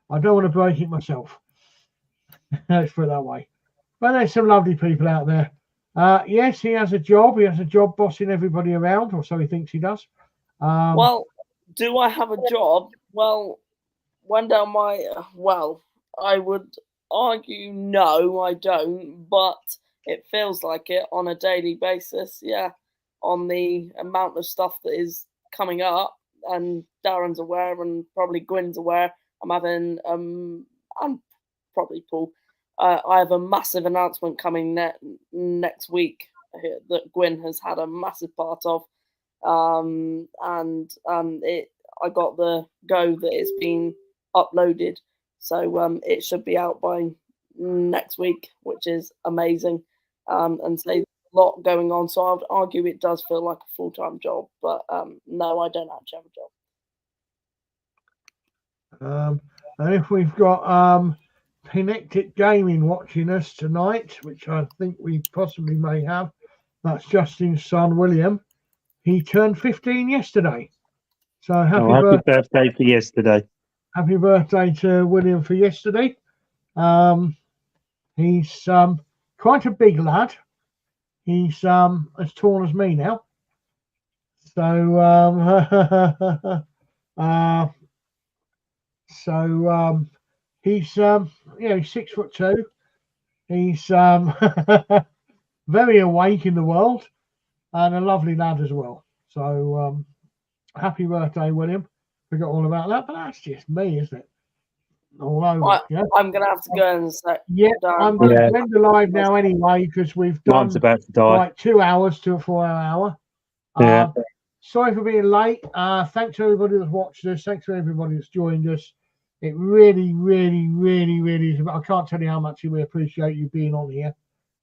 don't want to break it myself. Let's put it that way. But there's some lovely people out there. Yes, he has a job. He has a job bossing everybody around, or so he thinks he does. Well, do I have a job? Well, I would argue no, I don't, but it feels like it on a daily basis. Yeah, on the amount of stuff that is coming up, and Darren's aware, and probably Gwyn's aware. I'm having and probably Paul. I have a massive announcement coming next week that Gwyn has had a massive part of, I got the go that it's been uploaded, so it should be out by next week, which is amazing. And so there's a lot going on, so I would argue it does feel like a full-time job, but no, I don't actually have a job. And if we've got Pinectic Gaming watching us tonight, which I think we possibly may have, that's Justin's son William. He turned 15 yesterday, so happy birthday for yesterday. Happy birthday to William for yesterday. He's quite a big lad. He's as tall as me now, so he's he's 6'2". He's very awake in the world, and a lovely lad as well. So happy birthday, William. Forgot all about that, but that's just me, isn't it? All over. I'm gonna have to go and say. Yeah, I'm going to end the live now anyway, because we've done Mine's about to die. like 2 hours to a 4 hour. Sorry for being late. Thanks to everybody that's watched us. Thanks to everybody that's joined us. It really, really, really, really is. I can't tell you how much we appreciate you being on here.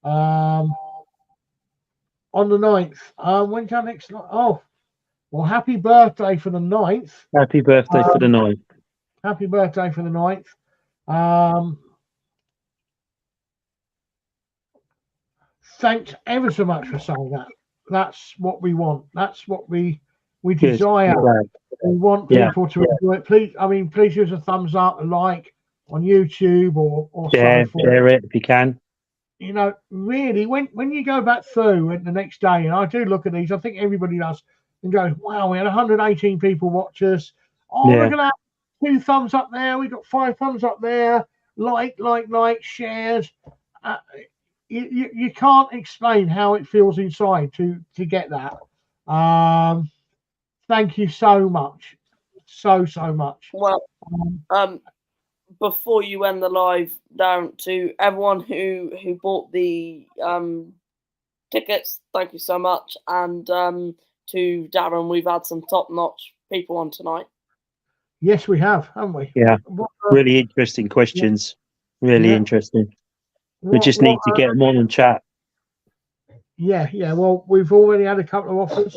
On the 9th. When's our next? Oh, well, happy birthday for the 9th. Happy birthday for the 9th. Happy birthday for the 9th. Thanks ever so much for saying that. That's what we want. That's what we desire. We want people to enjoy it. Please give us a thumbs up, a like on YouTube or share it if you can. You know, really, when you go back through the next day, and I do look at these, I think everybody does, and go, wow, we had 118 people watch us. Oh, look at that. 2 thumbs up there. We got 5 thumbs up there. Like, shares. You can't explain how it feels inside to get that. Thank you so much. So much. Well, before you end the live, down to everyone who bought the tickets, thank you so much. And to Darren, we've had some top-notch people on tonight. Yes, we have, haven't we? Yeah, really interesting questions. Really interesting. We just need to get them on and chat. Yeah. Well, we've already had a couple of offers.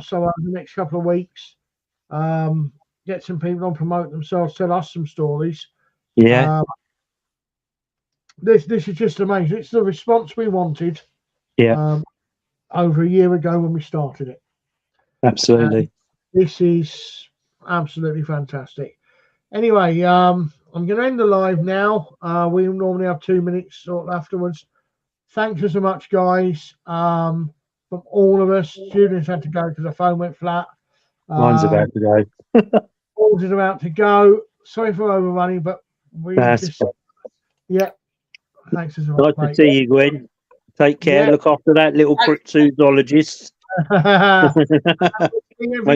So over the next couple of weeks, get some people on, promote themselves, tell us some stories. Yeah. This is just amazing. It's the response we wanted. Yeah. Over a year ago when we started it. Absolutely. This is absolutely fantastic. Anyway, I'm going to end the live now. We normally have 2 minutes sort of afterwards. Thanks so much, guys. From all of us. Julian's had to go because the phone went flat. Mine's about to go. Paul's is about to go. Sorry for overrunning, but we just... Yeah. Thanks so much, Nice to see you, Gwen. Take care. Yeah. Look after that little cryptozoologist.